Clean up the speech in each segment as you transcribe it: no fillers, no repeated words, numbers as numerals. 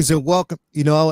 Greetings and welcome.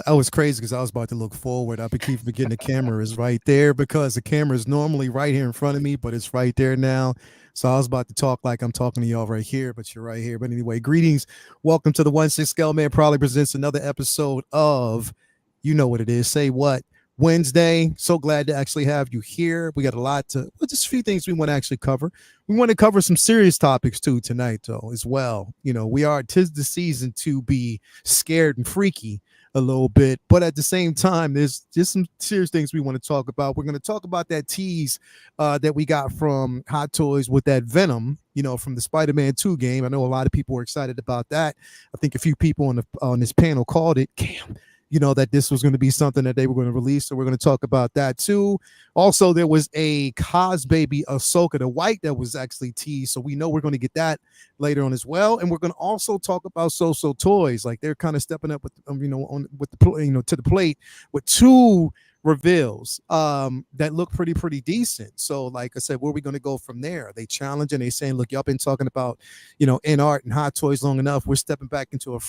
I was crazy because I was about to look forward. I keep forgetting the camera is right there because the camera is normally right here in front of me, but it's right there now. So I was about to talk like I'm talking to y'all right here, but you're right here. But anyway, greetings. Welcome to the 1-6 Scale Man Probably presents another episode of you know what it is. Say what? Wednesday. So glad to actually have you here. We got a lot just a few things we want to actually cover. We want to cover some serious topics too tonight, though, as well. Tis the season to be scared and freaky a little bit, but at the same time, there's just some serious things we want to talk about. We're going to talk about that tease that we got from Hot Toys with that Venom, from the Spider-Man 2 game. I know a lot of people were excited about that. I think a few people on this panel called it. Damn. That this was going to be something that they were going to release. So we're going to talk about that too. Also, there was a Cos Baby Ahsoka the White that was actually teased. So we know we're going to get that later on as well. And we're going to also talk about So Toys. Like they're kind of stepping up with, to the plate with two reveals that look pretty decent. So like I said, where are we going to go from there? Are they challenging? They saying, look, y'all been talking about, in art and Hot Toys long enough. We're stepping back into the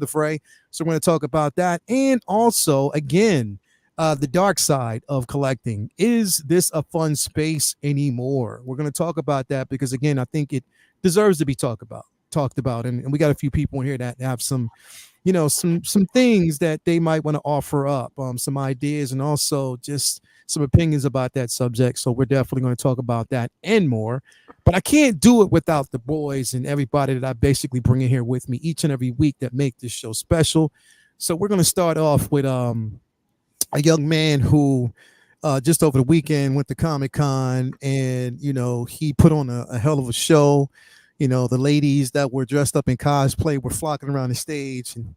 fray. So we're going to talk about that. And also, again, the dark side of collecting. Is this a fun space anymore? We're going to talk about that because, again, I think it deserves to be talked about. And we got a few people in here that have some things that they might want to offer up, some ideas and also just some opinions about that subject. So we're definitely going to talk about that and more. But I can't do it without the boys and everybody that I basically bring in here with me each and every week that make this show special. So we're going to start off with a young man who just over the weekend went to Comic-Con and, he put on a hell of a show. The ladies that were dressed up in cosplay were flocking around the stage and,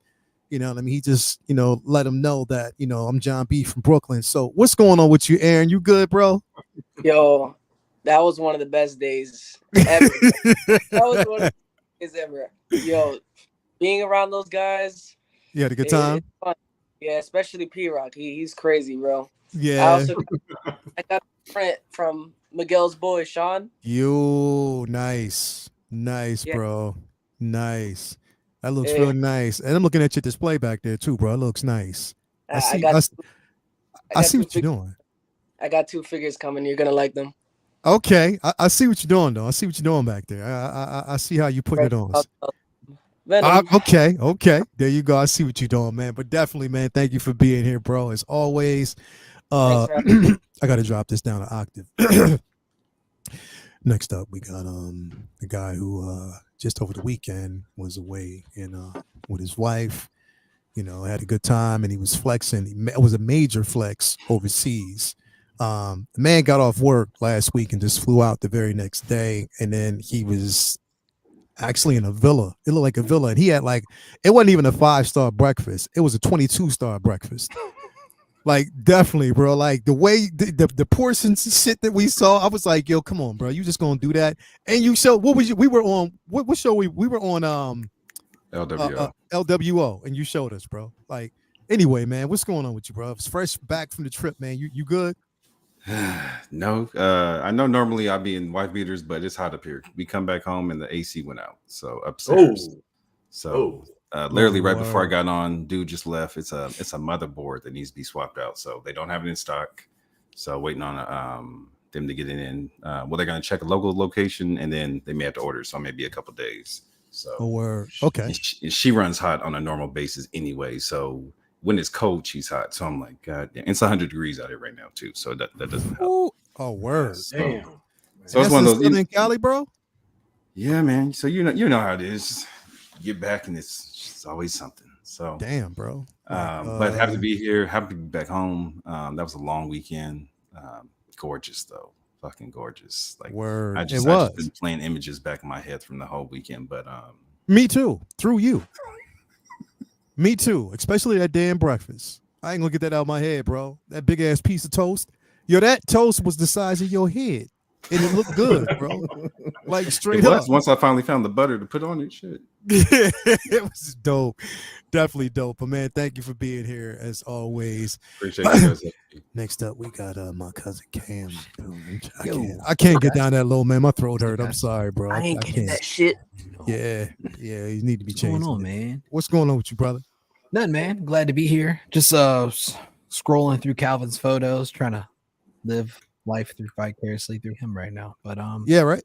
he just, let them know that, I'm John B from Brooklyn. So what's going on with you, Aaron? You good, bro? Yo, that was one of the best days ever. That was one of the best days ever. Yo, being around those guys. You had a good time? It's fun. Yeah, especially P-Rock. He's crazy, bro. Yeah. I got a print from Miguel's boy, Sean. You nice, yeah. Bro. Nice. That looks really nice. And I'm looking at your display back there too, bro. It looks nice. I see what you're doing. I got two figures coming. You're gonna like them. Okay. I see what you're doing though. I see what you're doing back there. I see how you putting it on. Venom. Okay. There you go. I see what you're doing, man. But definitely, man, thank you for being here, bro. As always. I gotta drop this down an octave. Next up, we got a guy who just over the weekend was away and with his wife, had a good time and he was flexing. It was a major flex overseas. The man got off work last week and just flew out the very next day, and then he was actually in a villa. It looked like a villa, and he had it wasn't even a 5-star breakfast. It was a 22-star breakfast. Like, definitely, bro. Like, the way the portions and shit that we saw, I was like, yo, come on, bro. You just gonna do that? And you showed, we were on, what show we were on, LWO, and you showed us, bro. Like, anyway, man, what's going on with you, bro? It's fresh back from the trip, man. You good? No. I know normally I'll be in wife beaters, but it's hot up here. We come back home and the AC went out. So upstairs. Literally right before I got on, dude just left. It's a motherboard that needs to be swapped out. So they don't have it in stock. So waiting on them to get it in. They're gonna check a local location and then they may have to order. So maybe a couple days. So okay. She runs hot on a normal basis anyway. So when it's cold, she's hot. So I'm like, God damn. It's 100 degrees out here right now too. So that doesn't help. Oh, word. Damn. So it's one of those in Cali, bro. Yeah, man. So you know how it is. Get back and it's always something. So damn, bro. But happy to be here. Happy to be back home. That was a long weekend. Gorgeous though, fucking gorgeous. Like, word. I just been playing images back in my head from the whole weekend. But me too. Through you. Me too. Especially that damn breakfast. I ain't gonna get that out of my head, bro. That big ass piece of toast. Yo, that toast was the size of your head. And it looked good, bro. Like, straight up. Once I finally found the butter to put on it, shit. It was dope. Definitely dope. But man, thank you for being here as always. Appreciate you guys. Next up, we got my cousin Cam. I can't get down that low, man. My throat hurt. I'm sorry, bro. I ain't getting that shit. Yeah, you need to be changed. What's going on, man? What's going on with you, brother? Nothing, man. Glad to be here. Just scrolling through Calvin's photos, trying to live life vicariously through him right now. But yeah, right.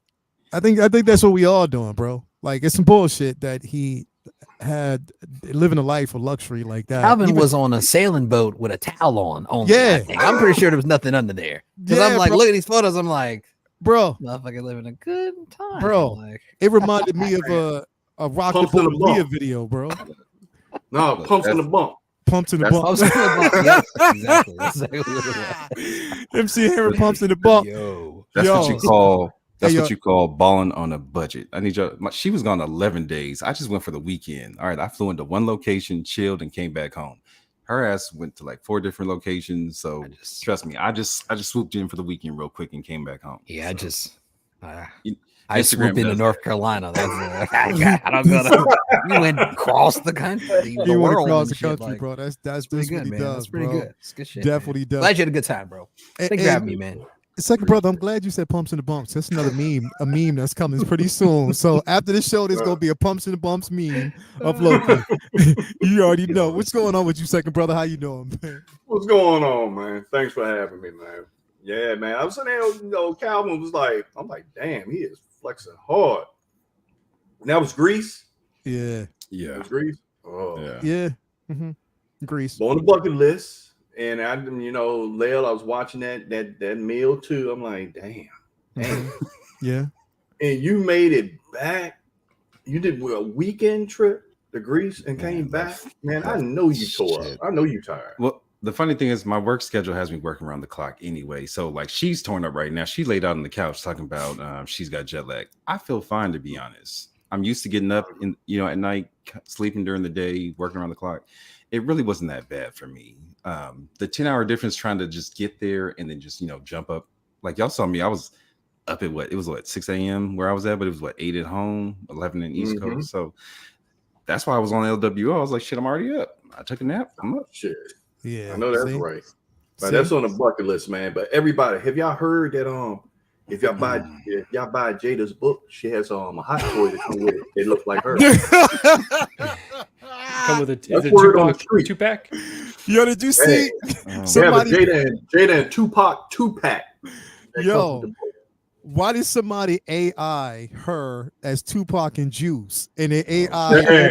I think that's what we all doing, bro. Like it's some bullshit that he had living a life of luxury like that. Calvin was on a sailing boat with a towel on. Only, yeah, I'm pretty sure there was nothing under there. Because I'm like, look at these photos. I'm like, bro, motherfucker living a good time, bro. Like, it reminded me of a Rock the Boat Leah video, bro. No, pumps in the bump. Pumps in the bump. Yep, exactly. That's exactly what it was. MC Hammer pumps in the bump. That's what you call. That's what you call balling on a budget. I need you. She was gone 11 days. I just went for the weekend. All right, I flew into one location, chilled, and came back home. Her ass went to like 4 different locations. So trust me, I just swooped in for the weekend real quick and came back home. Yeah, so, I swooped into North Carolina. That's I don't go to. You went across the country. You went across the country, bro. That's pretty good, what he man. does. That's pretty bro. good. It's good shit. Definitely does. Glad you had a good time, bro. Thanks for having me, man. Second brother, I'm glad you said pumps and the bumps. That's another a meme that's coming pretty soon. So after this show, there's gonna be a pumps and the bumps meme of Loki. You already know what's going on with you, second brother. How you doing, man? What's going on, man? Thanks for having me, man. Yeah, man. I was sitting there, Calvin was like, I'm like, damn, he is flexing hard. And that was Grease. Yeah. It was Grease. Oh, yeah. Mm-hmm. Grease on the bucket list. And I, Lael, I was watching that meal too. I'm like, damn. Yeah. And you made it back. You did a weekend trip to Greece and came back. Man, I know you tore up. I know you tired. Well, the funny thing is my work schedule has me working around the clock anyway. So like she's torn up right now. She laid out on the couch talking about she's got jet lag. I feel fine, to be honest. I'm used to getting up at night, sleeping during the day, working around the clock. It really wasn't that bad for me. The 10-hour difference trying to just get there and then just jump up. Like y'all saw me, I was up at 6 a.m. where I was at, but it was 8 at home, 11 in East Coast. So that's why I was on LWO. I was like, shit, I'm already up. I took a nap. I'm up. Shit. Yeah. I know that's right. But that's on the bucket list, man. But everybody, have y'all heard that if y'all buy Jada's book, she has a hot toy that come with it. It looks like her. Come with a 2-pack. Yo, did you see somebody? Jada and Tupac 2-pack. Yo, why did somebody AI her as Tupac and Juice and then AI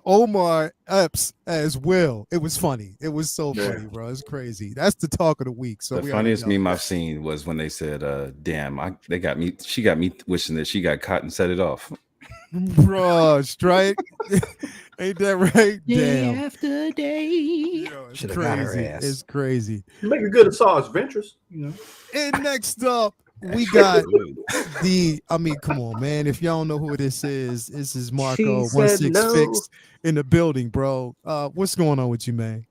Omar Epps as Will? It was funny. It was so funny, bro. It's crazy. That's the talk of the week. So the funniest meme I've seen was when they said, "Damn, she got me wishing that she got caught and set it off." Bro, strike. Ain't that right? Day Damn. after day. Yo, it's crazy. It's crazy. You make a good Assange Ventures, And next up, we got come on, man. If y'all don't know who this is Marco 16 Fixed in the building, bro. What's going on with you, man?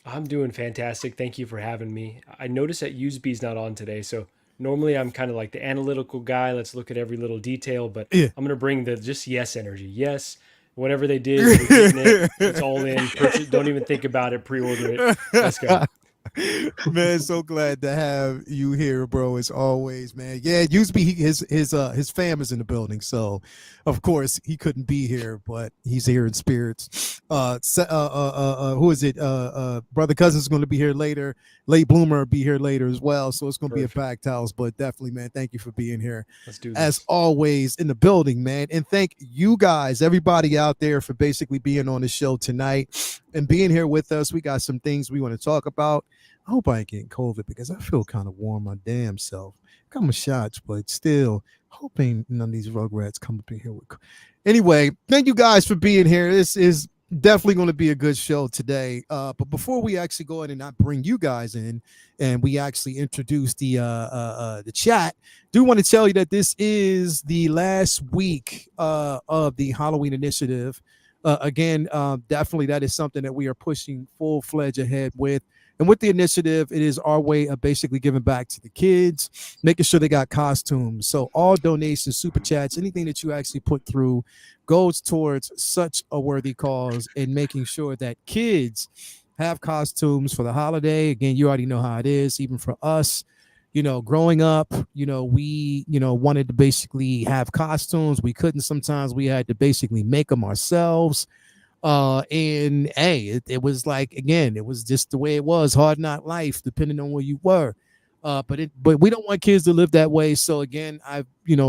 I'm doing fantastic. Thank you for having me. I noticed that USB's not on today, so normally I'm kind of like the analytical guy. Let's look at every little detail, but I'm going to bring the just yes energy. Yes, whatever they did, we're getting it. It's all in. Don't even think about it. Pre-order it. Let's go. Man, so glad to have you here, bro. As always, man. Yeah, USB, his fam is in the building, so of course he couldn't be here, but he's here in spirits. Who is it? Brother Cousin's going to be here later. Late Bloomer will be here later as well, so it's going to be a packed house. But definitely, man, thank you for being here. Let's do this. As always in the building, man, and thank you guys, everybody out there, for basically being on the show tonight and being here with us. We got some things we want to talk about. I hope I ain't getting COVID because I feel kind of warm my damn self. Got my shots, but still, hoping none of these rugrats come up in here with. Anyway, thank you guys for being here. This is definitely going to be a good show today. But before we actually go in and not bring you guys in, and we actually introduce the chat, do want to tell you that this is the last week of the Halloween initiative. Again, definitely that is something that we are pushing full-fledged ahead with. And with the initiative, it is our way of basically giving back to the kids, making sure they got costumes. So all donations, super chats, anything that you actually put through goes towards such a worthy cause and making sure that kids have costumes for the holiday. Again, you already know how it is, even for us. Growing up, we, wanted to basically have costumes. We couldn't sometimes. We had to basically make them ourselves. And hey, it was like, again, it was just the way it was, hard knock life, depending on where you were. But we don't want kids to live that way. So again, I've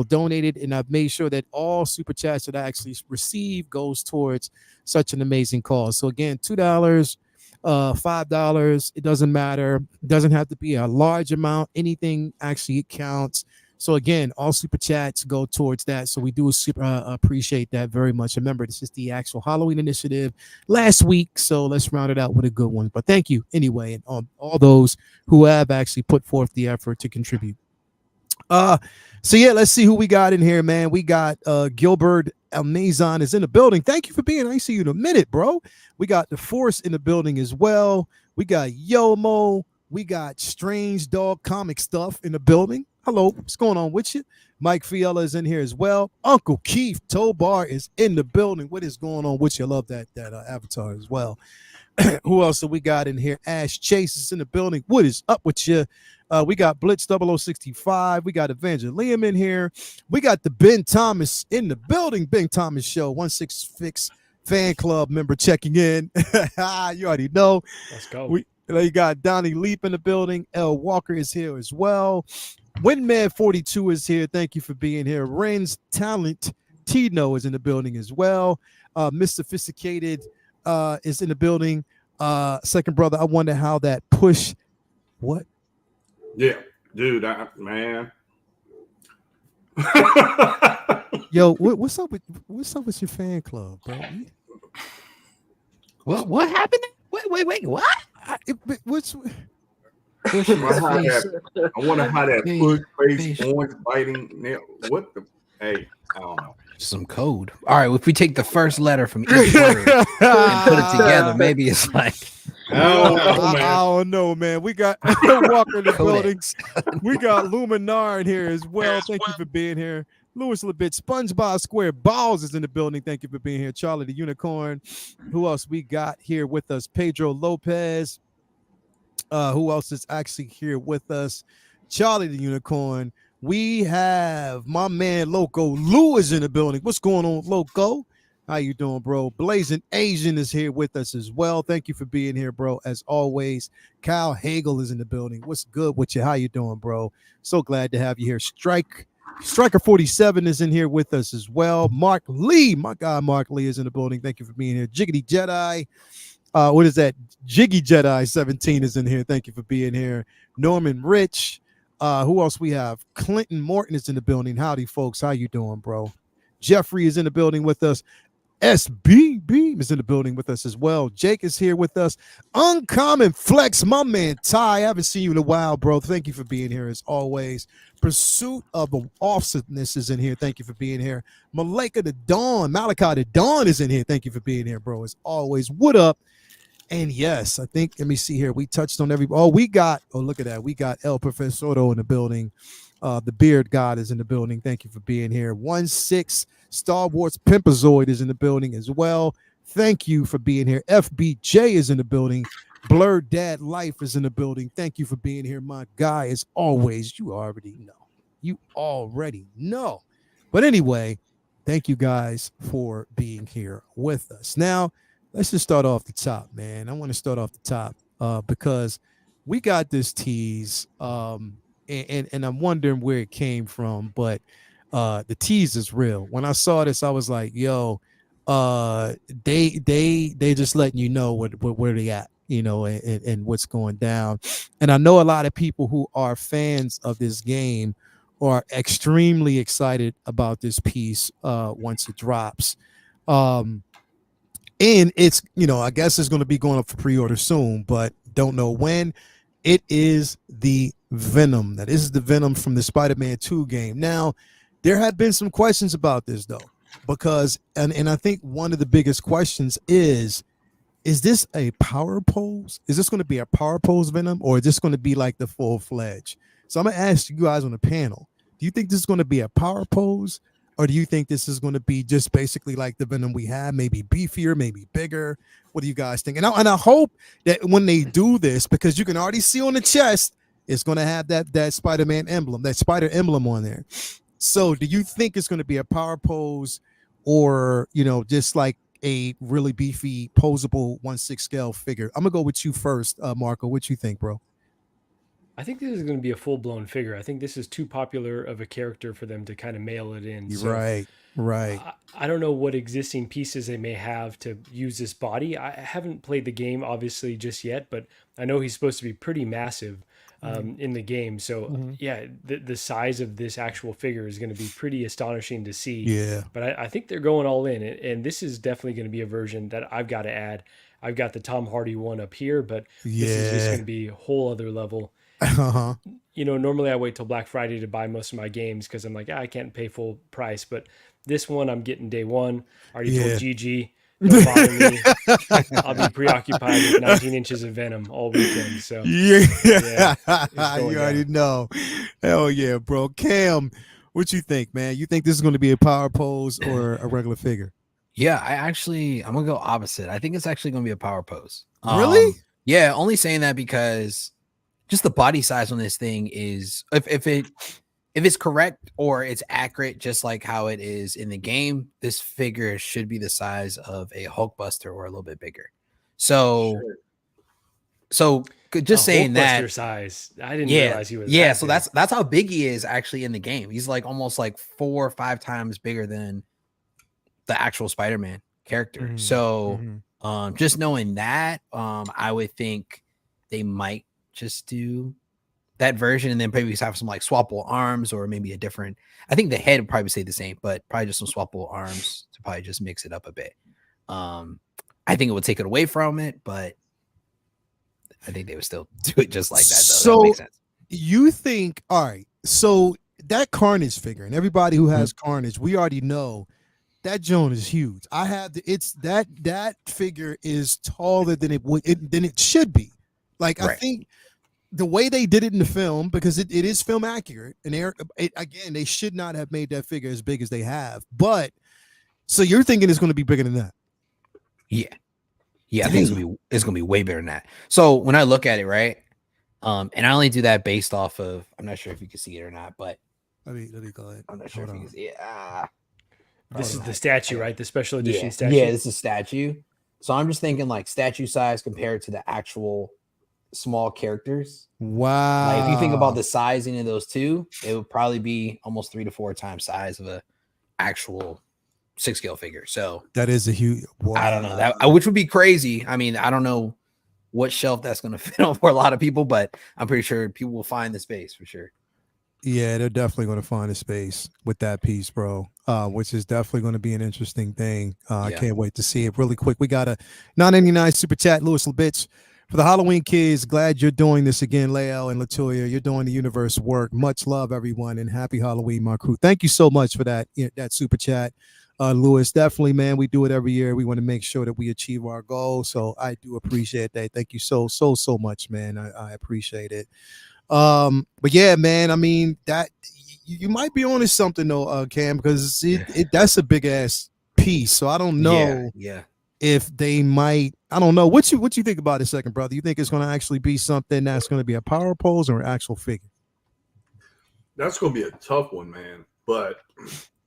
donated, and I've made sure that all super chats that I actually receive goes towards such an amazing cause. So again, $2, $5, it doesn't matter. It doesn't have to be a large amount. Anything actually counts. So again, all super chats go towards that. So we do super appreciate that very much. Remember, this is the actual Halloween initiative last week. So let's round it out with a good one. But thank you anyway, and all those who have actually put forth the effort to contribute. So yeah, let's see who we got in here, man. We got Gilbert Almazon is in the building. Thank you for being. I see you in a minute, bro. We got the Force in the building as well. We got Yomo. We got Strange Dog Comic Stuff in the building. Hello, what's going on with you? Mike Fiella is in here as well. Uncle Keith Tobar is in the building. What is going on with you? I love that avatar as well. Who else do we got in here? Ash Chase is in the building. What is up with you? We got Blitz 0065. We got Evangelium in here. We got the Ben Thomas in the building. Ben Thomas Show, 166 fan club member checking in. You already know. Let's go. You got Donnie Leap in the building. L Walker is here as well. Windman 42 is here. Thank you for being here. Ren's Talent Tino is in the building as well. Miss Sophisticated is in the building. Second brother, I wonder how that push. What? Yeah, dude, man. Yo, what's up with your fan club, bro? What happened? Wait, what? What's I wonder how that push face orange biting nail. What the? Hey, I don't know. Some code. All right, if we take the first letter from each word and put it together, maybe it's like. I don't know, man. We got Walker in the buildings. We got Luminar in here as well. Thank you for being here. Louis Labit, SpongeBob Square Balls is in the building. Thank you for being here. Charlie the Unicorn. Who else we got here with us? Pedro Lopez. Who else is actually here with us? Charlie the Unicorn. We have my man Loco Lou is in the building. What's going on, Loco? How you doing, bro? Blazing Asian is here with us as well. Thank you for being here, bro. As always, Kyle Hagel is in the building. What's good with you? How you doing, bro? So glad to have you here. Striker 47 is in here with us as well. Mark Lee, my guy Mark Lee is in the building. Thank you for being here. Jiggity Jedi. What is that? Jiggy Jedi 17 is in here. Thank you for being here. Norman Rich. Who else we have? Clinton Morton is in the building. Howdy, folks. How you doing, bro? Jeffrey is in the building with us. SBB is in the building with us as well. Jake is here with us. Uncommon Flex, my man Ty. I haven't seen you in a while, bro. Thank you for being here as always. Pursuit of the Awesomeness is in here. Thank you for being here. Malachi the Dawn is in here. Thank you for being here, bro. As always. What up? And yes, I think, let me see here. We touched on look at that. We got El Profesoro in the building. The Beard God is in the building. Thank you for being here. 1-6 Star Wars Pimpazoid is in the building as well. Thank you for being here. FBJ is in the building. Blurred Dad Life is in the building. Thank you for being here, my guy. As always, you already know. But anyway, thank you guys for being here with us. Now, let's just start off the top, man. I want to start off the top because we got this tease, and I'm wondering where it came from, but the tease is real. When I saw this, I was like, yo, they just letting you know where they at, and what's going down. And I know a lot of people who are fans of this game are extremely excited about this piece once it drops. And it's, I guess it's going to be going up for pre-order soon, but don't know when. It is the Venom. That is the Venom from the Spider-Man 2 game. Now, there have been some questions about this, though, because, and I think one of the biggest questions is this a power pose? Is this going to be a power pose Venom, or is this going to be like the full-fledged? So I'm going to ask you guys on the panel, do you think this is going to be a power pose, or do you think this is going to be just basically like the Venom we had, maybe beefier, maybe bigger? What do you guys think? And I hope that when they do this, because you can already see on the chest, it's going to have that Spider-Man emblem, that spider emblem on there. So do you think it's going to be a power pose, or, just like a really beefy, posable 1/6 scale figure. I'm gonna go with you first, Marco. What you think, bro? I think this is going to be a full blown figure. I think this is too popular of a character for them to kind of mail it in. You're So right, right. I don't know what existing pieces they may have to use this body. I haven't played the game obviously just yet, but I know he's supposed to be pretty massive in the game. So yeah, the size of this actual figure is going to be pretty astonishing to see. Yeah, But I think they're going all in, and this is definitely going to be a version that I've got to add. I've got the Tom Hardy one up here, but this is just yeah. going to be a whole other level. Uh-huh. You know, normally I wait till Black Friday to buy most of my games because I'm like, I can't pay full price. But this one I'm getting day one. I already Yeah. told Gigi, don't bother me. I'll be preoccupied with 19 inches of Venom all weekend. So Yeah, it's going you already down. know. Hell yeah, bro. Cam, what you think, man? You think this is going to be a power pose or a regular figure? Yeah, I'm gonna go opposite. I think it's actually gonna be a power pose. Really? Yeah, only saying that because just the body size on this thing is if it's correct or it's accurate, just like how it is in the game, this figure should be the size of a Hulkbuster or a little bit bigger. So, just saying that Hulkbuster size. I didn't yeah, realize he was. yeah. that So big. that's how big he is actually in the game. He's like almost like 4 or 5 times bigger than the actual Spider-Man character. Mhm, So, mhm. just knowing that, I would think they might just do that version and then maybe have some like swappable arms or maybe a different. I think the head would probably stay the same, but probably just some swappable arms to probably just mix it up a bit. I think it would take it away from it, but I think they would still do it just like that. Though. That makes sense. You think, all right, so that Carnage figure, and everybody who has Carnage, we already know that Joan is huge. I have it's that figure is taller than it should be. Like I think the way they did it in the film, because it is film accurate, and again, they should not have made that figure as big as they have. But so you're thinking it's going to be bigger than that? Yeah, I think it's gonna be way bigger than that. So when I look at it, right, and I only do that based off of, I'm not sure if you can see it or not, but let me go ahead. I'm not sure if you can see it. This is the statue, right? The special edition statue. Yeah, this is statue. So I'm just thinking like statue size compared to the actual small characters. Wow. Like if you think about the sizing of those two, it would probably be almost 3 to 4 times size of a actual 6 scale figure. So that is a huge. Wow. I don't know that, which would be crazy. I mean, I don't know what shelf that's going to fit on for a lot of people, but I'm pretty sure people will find the space for sure. Yeah, they're definitely going to find a space with that piece, bro. Which is definitely going to be an interesting thing. I can't wait to see it. Really quick, we got a 9.99 super chat, Louis Labitch. For the Halloween kids, glad you're doing this again, Lael and Latoya. You're doing the universe work. Much love, everyone, and happy Halloween, my crew. Thank you so much for that super chat, Louis. Definitely, man. We do it every year. We want to make sure that we achieve our goal. So I do appreciate that. Thank you so much, man. I appreciate it. But yeah, man. I mean that you might be onto something though, Cam, because that's a big ass piece. So I don't know. Yeah. If they might, I don't know. What you think about it, second brother? You think it's going to actually be something that's going to be a power pose or an actual figure? That's going to be a tough one, man. But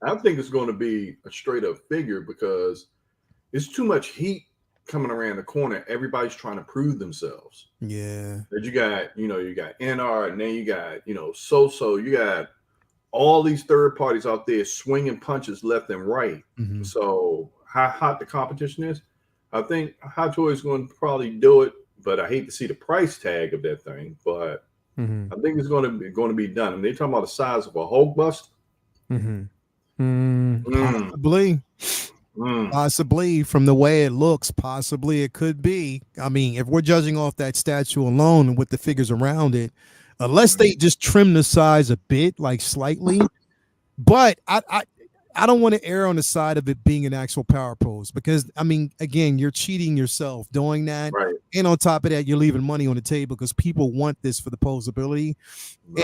I think it's going to be a straight up figure because it's too much heat coming around the corner. Everybody's trying to prove themselves. Yeah. But you got NR, and then you got, So, you got all these third parties out there swinging punches left and right. Mm-hmm. So how hot the competition is, I think Hot Toy is going to probably do it, but I hate to see the price tag of that thing. But I think it's going to be done. And they're talking about the size of a Hulkbuster. Possibly from the way it looks, possibly it could be. I mean, if we're judging off that statue alone and with the figures around it, unless they just trim the size a bit, like slightly, but I don't want to err on the side of it being an actual power pose because, I mean, again, you're cheating yourself doing that. Right. And on top of that, you're leaving money on the table because people want this for the posability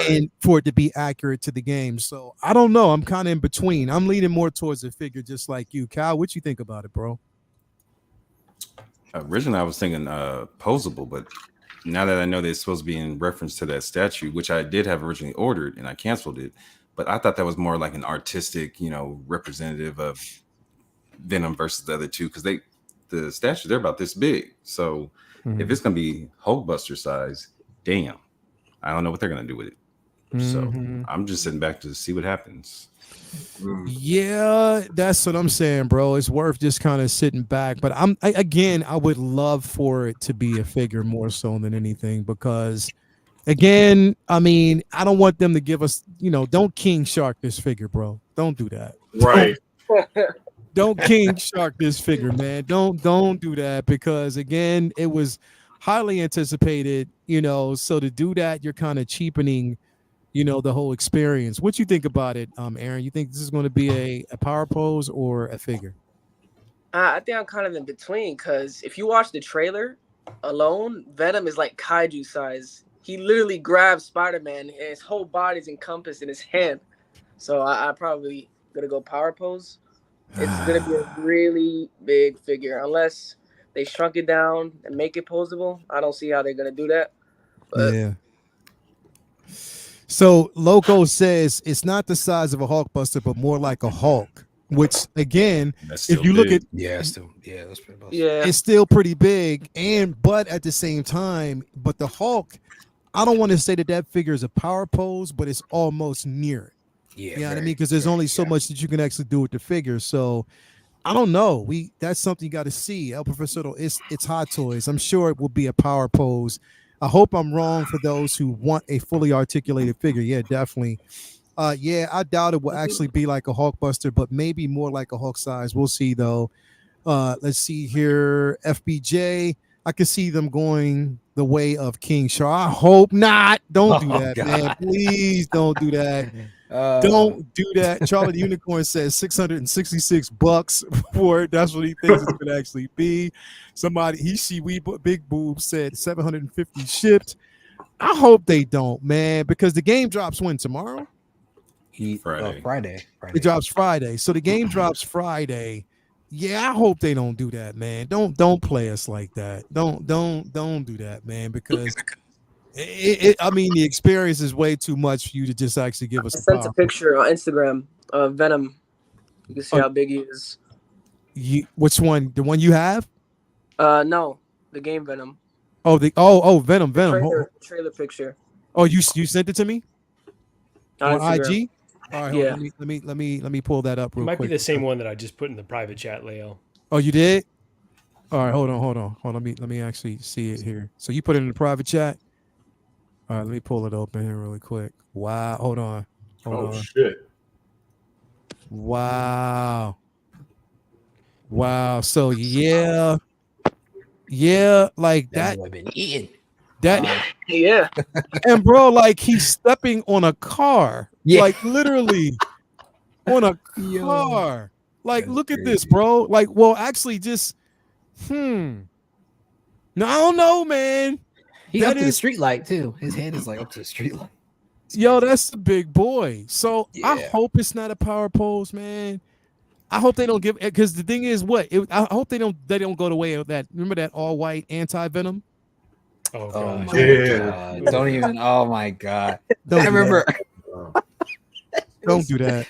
and for it to be accurate to the game. So I don't know. I'm kind of in between. I'm leaning more towards a figure just like you. Kyle, what you think about it, bro? Originally, I was thinking posable, but now that I know they're supposed to be in reference to that statue, which I did have originally ordered and I canceled it. But I thought that was more like an artistic, representative of Venom versus the other two because the statues they're about this big. So if it's gonna be Hulkbuster size, damn, I don't know what they're gonna do with it. So I'm just sitting back to see what happens. Yeah, that's what I'm saying, bro. It's worth just kind of sitting back. But I would love for it to be a figure more so than anything because, again, I mean, I don't want them to give us, don't King Shark this figure, bro. Don't do that. Right. Don't King Shark this figure, man. Don't do that because, again, it was highly anticipated, so to do that, you're kind of cheapening the whole experience. What you think about it, Aaron? You think this is going to be a power pose or a figure? I think I'm kind of in between because if you watch the trailer alone, Venom is like kaiju size. He literally grabs Spider-Man and his whole body's encompassed in his hand. So I probably gonna go power pose. It's gonna be a really big figure unless they shrunk it down and make it posable. I don't see how they're gonna do that. But yeah. So Loco says it's not the size of a Hulkbuster, but more like a Hulk. Which again, if you look at that's pretty much. it's still pretty big, but at the same time, but the Hulk, I don't want to say that figure is a power pose, but it's almost near it. Yeah, you know what I mean? Because there's only so much that you can actually do with the figure. So I don't know. That's something you got to see. El Professor, it's Hot Toys. I'm sure it will be a power pose. I hope I'm wrong for those who want a fully articulated figure. Yeah, definitely. Yeah, I doubt it will actually be like a Hulkbuster, but maybe more like a Hulk size. We'll see though. Let's see here. FBJ. I can see them going the way of King Shark. I hope not. Don't do that, man. Please don't do that. Don't do that. Charlie the Unicorn says $666 for it. That's what he thinks it could actually be. Somebody Big Boob said 750 shipped. I hope they don't, man, because the game drops when tomorrow. Friday. It drops Friday, so the game drops Friday. Yeah, I hope they don't do that, man. Don't play us like that. Don't do that, man, because I mean, the experience is way too much for you to just actually give us. I sent a picture on Instagram of Venom. You can see how big he is. Which one? The one you have? No, the game Venom. Oh, Venom. Trailer picture. Oh, you sent it to me on IG? All right, yeah. Let me pull that up real quick. It might be the same one that I just put in the private chat, Leo. Oh, you did? All right, hold on. Let me actually see it here. So you put it in the private chat? All right, let me pull it open here really quick. Wow, hold on. Shit. Wow. So yeah, like that. I've been eating. Yeah. And bro, like he's stepping on a car. Yeah. Like literally on a car. Like, look at this, bro. Like, well, actually just No, I don't know, man. He's up to the street light too. His head is like up to the street light. Yo, that's a big boy. So I hope it's not a power pose, man. I hope they don't give, because the thing is, I hope they don't go the way of that. Remember that all white anti-Venom? Oh my god! Don't even. Oh my god! I remember. Don't do that.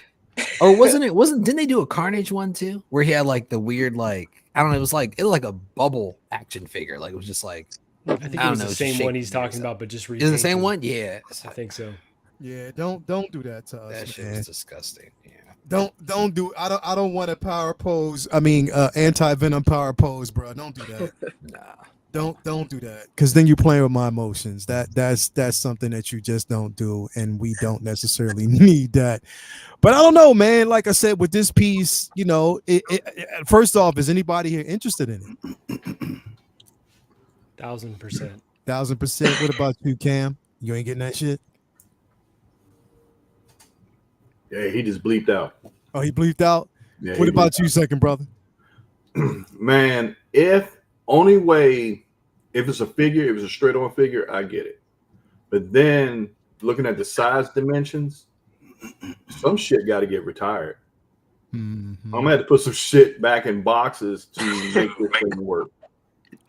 Or didn't they do a Carnage one too, where he had like the weird, like, I don't know, it was like a bubble action figure, like it was just like, I think it was the same one he's talking about, but just repainted. Is it the same one? Yeah, I think so. Yeah, don't do that to us. That shit was disgusting. Yeah. Don't do. I don't want a power pose. I mean, anti-Venom power pose, bro. Don't do that. Nah. Don't do that, because then you're playing with my emotions. That's something that you just don't do, and we don't necessarily need that. But I don't know, man. Like I said, with this piece, first off, is anybody here interested in it? 1000%. 1000%. What about you, Cam? You ain't getting that shit? Yeah, he just bleeped out. Oh, he bleeped out? Yeah. What about you, second brother? Man, if it's a figure, if it's a straight on figure, I get it. But then looking at the size dimensions, some shit got to get retired. Mm-hmm. I'm gonna have to put some shit back in boxes to make this thing work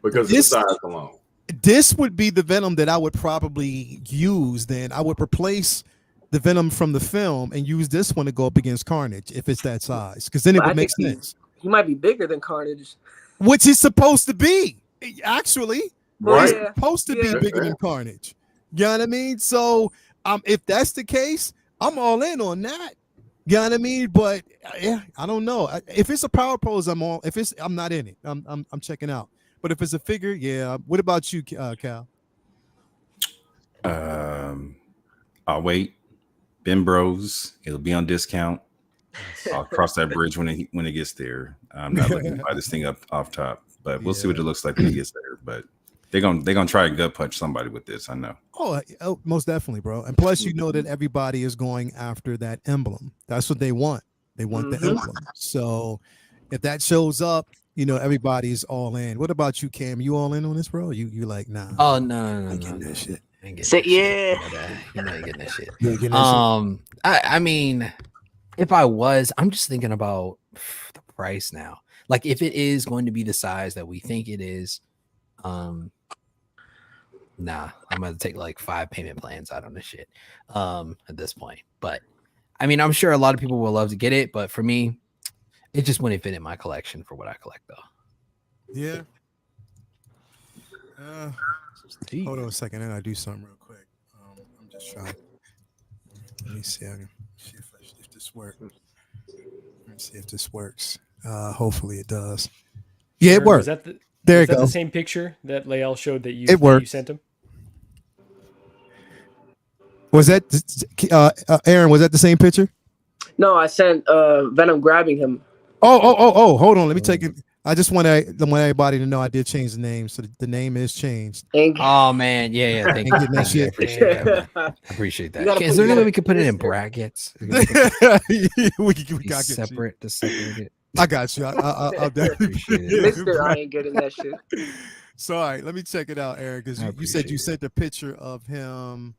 because of the size alone. This would be the Venom that I would probably use. Then I would replace the Venom from the film and use this one to go up against Carnage if it's that size, because then it would make sense. he might be bigger than Carnage. Which he's supposed to be. Actually, Well, he's Right. yeah. supposed to be Yeah. bigger than Carnage. You know what I mean? So, if that's the case, I'm all in on that. You know what I mean? But yeah, I don't know. If it's a power pose, I'm all. If it's, I'm not in it. I'm checking out. But if it's a figure, yeah. What about you, Cal? I'll wait. Ben Bros. It'll be on discount. I'll cross that bridge when it gets there. I'm not looking to buy this thing up off top, but we'll see what it looks like when it gets there. But they're gonna try and gut punch somebody with this. I know. Oh, most definitely, bro. And plus, you know that everybody is going after that emblem. That's what they want. They want the emblem. So if that shows up, you know everybody's all in. What about you, Cam? You all in on this, bro? You like nah? Oh no, I ain't getting that shit. I ain't getting Say that shit. yeah. You know you're getting that shit. You ain't getting that shit? I mean, if I was, I'm just thinking about the price now. Like if it is going to be the size that we think it is, nah, I'm gonna take like 5 payment plans out on this shit at this point. But I mean, I'm sure a lot of people will love to get it, but for me, it just wouldn't fit in my collection for what I collect though. Yeah. Hold on a second, and I do something real quick. I'm just trying. Let me see. I can see if this works. Let me see if this works. Hopefully it does. Yeah, it works. There you go. The same picture that Lael showed that you sent him. Was that Aaron? Was that the same picture? No, I sent Venom grabbing him. Oh! Hold on. Let me take it. I just want everybody to know I did change the name, so the name is changed. Oh man, yeah. Thank you. I appreciate that. I appreciate that. Is there any way we could put it in brackets? we got separate. To separate it. I got you. I'll definitely appreciate it. Mister, I ain't getting that shit. So, all right, let me check it out, Eric, because you said you sent a picture of him.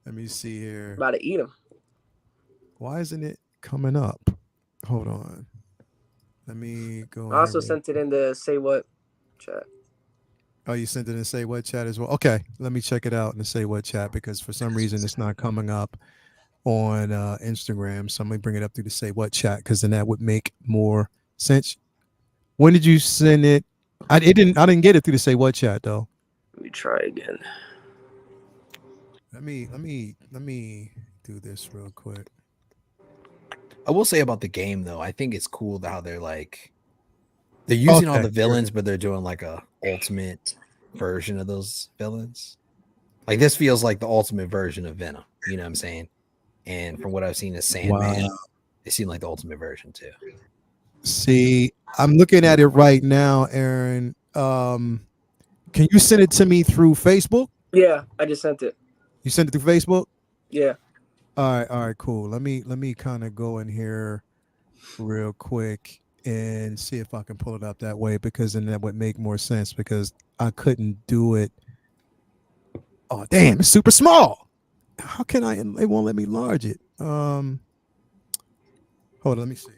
Let me see here. About to eat him. Why isn't it coming up? Hold on. Let me go. I also sent it in the Say What chat. Oh, you sent it in the Say What chat as well? Okay, let me check it out in the Say What chat because for some reason it's not coming up on Instagram. So I'm going to bring it up through the Say What chat because then that would make more sense. When did you send it? I didn't get it through the Say What chat though. Let me try again. Let me do this real quick. I will say about the game though, I think it's cool how they're using all the villains, but they're doing like a ultimate version of those villains. Like this feels like the ultimate version of Venom. You know what I'm saying? And from what I've seen as Sandman, they seem like the ultimate version too. See, I'm looking at it right now, Aaron. Can you send it to me through Facebook? Yeah, I just sent it. You sent it through Facebook? Yeah. All right, cool. Let me kind of go in here real quick and see if I can pull it up that way because then that would make more sense because I couldn't do it. Oh, damn, it's super small. How can I? They won't let me enlarge it. Hold on, let me see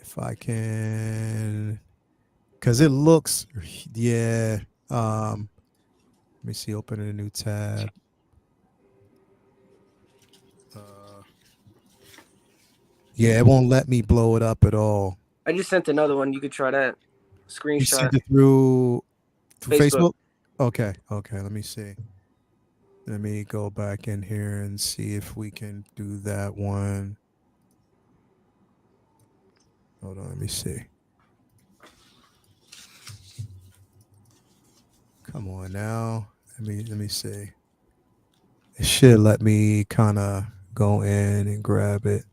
if I can, because it looks, yeah. Let me see. Open a new tab. Yeah, it won't let me blow it up at all. I just sent another one. You could try that. Screenshot. You sent it through Facebook? Okay. Let me see. Let me go back in here and see if we can do that one. Hold on, let me see. Come on now. Let me see. It should let me kind of go in and grab it.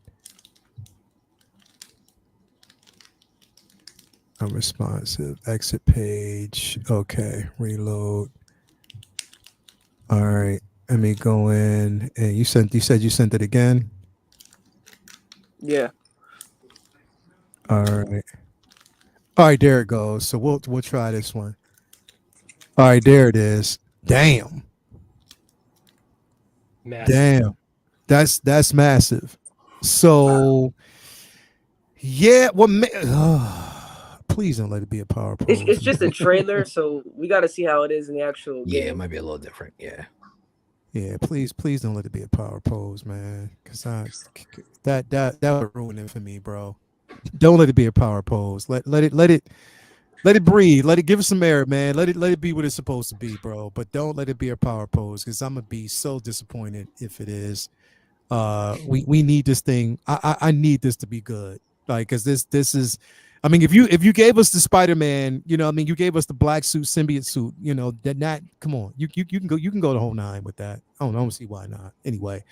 Unresponsive. Exit page. Okay. Reload. All right. Let me go in. And you said you sent it again? Yeah. All right. All right, there it goes. So we'll try this one. All right, there it is. Damn. Massive. Damn. That's massive. So yeah, please don't let it be a power pose. It's just a trailer, so we got to see how it is in the actual game. Yeah, it might be a little different. Yeah. Yeah, please don't let it be a power pose, man. Cause that would ruin it for me, bro. Don't let it be a power pose. Let it breathe. Let it give it some air, man. Let it be what it's supposed to be, bro. But don't let it be a power pose because I'm gonna be so disappointed if it is. We need this thing. I need this to be good. Like, cause this is. I mean, if you gave us the Spider-Man, you know, I mean, you gave us the black suit, symbiote suit, you know, that come on, you can go the whole nine with that. I don't see why not. Anyway,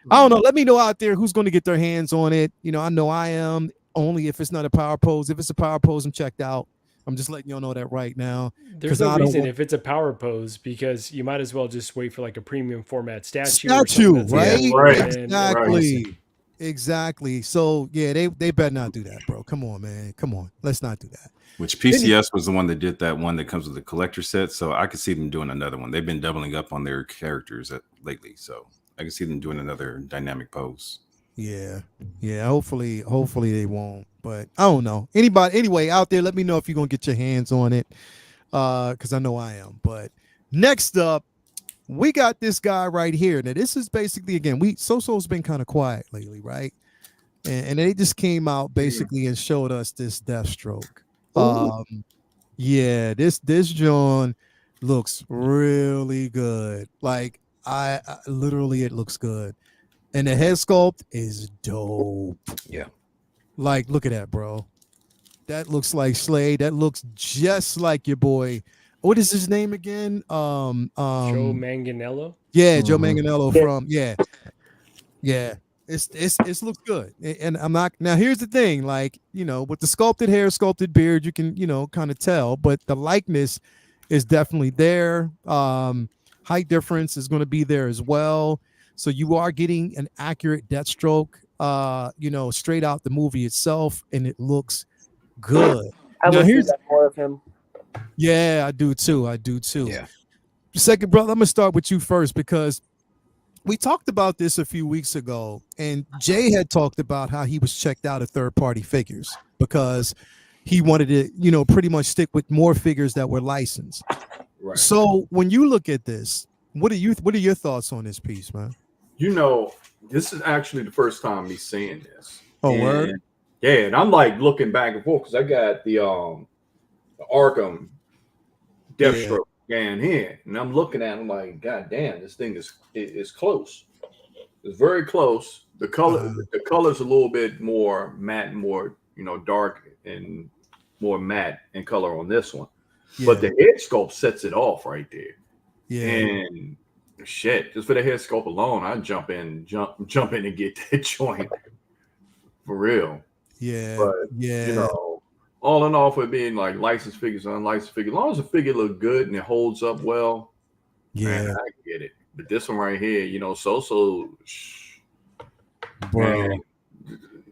I don't know. Let me know out there who's going to get their hands on it. You know, I know I am. Only if it's not a power pose. If it's a power pose, I'm checked out. I'm just letting y'all know that right now. There's no reason if it's a power pose because you might as well just wait for like a premium format statue or something that's right? Right. Exactly. Exactly. So yeah, they better not do that, bro. Come on, man. Come on. Let's not do that. Which PCS was the one that did that one that comes with the collector set. So I could see them doing another one. They've been doubling up on their characters lately. So I can see them doing another dynamic pose. Yeah. Hopefully they won't. But I don't know. Anyway, out there, let me know if you're gonna get your hands on it. Because I know I am. But next up, we got this guy right here. Now, this is basically again, So's been kind of quiet lately, right? And they just came out basically and showed us this Deathstroke. Yeah, this John looks really good. Like I literally, it looks good. And the head sculpt is dope. Yeah. Like, look at that, bro. That looks like Slade. That looks just like your boy. What is his name again? Joe Manganiello. Yeah, Joe Manganiello from yeah. It's looks good. And I'm not now. Here's the thing, like, you know, with the sculpted hair, sculpted beard, you can, you know, kind of tell, but the likeness is definitely there. Height difference is going to be there as well. So you are getting an accurate Deathstroke, you know, straight out the movie itself, and it looks good. I wish we got more of him. Yeah, I do too. Yeah. Second, brother, I'm gonna start with you first because we talked about this a few weeks ago, and Jay had talked about how he was checked out of third-party figures because he wanted to, you know, pretty much stick with more figures that were licensed. Right. So when you look at this, what are your thoughts on this piece, man? You know, this is actually the first time me seeing this. Oh, word? Yeah, and I'm like looking back and forth because I got the Arkham Deathstroke down here, and I'm looking at him like, God damn, this thing is close. It's very close. The color's a little bit more matte, more, you know, dark and more matte in color on this one. Yeah. But the head sculpt sets it off right there. Yeah. And shit, just for the head sculpt alone, I'd jump in and get that joint for real. Yeah. But you know, all in all, for it being like licensed figures, unlicensed figures, as long as the figure look good and it holds up well, man, I can get it. But this one right here, you know, bro, man,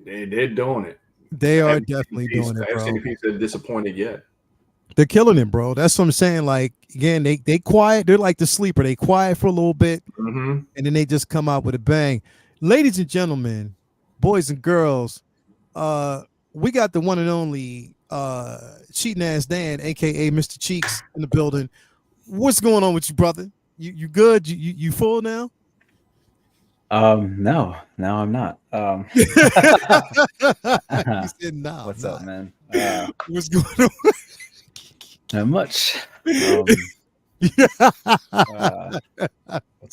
they're doing it. They are definitely doing it, bro. I haven't seen a piece that disappointed yet. They're killing it, bro. That's what I'm saying. Like, again, they quiet. They're like the sleeper. They quiet for a little bit, and then they just come out with a bang. Ladies and gentlemen, boys and girls, we got the one and only cheating ass Dan, aka Mr. Cheeks, in the building. What's going on with you, brother? You good? You full now? No, I'm not. He said, nah, what's up, man? What's going on? Not much. What's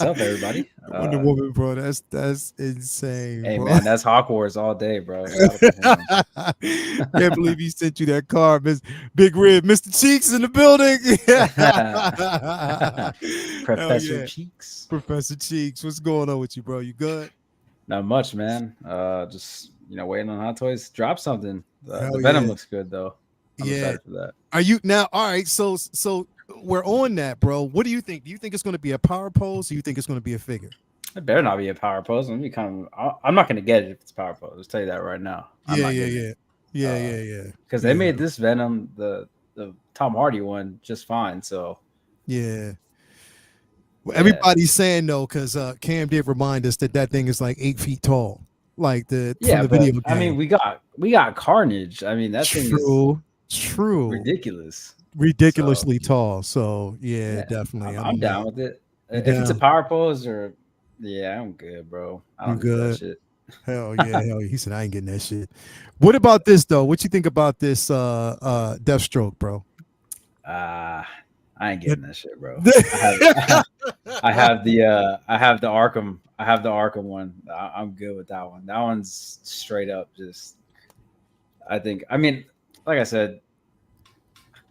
up, everybody? Wonder Woman, bro. That's insane. Hey, bro. man, that's Hogwarts all day, bro. Can't believe he sent you that card, Miss Big Red, Mr. Cheeks in the building. Professor Cheeks. Professor Cheeks, what's going on with you, bro? You good? Not much, man. Just, you know, waiting on Hot Toys to drop something. The Venom looks good, though. I'm excited for that. Are you now? All right, so we're on that, bro. What do you think? Do you think it's going to be a power pose? Or do you think it's going to be a figure? It better not be a power pose. I'm not going to get it if it's power pose. I'll tell you that right now. Yeah. Because they made this Venom, the Tom Hardy one, just fine. So yeah. Well, everybody's saying though, because Cam did remind us that thing is like 8 feet tall, like from the video game. I mean, we got Carnage. I mean, that thing is true, ridiculously tall. So yeah, definitely. I'm down with it. If it's a power pose or I'm good, bro. I don't do that shit. Hell yeah, hell yeah. He said I ain't getting that shit. What about this though? What you think about this Deathstroke, bro? I ain't getting that shit, bro. I have the Arkham one. I'm good with that one. That one's straight up just. I mean, like I said,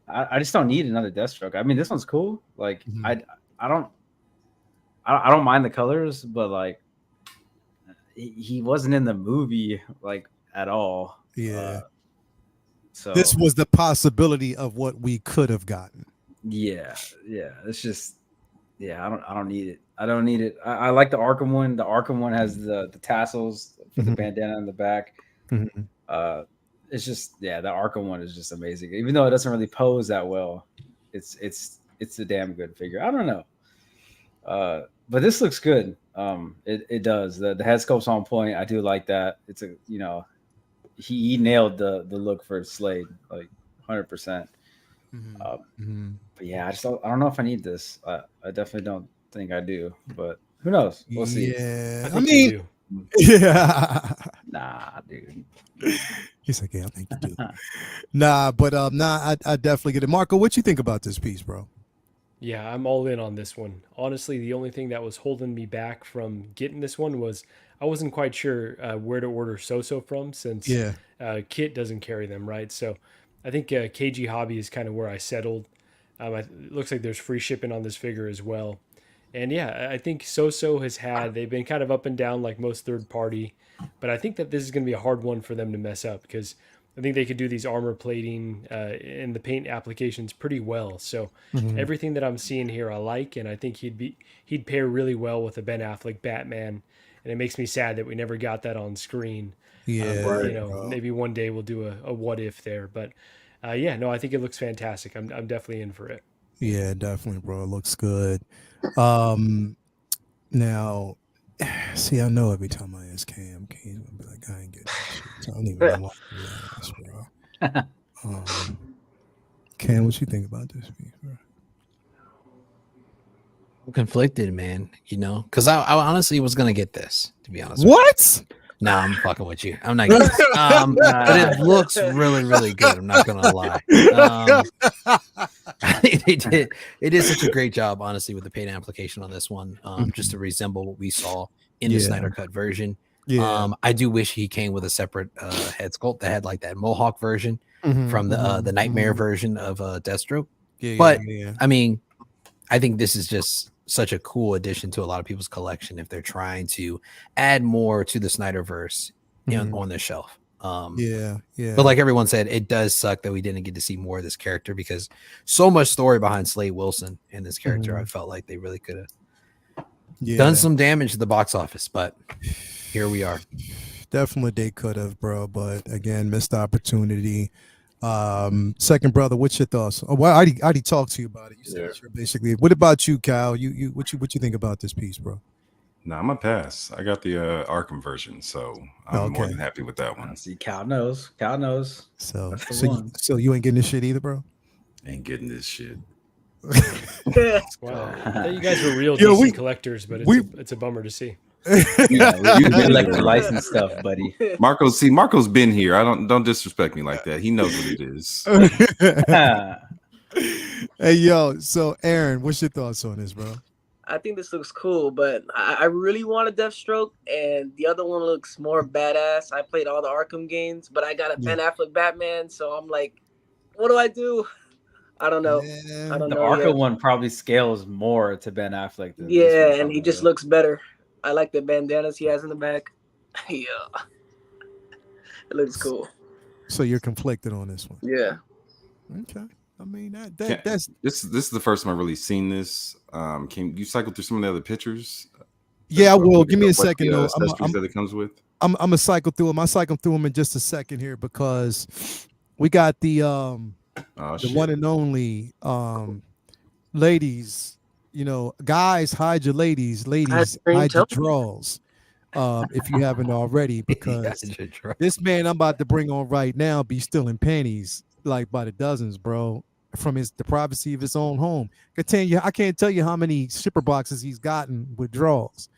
I just don't need another Deathstroke. I mean, this one's cool. Like I don't mind the colors, but like he wasn't in the movie like at all. Yeah. So this was the possibility of what we could have gotten. Yeah. It's just I don't need it. I don't need it. I like the Arkham one. The Arkham one has the tassels for the bandana in the back. It's just the Arkham one is just amazing. Even though it doesn't really pose that well, it's a damn good figure. I don't know. But this looks good. It does. The head sculpt's on point. I do like that. It's he nailed the look for Slade, like 100%. But yeah, I don't know if I need this. I definitely don't think I do, but who knows? We'll see. Yeah, I mean, yeah. Nah, dude. He's like, yeah, I think you do. I definitely get it. Marco, what you think about this piece, bro? Yeah, I'm all in on this one. Honestly, the only thing that was holding me back from getting this one was I wasn't quite sure where to order So-So from, since Kit doesn't carry them, right? So I think KG Hobby is kind of where I settled. It looks like there's free shipping on this figure as well. And yeah, I think So-So they've been kind of up and down like most third party, but I think that this is going to be a hard one for them to mess up, because I think they could do these armor plating and the paint applications pretty well. So everything that I'm seeing here, I like, and I think he'd pair really well with a Ben Affleck Batman. And it makes me sad that we never got that on screen. Yeah, maybe one day we'll do a what if there, but I think it looks fantastic. I'm definitely in for it. Yeah, definitely, bro. It looks good. Now, see, I know every time I ask Cam's gonna be like, I ain't getting that shit. So I don't even know why I ask, bro. Cam, what you think about this piece, bro? I'm conflicted, man. Because I honestly was gonna get this, to be honest. What? No, I'm fucking with you. I'm not getting this. But it looks really, really good. I'm not gonna lie. I think they did such a great job, honestly, with the paint application on this one, just to resemble what we saw in the Snyder Cut version. I do wish he came with a separate head sculpt that had like that Mohawk version from the Nightmare version of Deathstroke. I mean, I think this is just such a cool addition to a lot of people's collection if they're trying to add more to the Snyderverse on the shelf. But like everyone said, it does suck that we didn't get to see more of this character, because so much story behind Slade Wilson and this character. I felt like they really could have done some damage to the box office, but here we are. Definitely they could have, bro, but again, missed opportunity. Second brother, what's your thoughts? Oh, well, I already talked to you about it. You said you're basically. What about you, Cal? What you think about this piece, bro? No, I'm a pass. I got the Arkham version, so I'm more than happy with that one. See, Cal knows. So you ain't getting this shit either, bro? Ain't getting this shit. Wow, I thought you guys were real DC collectors, but it's a bummer to see. You like the license stuff, buddy. Marco's been here. Don't disrespect me like that. He knows what it is. Hey, yo, so Aaron, what's your thoughts on this, bro? I think this looks cool, but I really want a Deathstroke, and the other one looks more badass. I played all the Arkham games, but I got a Ben Affleck Batman, so I'm like, what do I do? I don't know. The Arkham one probably scales more to Ben Affleck than and he just looks better. I like the bandanas he has in the back. It looks cool. So you're conflicted on this one? Yeah. Okay. I mean that's this is the first time I've really seen this. Can you cycle through some of the other pictures? Yeah, I will. Give me a second though. That it comes with. I'm gonna cycle through them. I'll cycle through them in just a second here, because we got the one and only ladies. Guys, hide your ladies. Ladies, hide your draws. If you haven't already, because this man I'm about to bring on right now be stealing panties like by the dozens, bro, from the privacy of his own home. I can't tell you how many shipper boxes he's gotten with draws.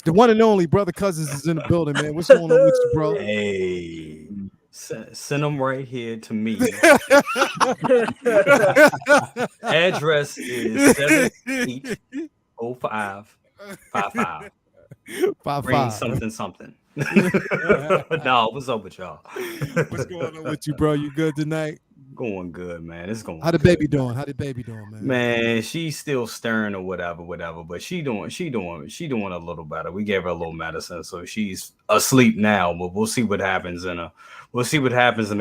The one and only brother Cousins is in the building, man. What's going on with you, bro? Hey, send them right here to me. Address is 780555. Bring something. No, what's up with y'all? What's going on with you, bro? You good tonight? Going good, man. It's going. How the baby doing? How the baby doing, man? Man, she's still stirring or whatever, but she doing a little better. We gave her a little medicine, so she's asleep now. But we'll see what happens in a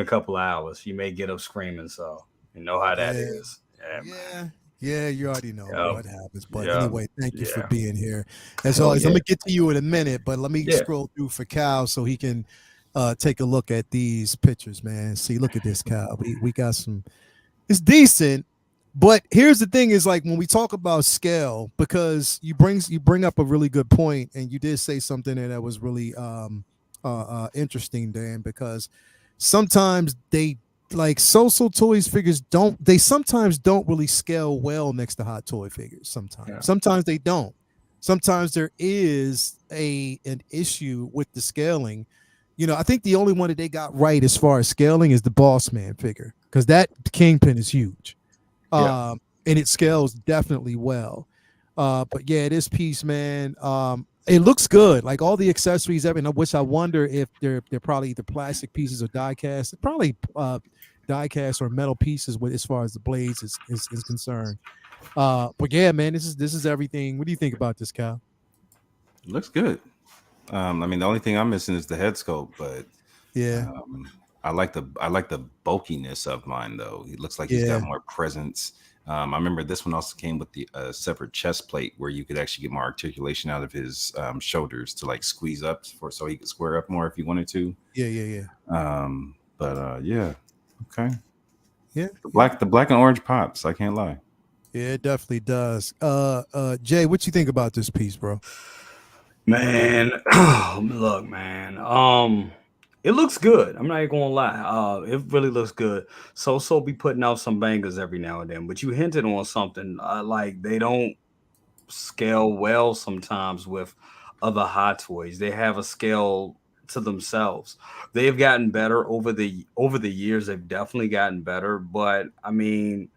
couple of hours. She may get up screaming, so you know how that is. Yeah, you already know what happens. But anyway, thank you for being here. As always, I'm gonna get to you in a minute, but let me scroll through for Cal so he can take a look at these pictures, man. See, look at this, Cal. We got some. It's decent, but here's the thing: is like when we talk about scale, because you bring up a really good point, and you did say something that was really interesting, Dan, because sometimes they. Like social toys figures sometimes don't really scale well next to hot toy figures. Sometimes they don't. Sometimes there is an issue with the scaling. You know, I think the only one that they got right as far as scaling is the Boss Man figure, because that Kingpin is huge, and it scales definitely well. But yeah, this piece, man, it looks good. Like all the accessories, which I wonder if they're probably either plastic pieces or die cast. Probably die cast or metal pieces as far as the blades is concerned. But yeah, man, this is everything. What do you think about this, Cal? It looks good. I mean, the only thing I'm missing is the head sculpt, but yeah, I like the bulkiness of mine though. He looks like he's got more presence. I remember this one also came with the separate chest plate where you could actually get more articulation out of his shoulders to like squeeze up so he could square up more if he wanted to. Yeah. Okay. Yeah. The black and orange pops. I can't lie. Yeah, it definitely does. Jay, what you think about this piece, bro? Man, look, man. It looks good. I'm not even gonna lie. It really looks good. So be putting out some bangers every now and then. But you hinted on something. Like they don't scale well sometimes with other hot toys. They have a scale to themselves. They've gotten better over the years. They've definitely gotten better. But I mean,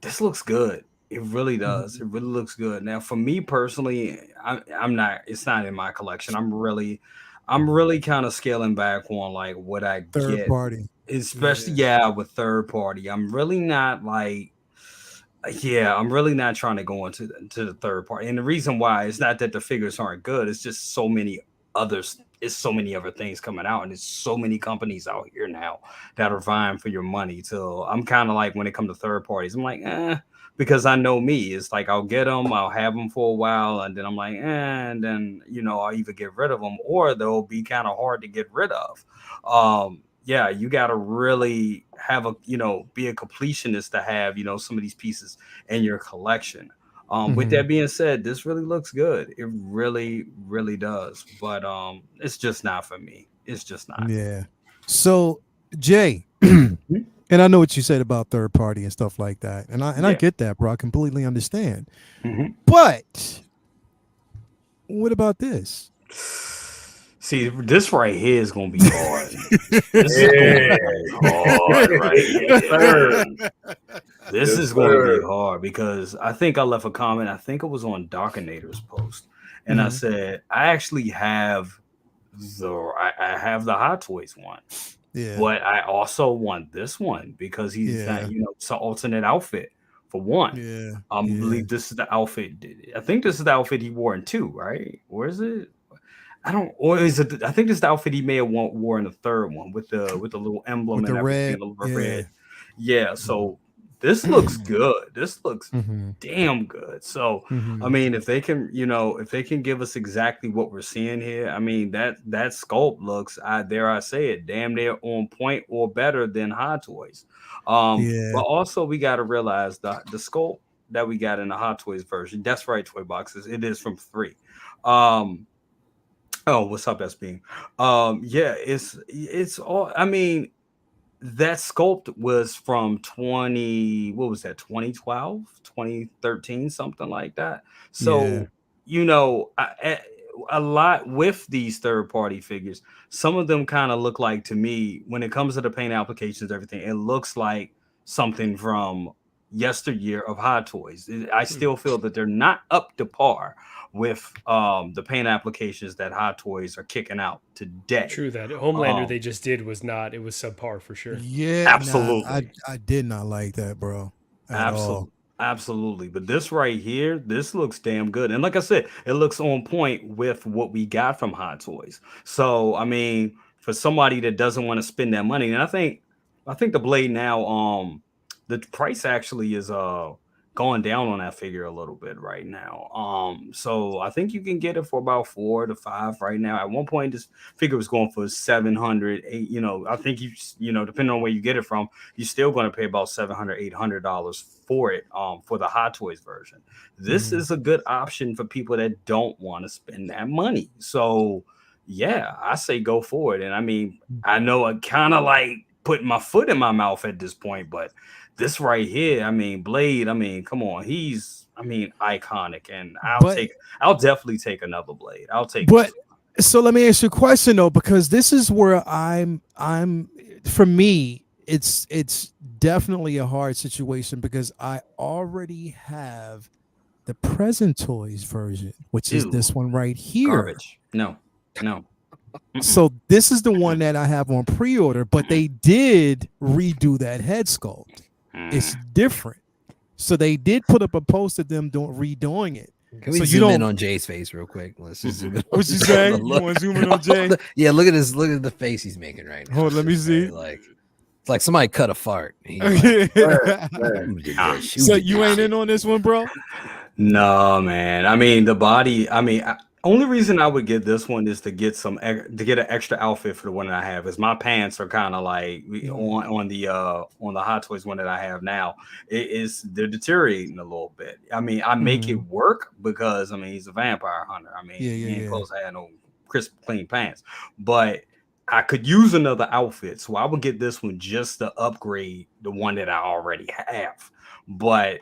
this looks good. It really does. It really looks good. Now, for me personally, I'm not. It's not in my collection. I'm really kind of scaling back on like what I Third get, party, especially with third party. I'm really not like. I'm really not trying to go into the third party, and the reason why is not that the figures aren't good. It's just so many others. It's so many other things coming out, and there's so many companies out here now that are vying for your money. So I'm kind of like, when it comes to third parties, I'm like, because I know me. It's like I'll get them, I'll have them for a while, and then I'm like, and then I'll either get rid of them or they'll be kind of hard to get rid of. You got to really have be a completionist to have some of these pieces in your collection. With that being said, this really looks good. It really, really does. But it's just not for me. It's just not. Yeah. So Jay, and I know what you said about third party and stuff like that, and I get that, bro. I completely understand. But what about this? See, this right here is gonna be hard. This is gonna be hard right here. This is going to be hard because I think I left a comment. I think it was on Darkinator's post, and I said I actually have I have the Hot Toys one, but I also want this one because he's got, it's an alternate outfit for one. I believe this is the outfit. I think this is the outfit he wore in 2, right? Where is it? I don't, or is it? I think this is the outfit he may have wore in the 3rd one with the little emblem with and the everything, red. Yeah. So this looks good. This looks damn good. So I mean, if they can, give us exactly what we're seeing here, I mean that sculpt looks, dare I say it, damn near on point or better than Hot Toys. But also we got to realize the sculpt that we got in the Hot Toys version. That's right, toy boxes. It is from 3. Oh, what's up, SB? It's all. I mean, that sculpt was from 2012, 2013, something like that. So, a lot with these third party figures. Some of them kind of look like, to me, when it comes to the paint applications, everything, it looks like something from yesteryear of Hot Toys. I still feel that they're not up to par with the paint applications that Hot Toys are kicking out today. True that. Homelander they just did was not. It was subpar for sure. Yeah, absolutely. I did not like that, bro, at all. Absolutely. But this right here, this looks damn good. And like I said, it looks on point with what we got from Hot Toys. So, I mean, for somebody that doesn't want to spend that money, and I think the blade now, the price actually is going down on that figure a little bit right now. So I think you can get it for about $4 to $5 right now. At one point, this figure was going for 700, you know, I think you know, depending on where you get it from, you're still going to pay about $700, $800 for it, for the Hot Toys version. This is a good option for people that don't want to spend that money. So yeah, I say go for it. And I mean, I know I kind of like putting my foot in my mouth at this point, but this right here, I mean, Blade, I mean, come on, he's, I mean, iconic, and I'll definitely take another Blade. I'll take. But so let me ask you a question though, because this is where I'm for me, it's definitely a hard situation because I already have the Present Toys version, which is this one right here. Garbage. No. So this is the one that I have on pre-order, but they did redo that head sculpt. It's different. So they did put up a post of them redoing it. Can we zoom in on Jay's face real quick? Let's just zoom in. What you saying? You want to zoom in on Jay? Yeah, look at the face he's making right now. Hold on, let me see. Like, it's like somebody cut a fart. So you ain't in on this one, bro? No, man. I mean, the body. I mean, only reason I would get this one is to get an extra outfit for the one that I have. Is my pants are kind of like on the Hot Toys one that I have now. They're deteriorating a little bit. I mean, I make it work because I mean he's a vampire hunter. I mean, he ain't supposed to have no crisp, clean pants, but I could use another outfit, so I would get this one just to upgrade the one that I already have. But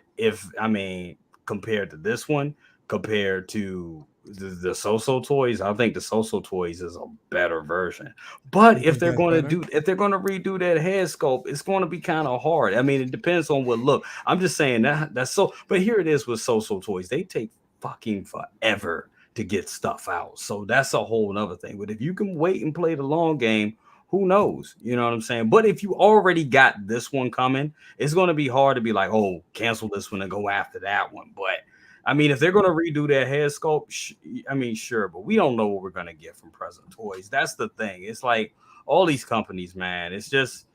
compared to this one, compared to the So-So Toys, I think the So-So Toys is a better version. But if they're going to redo that head sculpt, it's going to be kind of hard. I mean, it depends on what look. I'm just saying that's so. But here it is with So-So Toys, they take fucking forever to get stuff out. So that's a whole nother thing. But if you can wait and play the long game, who knows? You know what I'm saying? But if you already got this one coming, it's going to be hard to be like, oh, cancel this one and go after that one. But I mean, if they're going to redo that head sculpt, I mean, sure, but we don't know what we're going to get from Present Toys. That's the thing. It's like all these companies, man, it's just,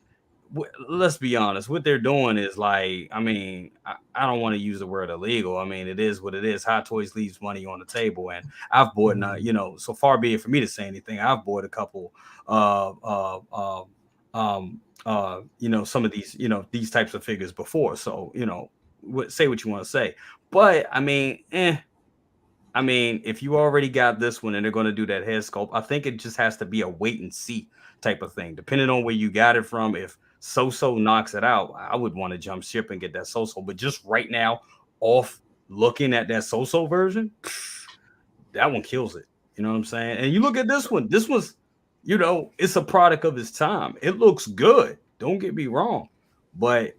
let's be honest, what they're doing is like, I mean, I don't want to use the word illegal. I mean, it is what it is. Hot Toys leaves money on the table, and I've bought, you know, so far be it for me to say anything, I've bought a couple, you know, some of these, you know, these types of figures before. So, you know, say what you want to say. But I mean, if you already got this one and they're going to do that head sculpt, I think it just has to be a wait and see type of thing. Depending on where you got it from, if So-So knocks it out, I would want to jump ship and get that So-So. But just right now, off looking at that So-So version, that one kills it. You know what I'm saying? And you look at this one. This was, you know, it's a product of its time. It looks good. Don't get me wrong. But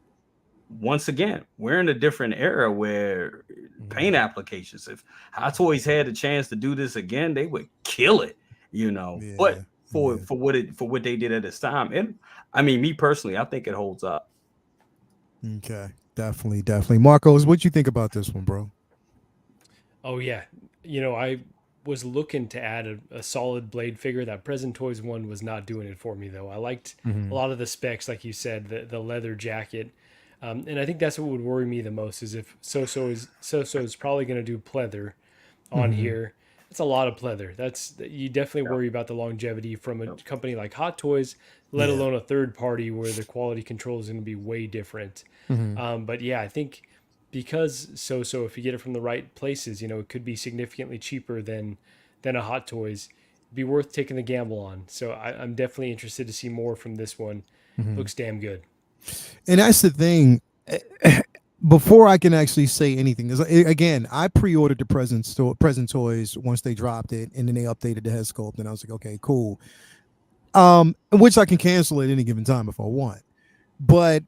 once again, we're in a different era where paint applications, if Hot Toys had a chance to do this again, they would kill it, you know. But for what they did at this time, and I mean, me personally, I think it holds up. Okay, definitely. Marcos, what you think about this one, bro? Oh yeah, you know, I was looking to add a solid Blade figure. That Present Toys one was not doing it for me though. I liked a lot of the specs, like you said, the leather jacket. And I think that's what would worry me the most is if So-So is probably going to do pleather on here. It's a lot of pleather. You definitely worry about the longevity from a company like Hot Toys, let alone a third party where the quality control is going to be way different. But yeah, I think because So-So, if you get it from the right places, you know, it could be significantly cheaper than a Hot Toys. It'd be worth taking the gamble on. So I'm definitely interested to see more from this one. Looks damn good. And that's the thing. before I can actually say anything, again, I pre-ordered the present toys once they dropped it, and then they updated the head sculpt, and I was like, okay, cool. Which I can cancel at any given time if I want. But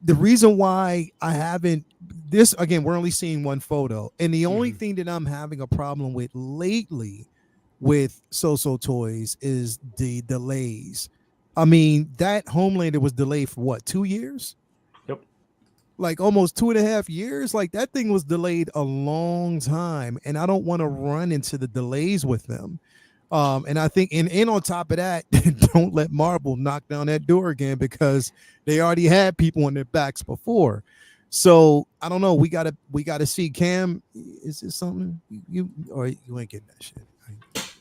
the reason why I haven't this again, we're only seeing one photo, and the only thing that I'm having a problem with lately with So Toys is the delays. I mean, that Homelander was delayed for what, 2 years? Yep. Like almost 2.5 years. Like that thing was delayed a long time, and I don't want to run into the delays with them. And I think, and on top of that, don't let Marvel knock down that door again, because they already had people on their backs before. So I don't know. We gotta see. Cam, is this something you ain't getting that shit?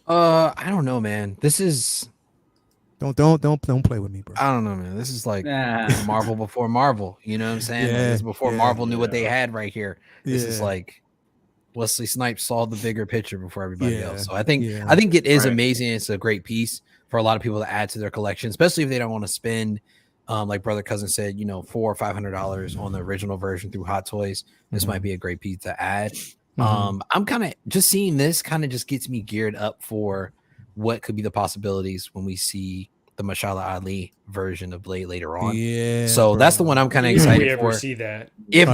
I don't know, man. This is don't play with me, bro. I don't know, man. This is like Marvel before Marvel. You know what I'm saying? Like, this is before Marvel knew what they had right here. This is like Wesley Snipes saw the bigger picture before everybody else. So I think it is amazing. It's a great piece for a lot of people to add to their collection, especially if they don't want to spend, like Brother Cousin said, $400 or $500 on the original version through Hot Toys. This might be a great piece to add. I'm kind of just seeing this kind of just gets me geared up for what could be the possibilities when we see the Mashallah Ali version of Blade later on. So that's the one I'm kind of excited for. See that? If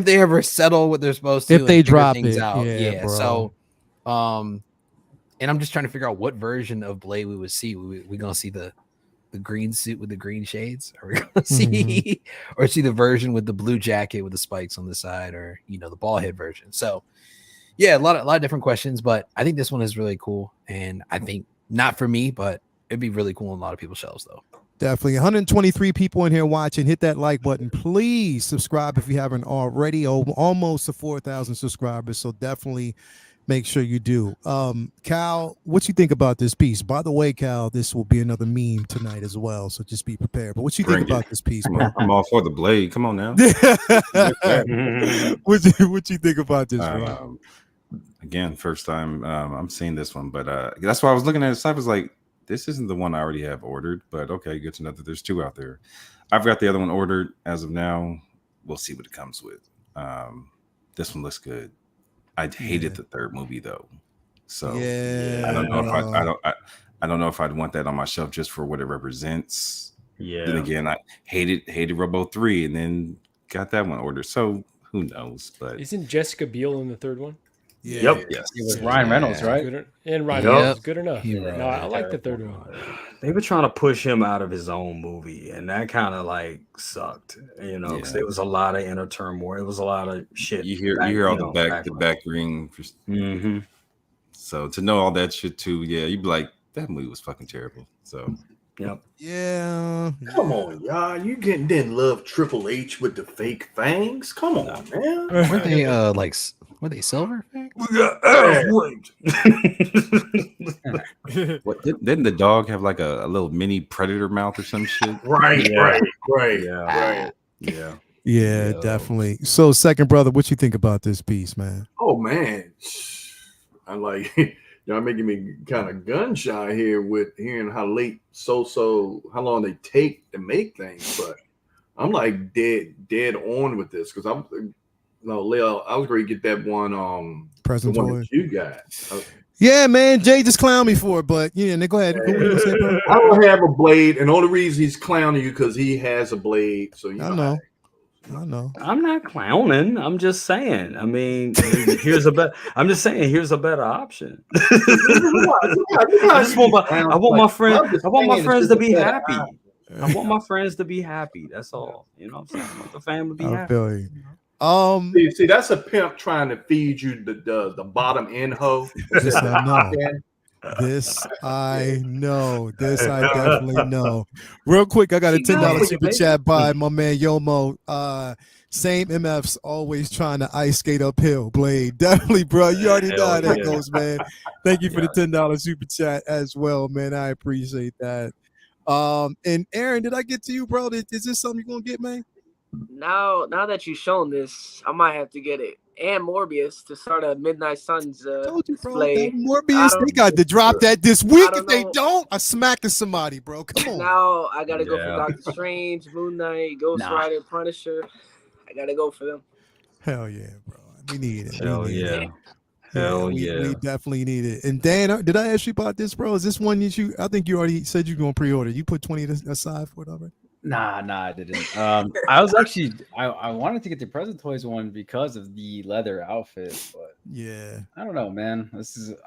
they ever settle what they're supposed to, if they drop things it out, So, and I'm just trying to figure out what version of Blade we would see. We gonna see the green suit with the green shades? Are we gonna see or see the version with the blue jacket with the spikes on the side, or the ball head version? So, yeah, a lot of different questions, but I think this one is really cool, and I think not for me, but it'd be really cool on a lot of people's shelves, though. Definitely. 123 people in here watching. Hit that like button. Please subscribe if you haven't already. Almost to 4,000 subscribers. So definitely make sure you do. Cal, what you think about this piece? By the way, Cal, this will be another meme tonight as well. So just be prepared. But what you think about this piece, bro? I'm all for the Blade. Come on now. What you think about this, bro? Again, first time I'm seeing this one, but that's why I was looking at it. I was like, this isn't the one I already have ordered, but okay, good to know that there's two out there. I've got the other one ordered as of now. We'll see what it comes with. This one looks good. I hated the third movie though, so I don't know if I don't know if I'd want that on my shelf just for what it represents. Yeah. Then again, I hated Robo 3, and then got that one ordered. So who knows? But isn't Jessica Biel in the third one? Yep. Yes. It was Ryan Reynolds, right? And Ryan Reynolds, good enough. No, I like the third one. They were trying to push him out of his own movie, and that kind of like sucked, because there was a lot of inner turmoil. It was a lot of shit. You hear all the back ring. So to know all that shit too, you'd be like, that movie was fucking terrible. So yep. Yeah. Come on, y'all. You didn't love Triple H with the fake fangs? Come on, man. Were they silver? What didn't the dog have like a little mini predator mouth or some shit? Right. Yeah, definitely. So, second brother, what you think about this piece, man? Oh man, I like y'all making me kind of gun shy here with hearing how late how long they take to make things, but I'm like dead on with this because Leo, I was going to get that one present the one toy that you got. Yeah, man, Jay just clowned me for it, but go ahead. I don't have a Blade, and the only reason he's clowning you because he has a Blade. So I know. I'm not clowning. I'm just saying. I mean, here's a better option. I want my friends to be happy. I want my friends to be happy. That's all. You know what I'm saying? I want the family to be happy. Feel you. See, that's a pimp trying to feed you the bottom end hoe. This I know. This I definitely know. Real quick, I got a $10 super chat by my man Yomo. Same MFs always trying to ice skate uphill. Blade, definitely, bro. You already know how that goes, man. Thank you for the $10 super chat as well, man. I appreciate that. And Aaron, did I get to you, bro? Is this something you're gonna get, man? Now that you've shown this, I might have to get it. And Morbius to start a Midnight Suns told you, bro, display. Morbius, they got to drop that this week. If they don't, I'm smacking somebody, bro. Come on. Now I gotta go for Doctor Strange, Moon Knight, Ghost Rider, Punisher. gotta go for them. Hell yeah, bro. We need it. Hell we need yeah. it. Hell we definitely need it. And Dan, did I ask you about this, bro? Is this one I think you already said you're gonna pre-order. You put 20 aside for it already? Nah, I didn't. I was actually I wanted to get the Present Toys one because of the leather outfit, but yeah, I don't know, man.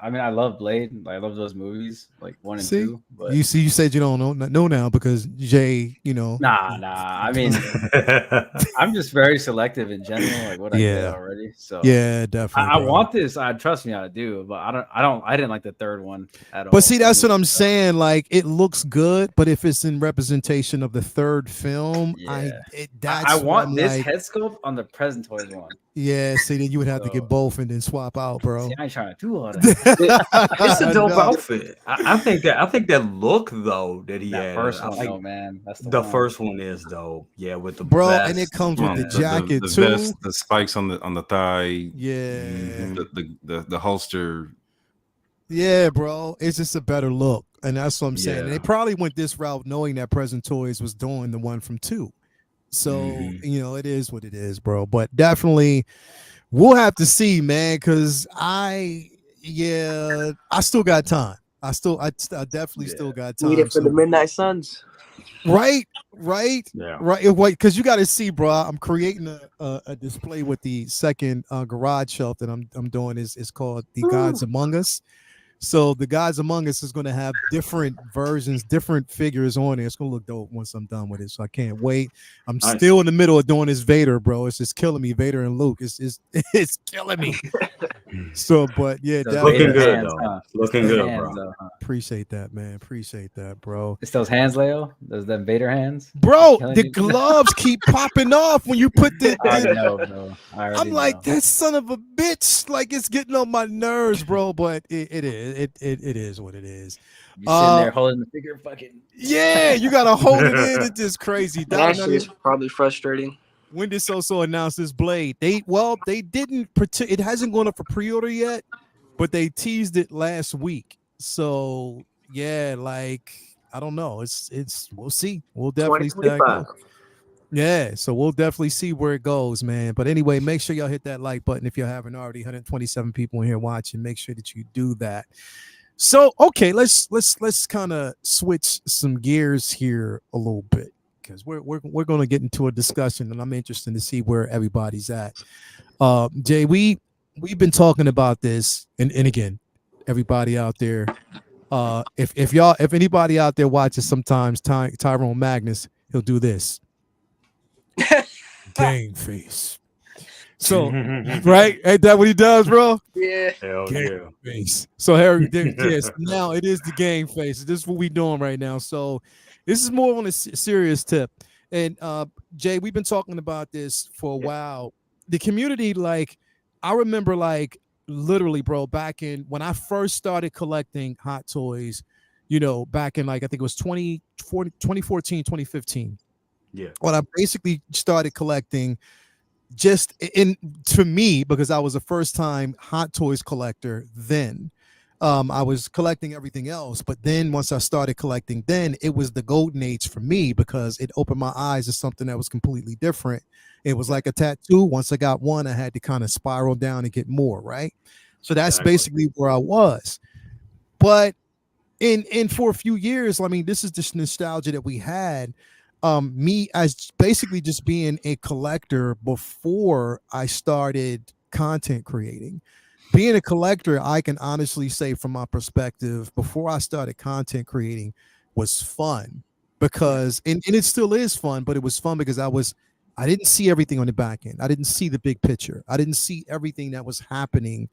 I love Blade. I love those movies, like 1 and 2. But you said you don't know now because Jay, Nah. I mean, I'm just very selective in general, like what I get already. So yeah, definitely. I want this. Trust me, I do. But I didn't like the third one at all. But see, that's what I'm saying. Like, it looks good, but if it's in representation of the third film, I want this head sculpt on the Present Toys one. Yeah, see, then you would have to get both and then swap out, bro. See, I ain't trying to do all that. It's a dope outfit. I think that look though that he had. First one, though, man. That's the first one is dope. Yeah, with the vest. And it comes with the jacket the too. Vest, the spikes on the thigh. Yeah, the holster. Yeah, bro. It's just a better look, and that's what I'm saying. And they probably went this route knowing that Present Toys was doing the one from 2. So, it is what it is, bro. But definitely we'll have to see, man, because I still got time. I definitely still got time. Need it for the Midnight Suns. Right. Yeah. Right. Because you got to see, bro. I'm creating a display with the second garage shelf that I'm doing. Is called The Gods Among Us. So the Gods Among Us is going to have different versions, different figures on it. It's going to look dope once I'm done with it. So I can't wait. I'm still in the middle of doing this Vader, bro. It's just killing me. Vader and Luke. It's killing me. So, but yeah, looking good though. Looking good, bro. Appreciate that, man. Appreciate that, bro. It's those hands, Leo. Those them Vader hands, bro. The gloves keep popping off when you put the. I know, bro. I'm like, that son of a bitch. Like, it's getting on my nerves, bro. But it is. It is what it is. You're sitting there holding the figure, fucking. Yeah, you gotta hold it in. It's just crazy. That is probably frustrating. When did So announce this Blade? They didn't. It hasn't gone up for pre-order yet, but they teased it last week. So yeah, like, I don't know. It's we'll see. We'll definitely see. Yeah, so we'll definitely see where it goes, man. But anyway, make sure y'all hit that like button if you haven't already. 127 people in here watching. Make sure that you do that. So okay, let's kind of switch some gears here a little bit, because we're going to get into a discussion, and I'm interested to see where everybody's at. Jay, we've been talking about this, and again, everybody out there, if anybody out there watches sometimes Tyrone Magnus, he'll do this. Game face. So right, ain't that what he does, bro? Yeah. Game face. So Harry, yes, now it is the game face. This is what we doing right now. So this is more on a serious tip. And Jay, we've been talking about this for a while. The community, like, I remember, like, literally, bro, back in when I first started collecting Hot Toys, back in, like, I think it was 2014, 2015. Yeah. When I basically started collecting, just to me, because I was a first time Hot Toys collector then. I was collecting everything else, but then once I started collecting, then it was the golden age for me, because it opened my eyes to something that was completely different. It was like a tattoo. Once I got one, I had to kind of spiral down and get more, right? So that's basically where I was. But in for a few years, I mean, this is just nostalgia that we had. Me as basically just being a collector before I started content creating. Being a collector, I can honestly say from my perspective, before I started content creating, was fun, because and it still is fun, but it was fun because I didn't see everything on the back end. I didn't see the big picture. I didn't see everything that was happening,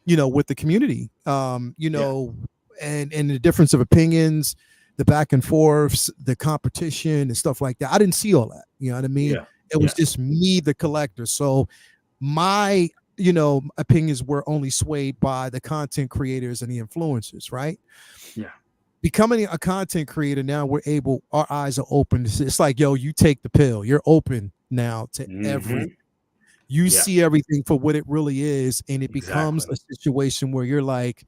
with the community. And the difference of opinions, the back and forths, the competition and stuff like that. I didn't see all that. You know what I mean? Yeah. It was just me, the collector. So my, opinions were only swayed by the content creators and the influencers, right? Yeah. Becoming a content creator now, our eyes are open. It's like, yo, you take the pill. You're open now to everything. You see everything for what it really is, and it becomes a situation where you're like,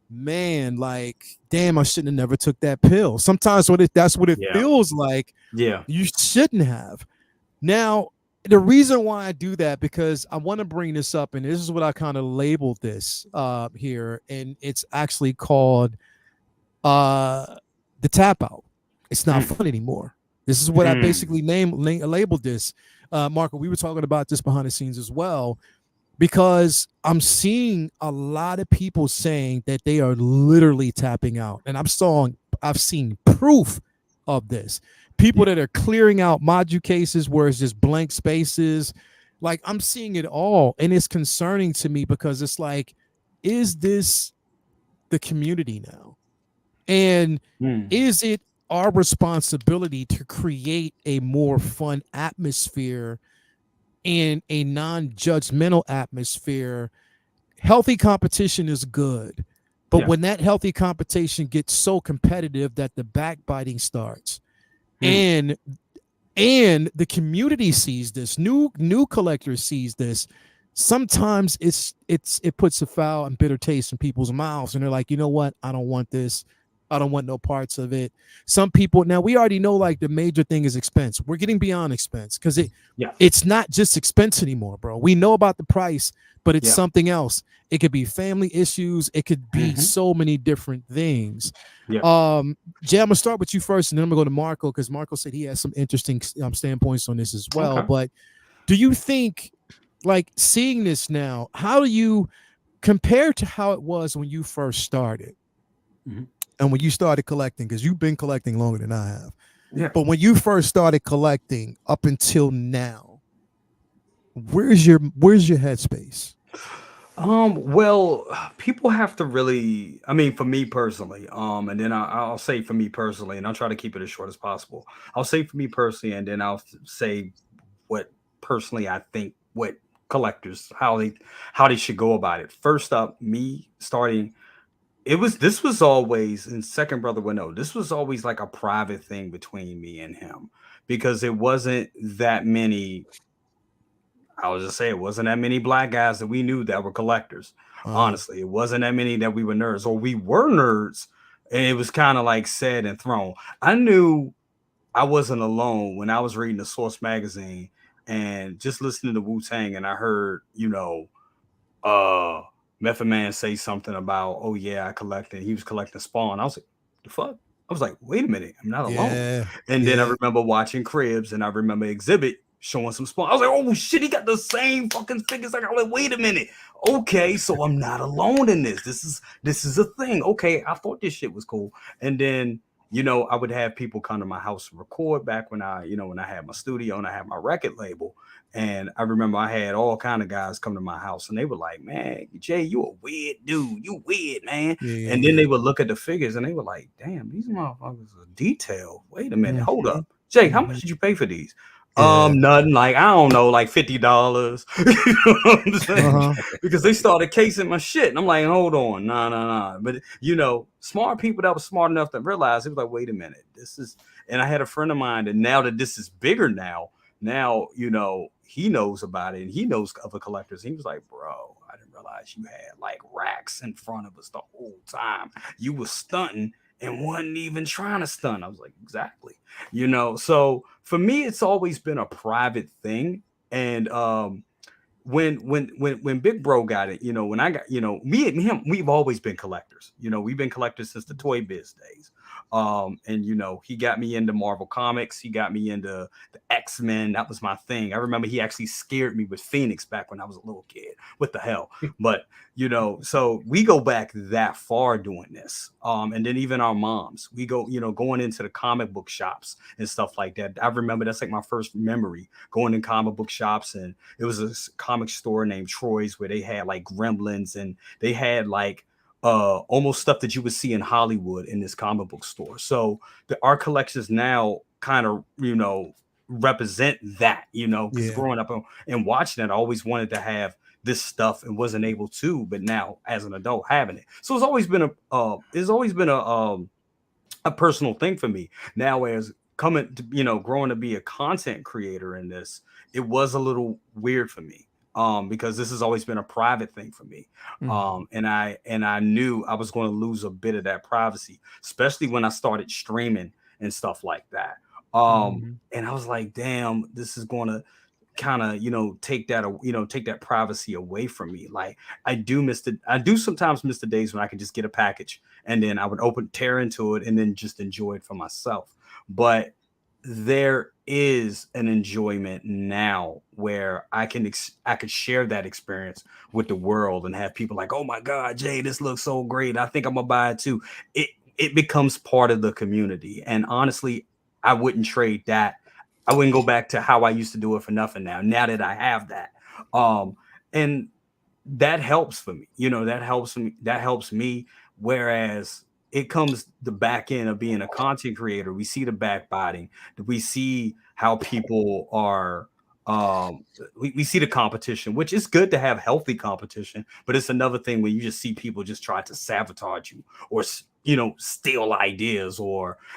man, like, damn, I shouldn't have never took that pill. Sometimes that's what it feels like. Yeah. You shouldn't have. Now, the reason why I do that, because I want to bring this up, and this is what I kind of labeled this here, and it's actually called the tap out. It's not fun anymore. This is what I basically labeled this. Marco, we were talking about this behind the scenes as well, because I'm seeing a lot of people saying that they are literally tapping out, and I've seen proof of this. People that are clearing out module cases where it's just blank spaces. Like, I'm seeing it all, and it's concerning to me, because it's like, is this the community now? And is it our responsibility to create a more fun atmosphere and a non-judgmental atmosphere? Healthy competition is good, but when that healthy competition gets so competitive that the backbiting starts, and the community sees this, new collector sees this, sometimes it puts a foul and bitter taste in people's mouths, and they're like, you know what, I don't want this. I don't want no parts of it. Some people, now we already know, like, the major thing is expense. We're getting beyond expense, because it's not just expense anymore, bro. We know about the price, but it's something else. It could be family issues. It could be so many different things. Jay, I'm gonna start with you first, and then I'm gonna go to Marco, because Marco said he has some interesting standpoints on this as well. But do you think, like, seeing this now, how do you compare to how it was when you first started? And when you started collecting, because you've been collecting longer than I have. But when you first started collecting up until now, where's your headspace? Well, people have to really, I mean, for me personally, and then I'll say for me personally, and I'll try to keep it as short as possible. I'll say for me personally, and then I'll say what personally I think, what collectors, how they should go about it. First up, me starting, this was always, and second brother would know, this was always like a private thing between me and him, because it wasn't that many. I was just saying, it wasn't that many black guys that we knew that were collectors. Honestly, it wasn't that many that we were nerds, or we were nerds, and it was kind of like said and thrown. I knew I wasn't alone when I was reading the Source magazine and just listening to Wu-Tang, and I heard, Method Man say something about, oh yeah, I collected. He was collecting Spawn. I was like, the fuck? I was like, wait a minute, I'm not alone. And then I remember watching Cribs, and I remember Exhibit showing some Spawn. I was like, oh shit, he got the same fucking figures. I was like, wait a minute. Okay, so I'm not alone in this. This is a thing. Okay, I thought this shit was cool. And then, I would have people come to my house to record back when I had my studio and I had my record label. And I remember I had all kind of guys come to my house, and they were like, man, Jay, you a weird dude. You weird, man. And then they would look at the figures, and they were like, damn, these motherfuckers are detailed. Wait a minute. Hold up. Jay, how much did you pay for these? Nothing, like, I don't know, like $50. You know what I'm saying? Because they started casing my shit, and I'm like, hold on, nah. But smart people that was smart enough to realize, it was like, wait a minute, this is. And I had a friend of mine, and now that this is bigger now, he knows about it, and he knows other collectors. He was like, bro, I didn't realize you had like racks in front of us the whole time. You was stunting and wasn't even trying to stunt. I was like, exactly. So for me, it's always been a private thing. And when Big Bro got it, when I got, me and him, we've always been collectors. We've been collectors since the Toy Biz days. And he got me into Marvel Comics. He got me into the X-Men. That was my thing. I remember he actually scared me with Phoenix back when I was a little kid. What the hell? But so we go back that far doing this. And then even our moms, we go, going into the comic book shops and stuff like that. I remember that's like my first memory, going in comic book shops, and it was a comic store named Troy's where they had like Gremlins, and they had like almost stuff that you would see in Hollywood in this comic book store. So our collections now kind of, represent that, because growing up and watching it, I always wanted to have this stuff and wasn't able to, but now as an adult having it. So it's always been a personal thing for me. Now, as coming to, growing to be a content creator in this, it was a little weird for me. Because this has always been a private thing for me. And I knew I was going to lose a bit of that privacy, especially when I started streaming and stuff like that. And I was like, damn, this is going to, kind of take that privacy away from me. Like I do sometimes miss the days when I could just get a package and then I would tear into it and then just enjoy it for myself. But there is an enjoyment now where I could share that experience with the world and have people like, oh my God, Jay, this looks so great, I think I'm gonna buy it too. It becomes part of the community, and honestly, I wouldn't trade that. I wouldn't go back to how I used to do it for nothing now that I have that. And that helps for me. That helps me. Whereas it comes the back end of being a content creator. We see the backbiting. We see how people are we see the competition, which is good to have healthy competition, but it's another thing when you just see people just try to sabotage you or steal ideas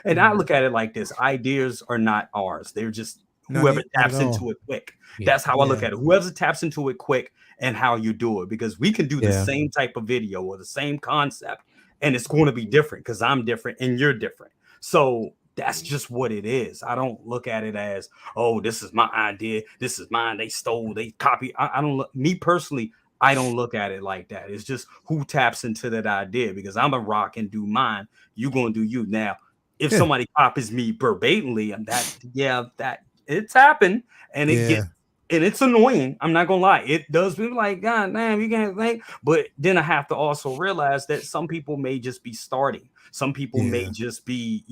and I look at it like this: ideas are not ours. They're just whoever taps into it quick. That's how I look at it. Whoever taps into it quick and how you do it, because we can do the same type of video or the same concept and it's going to be different because I'm different and you're different. So that's just what it is. I don't look at it as, oh, this is my idea, this is mine, they stole, they copy. I don't look, me personally, I don't look at it like that. It's just who taps into that idea, because I'm a rock and do mine, you gonna do you. Now, if somebody copies me verbatimly, and that it's happened, and it gets, and it's annoying. I'm not gonna lie, it does be like, God damn, you can't think. But then I have to also realize that some people may just be starting. Some people may just be,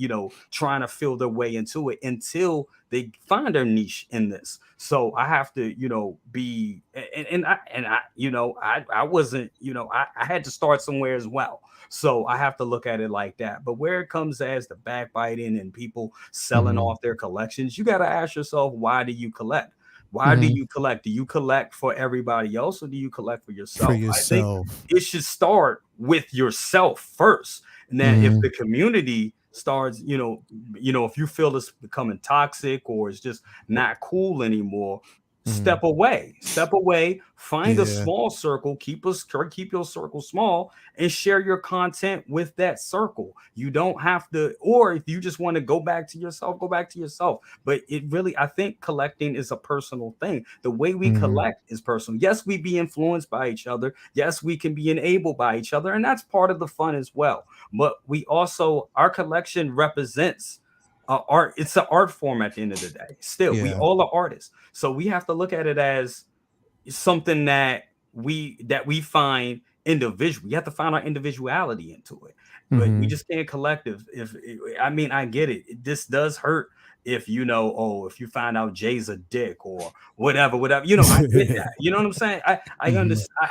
trying to feel their way into it until they find their niche in this. So I have to, be, I wasn't, I had to start somewhere as well. So I have to look at it like that. But where it comes as the backbiting and people selling off their collections, you got to ask yourself, why do you collect? Why do you collect? Do you collect for everybody else, or do you collect for yourself? I think it should start with yourself first. And then if the community starts, if you feel it's becoming toxic or it's just not cool anymore, step away, find a small circle, keep your circle small and share your content with that circle. You don't have to, or if you just want to go back to yourself. But it really, I think collecting is a personal thing. The way we collect is personal. Yes, we be influenced by each other. Yes, we can be enabled by each other. And that's part of the fun as well. But we also, our collection represents art. It's an art form at the end of the day. Still, we all are artists. So we have to look at it as something that we find individual. You have to find our individuality into it. But we just can't collective. I get it. This does hurt if if you find out Jay's a dick or whatever. I get that. You know what I'm saying? I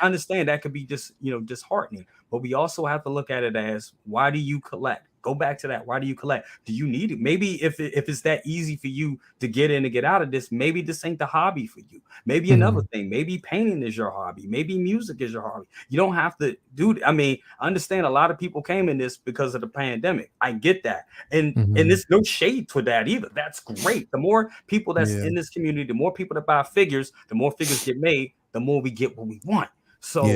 understand that could be just disheartening. But we also have to look at it as, why do you collect? Go back to that. Why do you collect? Do you need it? Maybe if it's that easy for you to get in and get out of this, maybe this ain't the hobby for you. Maybe another thing. Maybe painting is your hobby. Maybe music is your hobby. You don't have to do. I understand a lot of people came in this because of the pandemic. I get that, and there's no shade to that either. That's great. The more people that's in this community, the more people that buy figures, the more figures get made, the more we get what we want. So,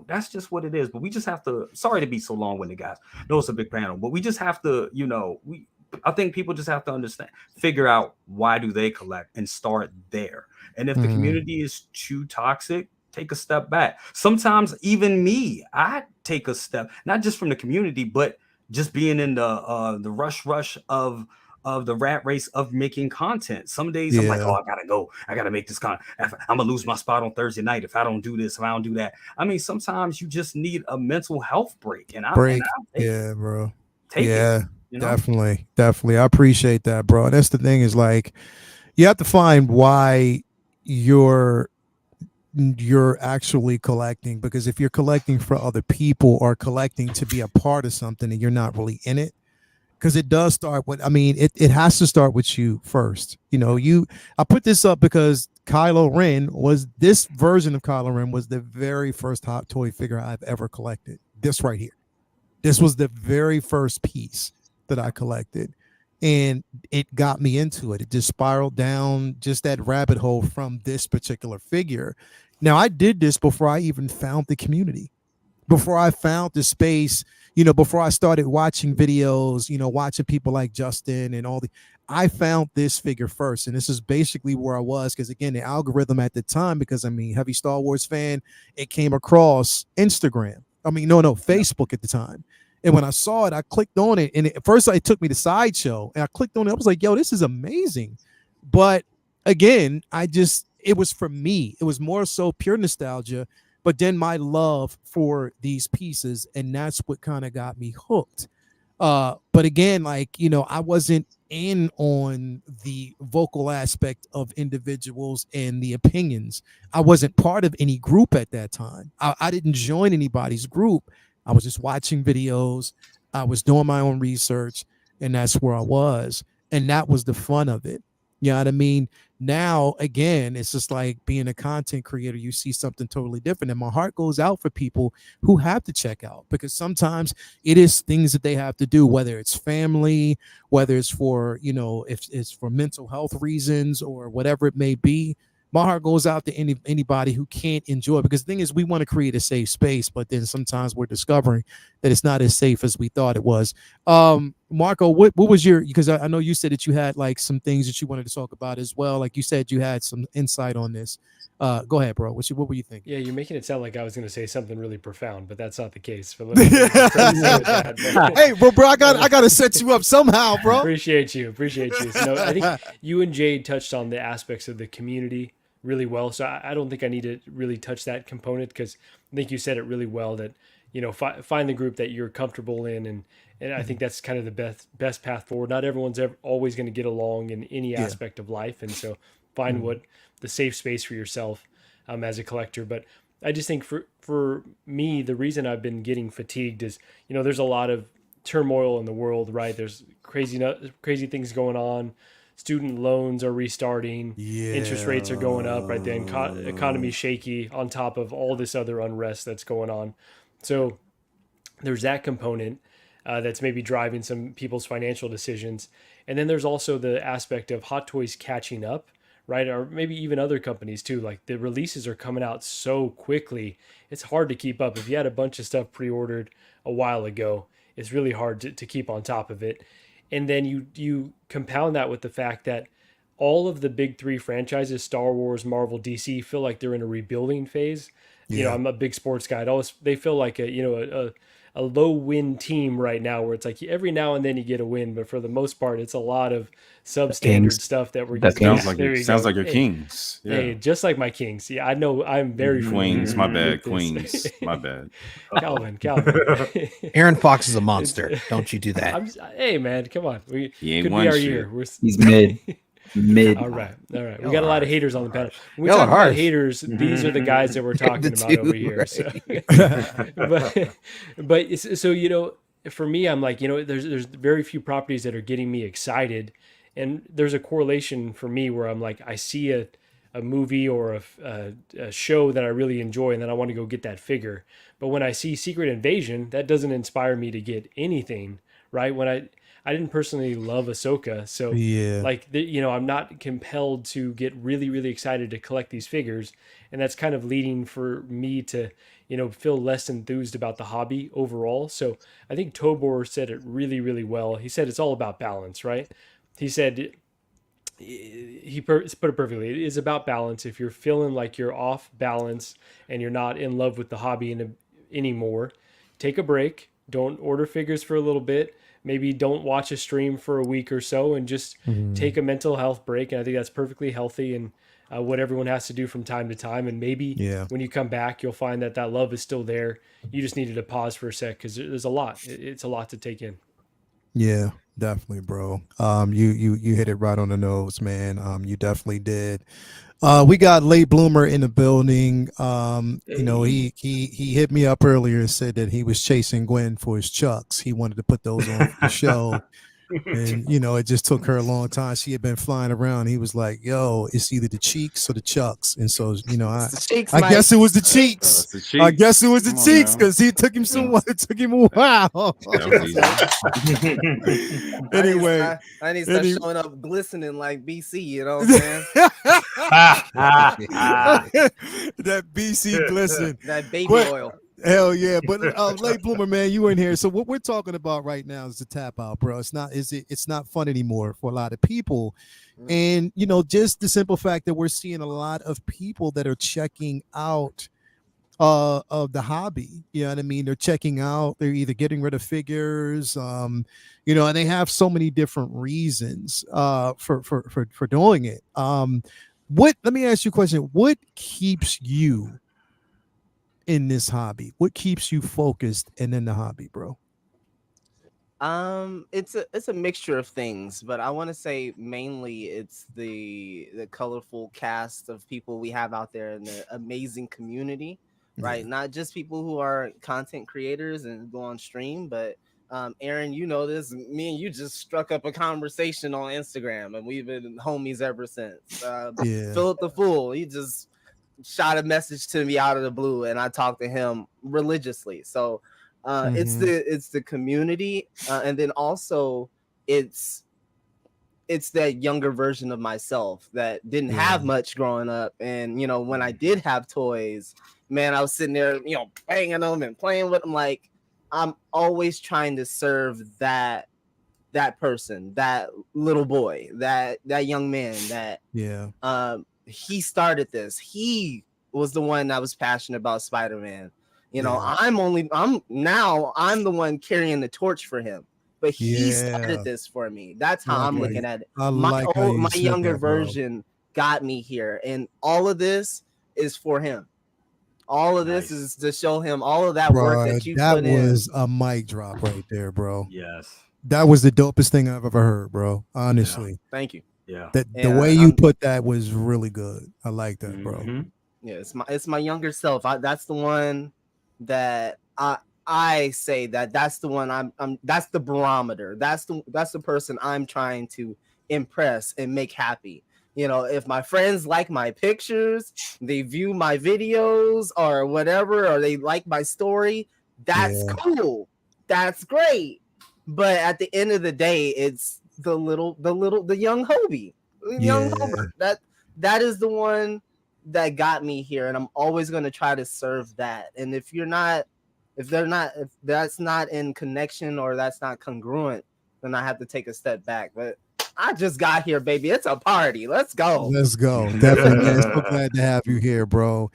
that's just what it is. But we just have to, sorry to be so long-winded, guys. No, it's a big panel, but we just have to, I think people just have to understand, figure out why do they collect and start there. And if the community is too toxic, take a step back. Sometimes even me, I take a step, not just from the community, but just being in the rush of the rat race of making content. Some days I'm like, oh, I gotta make this content. I'm gonna lose my spot on Thursday night if I don't do this, if I don't do that. Sometimes you just need a mental health break. And bro. Take it. Definitely. I appreciate that, bro. That's the thing, is like, you have to find why you're actually collecting, because if you're collecting for other people or collecting to be a part of something and you're not really in it, because it does start with, it has to start with you first. I put this up because this version of Kylo Ren was the very first Hot Toy figure I've ever collected. This right here. This was the very first piece that I collected, and it got me into it. It just spiraled down just that rabbit hole from this particular figure. Now, I did this before I even found the community, before I found the space, before I started watching videos, watching people like Justin and I found this figure first. And this is basically where I was. Because again, the algorithm at the time, because heavy Star Wars fan, it came across Instagram. Facebook at the time. And when I saw it, I clicked on it. And at first it took me to Sideshow. And I clicked on it. I was like, yo, this is amazing. But again, it was for me. It was more so pure nostalgia. But then my love for these pieces. And that's what kind of got me hooked. But again, I wasn't in on the vocal aspect of individuals and the opinions. I wasn't part of any group at that time. I didn't join anybody's group. I was just watching videos. I was doing my own research, and that's where I was. And that was the fun of it. You know what I mean? Now, again, it's just like being a content creator. You see something totally different. And my heart goes out for people who have to check out, because sometimes it is things that they have to do, whether it's family, whether it's for, if it's for mental health reasons or whatever it may be. My heart goes out to anybody who can't enjoy it, because the thing is, we want to create a safe space, but then sometimes we're discovering that it's not as safe as we thought it was. Marco, what was because I know you said that you had like some things that you wanted to talk about as well. Like you said, you had some insight on this. Go ahead, bro. What were you thinking? Yeah, you're making it sound like I was going to say something really profound, but that's not the case. Hey, bro, I got to set you up somehow, bro. Appreciate you. So, no, I think you and Jade touched on the aspects of the community really well. So I don't think I need to really touch that component, because I think you said it really well, that, find the group that you're comfortable in. And I think that's kind of the best path forward. Not everyone's always going to get along in any aspect of life. And so find what the safe space for yourself as a collector. But I just think for me, the reason I've been getting fatigued is, there's a lot of turmoil in the world, right? There's crazy things going on. Student loans are restarting. Interest rates are going up, right? The economy's shaky on top of all this other unrest that's going on. So there's that component that's maybe driving some people's financial decisions. And then there's also the aspect of Hot Toys catching up, right? Or maybe even other companies too. Like the releases are coming out so quickly. It's hard to keep up. If you had a bunch of stuff pre-ordered a while ago, it's really hard to keep on top of it. And then you compound that with the fact that all of the big three franchises, Star Wars, Marvel, DC, feel like they're in a rebuilding phase. Yeah. I'm a big sports guy. They feel like a low win team right now, where it's like every now and then you get a win, but for the most part, it's a lot of substandard stuff that we're getting. Sounds like your Kings. Yeah. Hey, just like my Kings. Yeah, I know I'm very Queens. My bad. Queens. My bad. Calvin. Aaron Fox is a monster. Don't you do that? Hey man, come on. He ain't could one be our shit. year. He's mid. All right. We got a lot of haters on the panel. When we talk about haters, these are the guys that we're talking about over here. Right. So, for me, I'm like, there's very few properties that are getting me excited, and there's a correlation for me where I'm like, I see a movie or a show that I really enjoy, and then I want to go get that figure. But when I see Secret Invasion, that doesn't inspire me to get anything, right? When I didn't personally love Ahsoka, so I'm not compelled to get really, really excited to collect these figures, and that's kind of leading for me to, feel less enthused about the hobby overall. So I think Tobor said it really, really well. He said it's all about balance, right? He said he put it perfectly. It is about balance. If you're feeling like you're off balance and you're not in love with the hobby anymore, take a break. Don't order figures for a little bit. Maybe don't watch a stream for a week or so, and just take a mental health break. And I think that's perfectly healthy, and what everyone has to do from time to time. And maybe when you come back, you'll find that love is still there. You just needed to pause for a sec, because there's a lot. It's a lot to take in. Yeah, definitely, bro. You hit it right on the nose, man. You definitely did. We got Late Bloomer in the building. He hit me up earlier and said that he was chasing Gwen for his chucks. He wanted to put those on for the show. And it just took her a long time. She had been flying around. He was like, yo, it's either the cheeks or the chucks. And so, I guess it was the cheeks. I guess it was the cheeks, because it took him a while. Anyway, I need to start showing up glistening like BC, you know what I'm saying? That BC glisten. That baby oil. Hell yeah. But late bloomer, man, you in here. So what we're talking about right now is the tap out, bro. It's not fun anymore for a lot of people. And just the simple fact that we're seeing a lot of people that are checking out of the hobby. You know what I mean? They're checking out, they're either getting rid of figures, and they have so many different reasons for doing it. Let me ask you a question. What keeps you in this hobby? What keeps you focused and in the hobby, bro? It's a mixture of things, but I want to say mainly it's the colorful cast of people we have out there and the amazing community, right? Not just people who are content creators and go on stream, but Aaron, you know this. Me and you just struck up a conversation on Instagram, and we've been homies ever since. Philip the Fool, he just shot a message to me out of the blue, and I talked to him religiously. So it's the community, and then also it's that younger version of myself that didn't have much growing up. And when I did have toys, man, I was sitting there banging them and playing with them. Like, I'm always trying to serve that person, that little boy, that young man that he started this. He was the one that was passionate about Spider-Man. I'm the one carrying the torch for him, but he started this for me. That's how I'm looking at it. My younger version got me here, and all of this is for him. All of this is to show him all of that work that you put in. That was a mic drop right there, bro. Yes. That was the dopest thing I've ever heard, bro. Honestly. Thank you. Yeah. The way you put that was really good. I like that, bro. Yeah, it's my younger self. That's the one that I say that's the one I'm that's the barometer. That's the person I'm trying to impress and make happy. If my friends like my pictures, they view my videos or whatever, or they like my story, that's cool. That's great. But at the end of the day, it's the young Hobie. Young Hobart. That is the one that got me here, and I'm always going to try to serve that. And if that's not in connection or that's not congruent, then I have to take a step back. But I just got here, baby. It's a party. Let's go. Definitely, man. So glad to have you here, bro.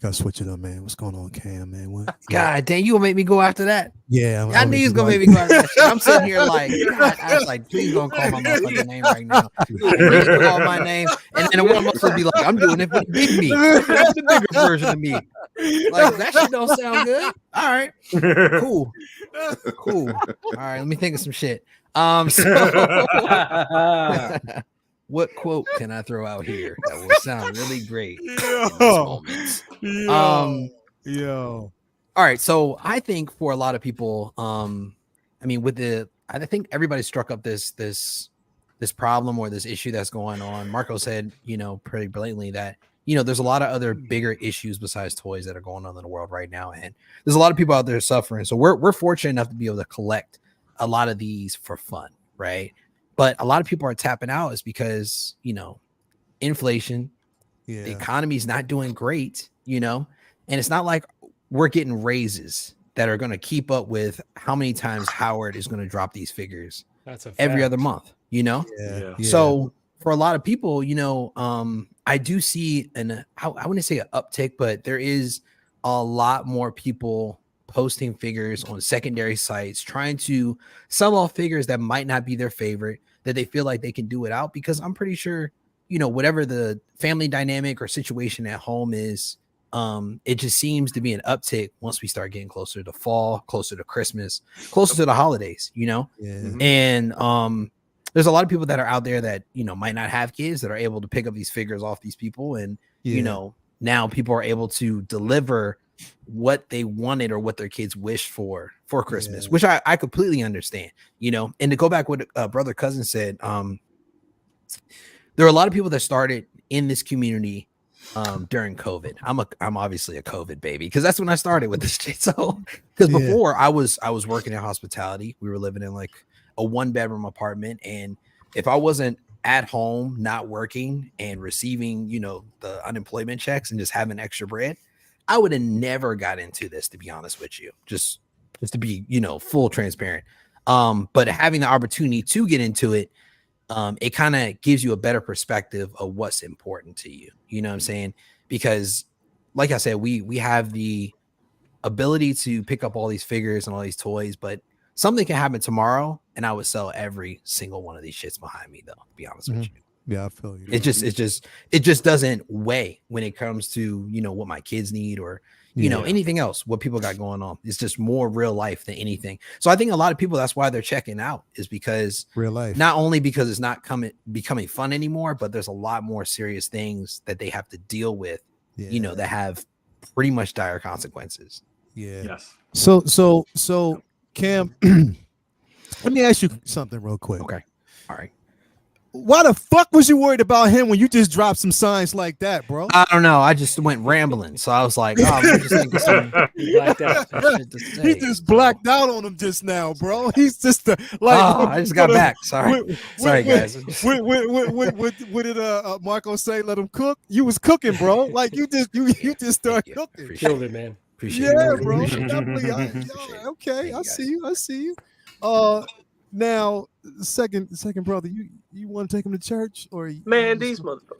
Gotta switch it up, man. What's going on, Cam, man? What? God damn, you gonna make me go after that? Yeah, I knew you was gonna make me go after that shit. I'm sitting here like, God, I was like, please don't call my motherfucking name right now. Please call my name, and then one must be like, I'm doing it for the big me, the bigger version of me. Like, that shit don't sound good. All right, cool. All right, let me think of some shit. What quote can I throw out here that will sound really great in this moment? All right, so I think for a lot of people, I think everybody struck up this problem or this issue that's going on. Marco said, pretty blatantly that there's a lot of other bigger issues besides toys that are going on in the world right now, and there's a lot of people out there suffering. So we're fortunate enough to be able to collect a lot of these for fun, right? But a lot of people are tapping out is because, inflation, the economy is not doing great, and it's not like we're getting raises that are going to keep up with how many times Howard is going to drop these figures every other month, So for a lot of people, I do see I wouldn't say an uptick, but there is a lot more people posting figures on secondary sites, trying to sell off figures that might not be their favorite, that they feel like they can do without, because I'm pretty sure, whatever the family dynamic or situation at home is, it just seems to be an uptick once we start getting closer to fall, closer to Christmas, closer to the holidays, and there's a lot of people that are out there that, might not have kids that are able to pick up these figures off these people. And, now people are able to deliver what they wanted or what their kids wished for Christmas, which I completely understand, and to go back what brother cousin said, there are a lot of people that started in this community during COVID. I'm obviously a COVID baby because that's when I started with this shit. So because before I was working in hospitality, we were living in like a 1-bedroom apartment, and if I wasn't at home not working and receiving the unemployment checks and just having extra bread, I would have never got into this, to be honest with you. Just to be, full transparent. But having the opportunity to get into it, it kind of gives you a better perspective of what's important to you. You know what I'm saying? Because like I said, we have the ability to pick up all these figures and all these toys, but something can happen tomorrow and I would sell every single one of these shits behind me, though, to be honest with you. Yeah, I feel you. It just doesn't weigh when it comes to, what my kids need or, anything else, what people got going on. It's just more real life than anything. So I think a lot of people, that's why they're checking out, is because real life, not only because it's not becoming fun anymore, but there's a lot more serious things that they have to deal with, that have pretty much dire consequences. Yeah. Yes. So Cam, let me ask you something real quick. Okay. All right. Why the fuck was you worried about him when you just dropped some signs like that, bro? I don't know. I just went rambling. So I was like, oh, I'm just thinking some blacked out. shit to say. He just blacked out on him just now, bro. He's just I just got back. Sorry. Sorry, guys. What did Marco say? Let him cook? You was cooking, bro. Like you just started cooking. Killed it, man. Appreciate it. Bro. Definitely. Okay, I see you. Now, second brother, you want to take him to church or Man, these motherfuckers.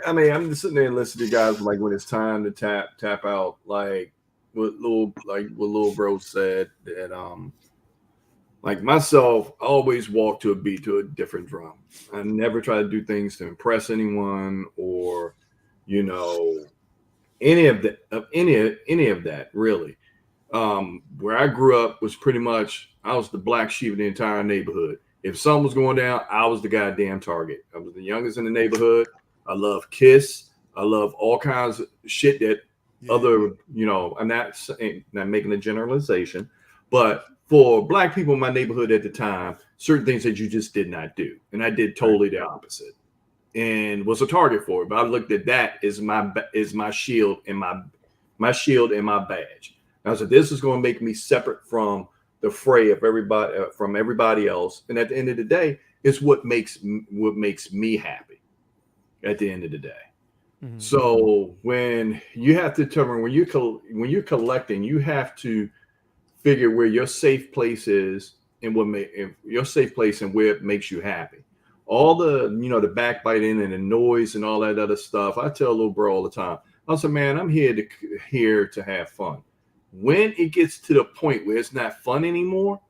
I'm just sitting there and listening to guys like when it's time to tap out, like what little bro said that like myself, I always walk to a beat to a different drum. I never try to do things to impress anyone or any of that really. Where I grew up was pretty much I was the black sheep of the entire neighborhood. If something was going down, I was the goddamn target. I was the youngest in the neighborhood. I love Kiss. I love all kinds of shit that other, I'm not making a generalization, but for black people in my neighborhood at the time, certain things that you just did not do. And I did totally the opposite and was a target for it. But I looked at that as my shield and my shield and my badge. And I said, this is going to make me separate from the fray of everybody else. And at the end of the day, it's what makes me happy at the end of the day. Mm-hmm. So when you have to determine when you're collecting, you have to figure where your safe place is and your safe place and where it makes you happy. All the the backbiting and the noise and all that other stuff. I tell little bro all the time. I said, man, I'm here to have fun. When it gets to the point where it's not fun anymore,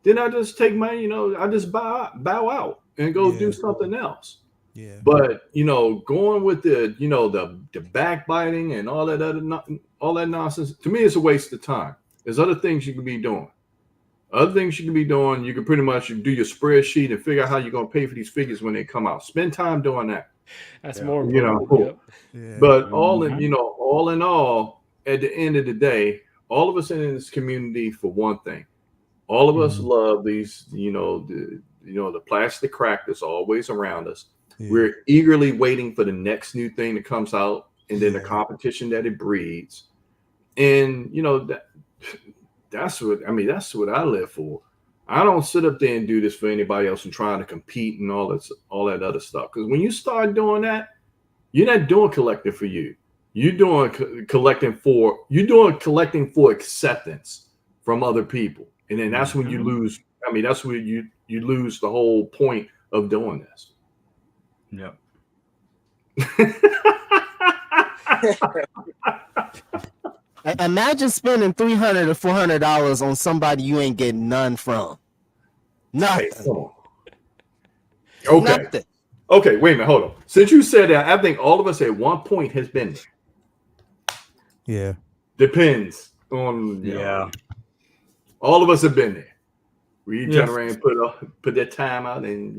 then I just take my I just bow out and go do something else. Yeah. But going with the the backbiting and all that nonsense, to me, it's a waste of time. There's other things you can be doing. You can pretty much do your spreadsheet and figure out how you're going to pay for these figures when they come out. Spend time doing that. That's more important. But all in all, at the end of the day, all of us in this community for one thing. All of us love these, the plastic crack that's always around us. Yeah. We're eagerly waiting for the next new thing that comes out and then the competition that it breeds. And that's what I live for. I don't sit up there and do this for anybody else and trying to compete and all that other stuff. Because when you start doing that, you're not doing collecting for you. You're doing collecting for acceptance from other people. And then that's when you lose. That's when you lose the whole point of doing this. Yep. Imagine spending $300 or $400 on somebody you ain't getting none from. Nothing. Okay. Nothing. Okay, wait a minute, hold on. Since you said that, I think all of us at one point has been there. Yeah. Depends on all of us have been there. We turn around and put that time out, and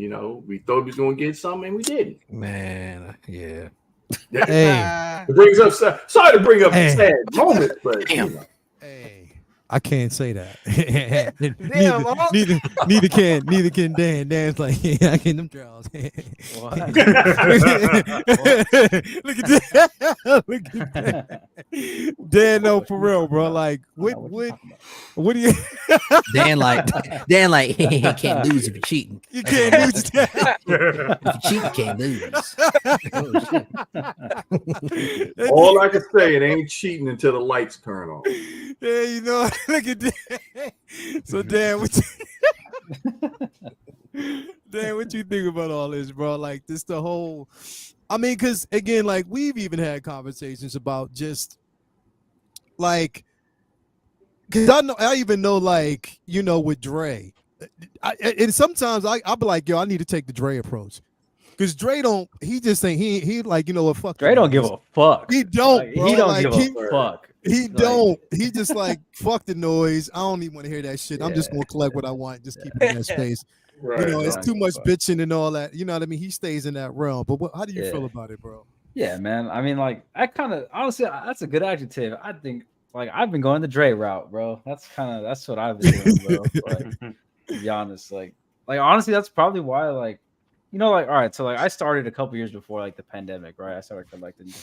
we thought we was gonna get something, and we didn't. Man, yeah. Hey, it brings up sorry to bring up sad moments, but hey, I can't say that. neither can Dan. Dan's like, I get them draws. Look at that. Look at that. Dan, no, for real, bro. Like, what do you? Dan, he can't lose if you're cheating. You can't lose. If you cheat, you can't lose. All I can say, it ain't cheating until the lights turn on. Yeah, you know, look at that. So, Dan, what you think about all this, bro? Like, this the whole. I mean, because again, like we've even had conversations about just like, because I even know, like, you know, with Dre, and sometimes I'll be like, yo, I need to take the Dre approach. Because Dre he just think he like, you know what, fuck. Dre don't give a fuck. He don't, bro. He don't like, give a fuck. He don't. He just like, fuck the noise. I don't even want to hear that shit. I'm just gonna collect what I want. Just keep it in that space. Right, you know, it's too much bitching and all that. You know what I mean? He stays in that realm. But how do you feel about it, bro? Yeah, man. I mean, like, I kind of honestly, that's a good adjective. I think, like, I've been going the Dre route, bro. That's what I've been doing, bro. Like, to be honest, like honestly, that's probably why, like, you know, like, all right, so like I started a couple years before like the pandemic, right? I started collecting,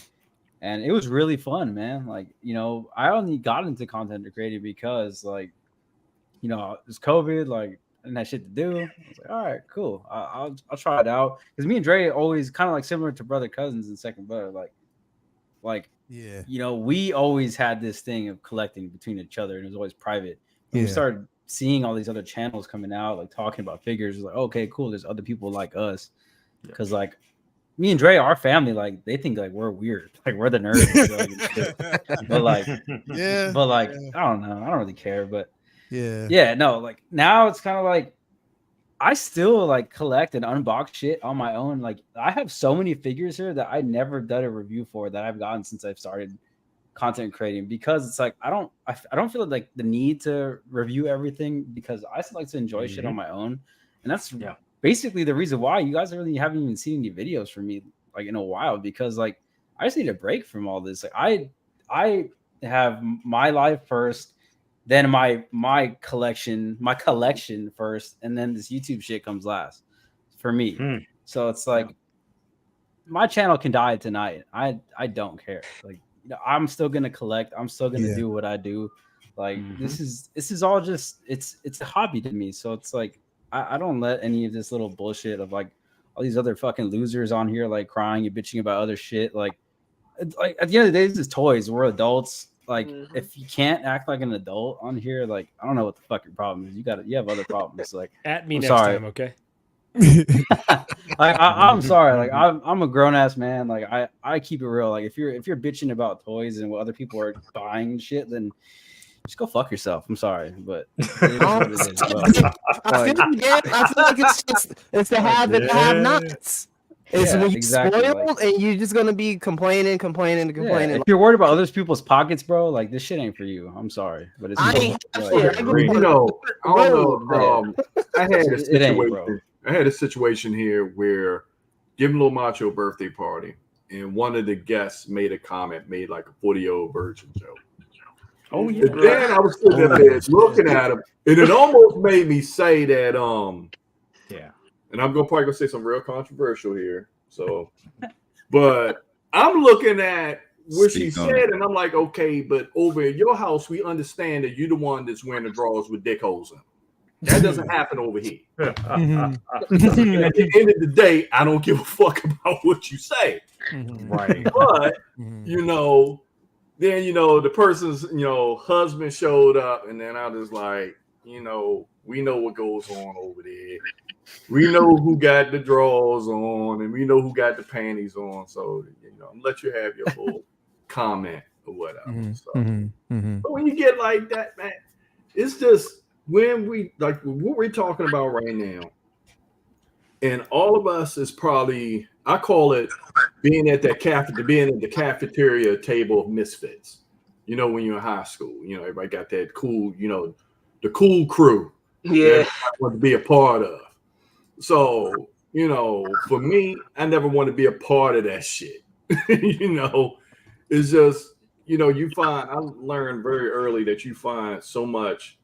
and it was really fun, man. Like, you know, I only got into content creating because, like, you know, it was COVID, like. And that shit to do. I was like, all right, cool. I'll try it out. Because me and Dre always kind of like similar to brother cousins and second brother. Like, yeah, you know, we always had this thing of collecting between each other, and it was always private. When we started seeing all these other channels coming out, like talking about figures, it was like, okay, cool. There's other people like us. Because like me and Dre, our family, like they think like we're weird, like we're the nerds. But like, I don't know. I don't really care, but. Yeah, no, like now it's kind of like I still like collect and unbox shit on my own. Like I have so many figures here that I never done a review for that I've gotten since I've started content creating, because it's like I don't feel like the need to review everything, because I still like to enjoy shit on my own. And that's basically the reason why you guys really haven't even seen any videos from me like in a while, because like I just need a break from all this. Like I have my life first, then my collection first, and then this YouTube shit comes last for me. So it's like my channel can die tonight. I don't care. Like, you know, I'm still gonna collect. I'm still gonna do what I do. Like this is all just it's a hobby to me. So it's like I don't let any of this little bullshit of like all these other fucking losers on here like crying and bitching about other shit. Like at the end of the day, this is toys. We're adults. Like if you can't act like an adult on here, like I don't know what the fucking problem is. You have other problems. Like at me next time, okay? I'm sorry. Like I'm a grown ass man. Like I keep it real. Like if you're bitching about toys and what other people are buying and shit, then just go fuck yourself. I'm sorry, but it is what it is. I feel like it's the have and have nots. It's when you spoiled and you're just gonna be complaining. If you're worried about other people's pockets, bro, like this shit ain't for you. I'm sorry, but it's I had a situation here where giving Lil Macho a birthday party, and one of the guests made a comment, made like a 40-year-old virgin joke. Oh yeah. And then I was sitting there looking at him, and it almost made me say that and I'm probably gonna say something real controversial here. So, but I'm looking at what she said, and I'm like, okay, but over at your house, we understand that you're the one that's wearing the drawers with dick holes in them. That doesn't happen over here. At the end of the day, I don't give a fuck about what you say. Right. But you know, then the person's husband showed up, and then I was like, we know what goes on over there. We know who got the drawers on, and we know who got the panties on. So, I'm let you have your little comment or whatever. But when you get like that, man, it's just when we like what we're talking about right now, and all of us is probably, I call it being at the cafeteria table of misfits. When you're in high school, everybody got that cool, the cool crew. Yeah, I want to be a part of. So, for me, I never want to be a part of that shit. It's just, you find, I learned very early that you find so much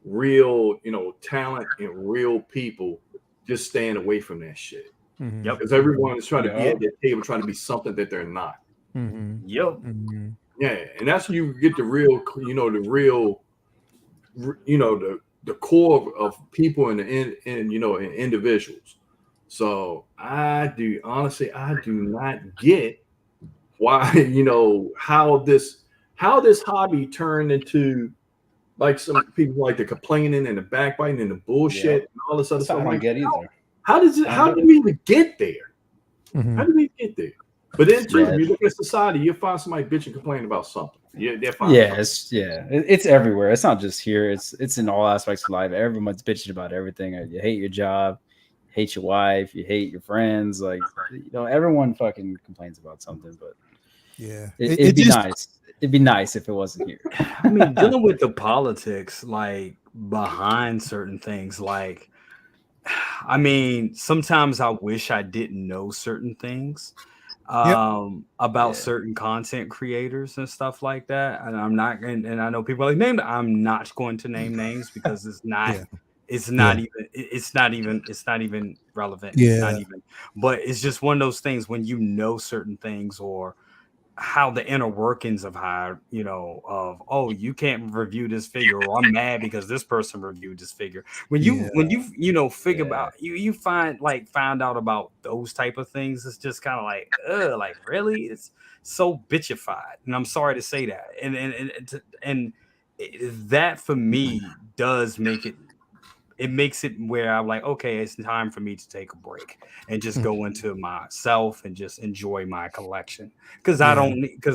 real, talent and real people just staying away from that shit. Because everyone is trying to be at that table, trying to be something that they're not. Yeah, and that's when you get the real, the core of people and individuals. So I do not get why how this hobby turned into like some people like the complaining and the backbiting and the bullshit and all this other stuff. I don't get either. How did we even get there? Mhm. How did we get there? But then too, if you look at society, you'll find somebody bitching, complaining about something. It's everywhere. It's not just here. It's in all aspects of life. Everyone's bitching about everything. You hate your job, hate your wife, you hate your friends. Like everyone fucking complains about something. But yeah, it'd be nice. It'd be nice if it wasn't here. I mean, dealing with the politics like behind certain things, like I mean, sometimes I wish I didn't know certain things about certain content creators and stuff like that. And I'm not, and I know people are like name. I'm not going to name names because it's not. It's not even relevant. Yeah. It's not even. But it's just one of those things when you know certain things or how the inner workings of how you can't review this figure, or I'm mad because this person reviewed this figure. When you figure about you find out about those type of things, it's just kind of like really, it's so bitchified, and I'm sorry to say that, and that for me does make it. It makes it where I'm like, okay, it's time for me to take a break and just go into myself and just enjoy my collection. Because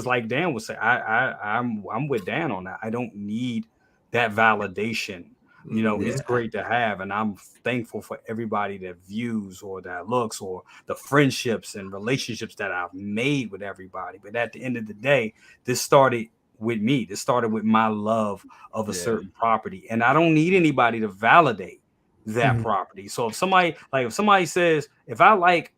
like Dan was saying, I'm with Dan on that. I don't need that validation. It's great to have, and I'm thankful for everybody that views or that looks or the friendships and relationships that I've made with everybody. But at the end of the day, this started with me. This started with my love of a certain property, and I don't need anybody to validate that property. So if somebody says, if I like,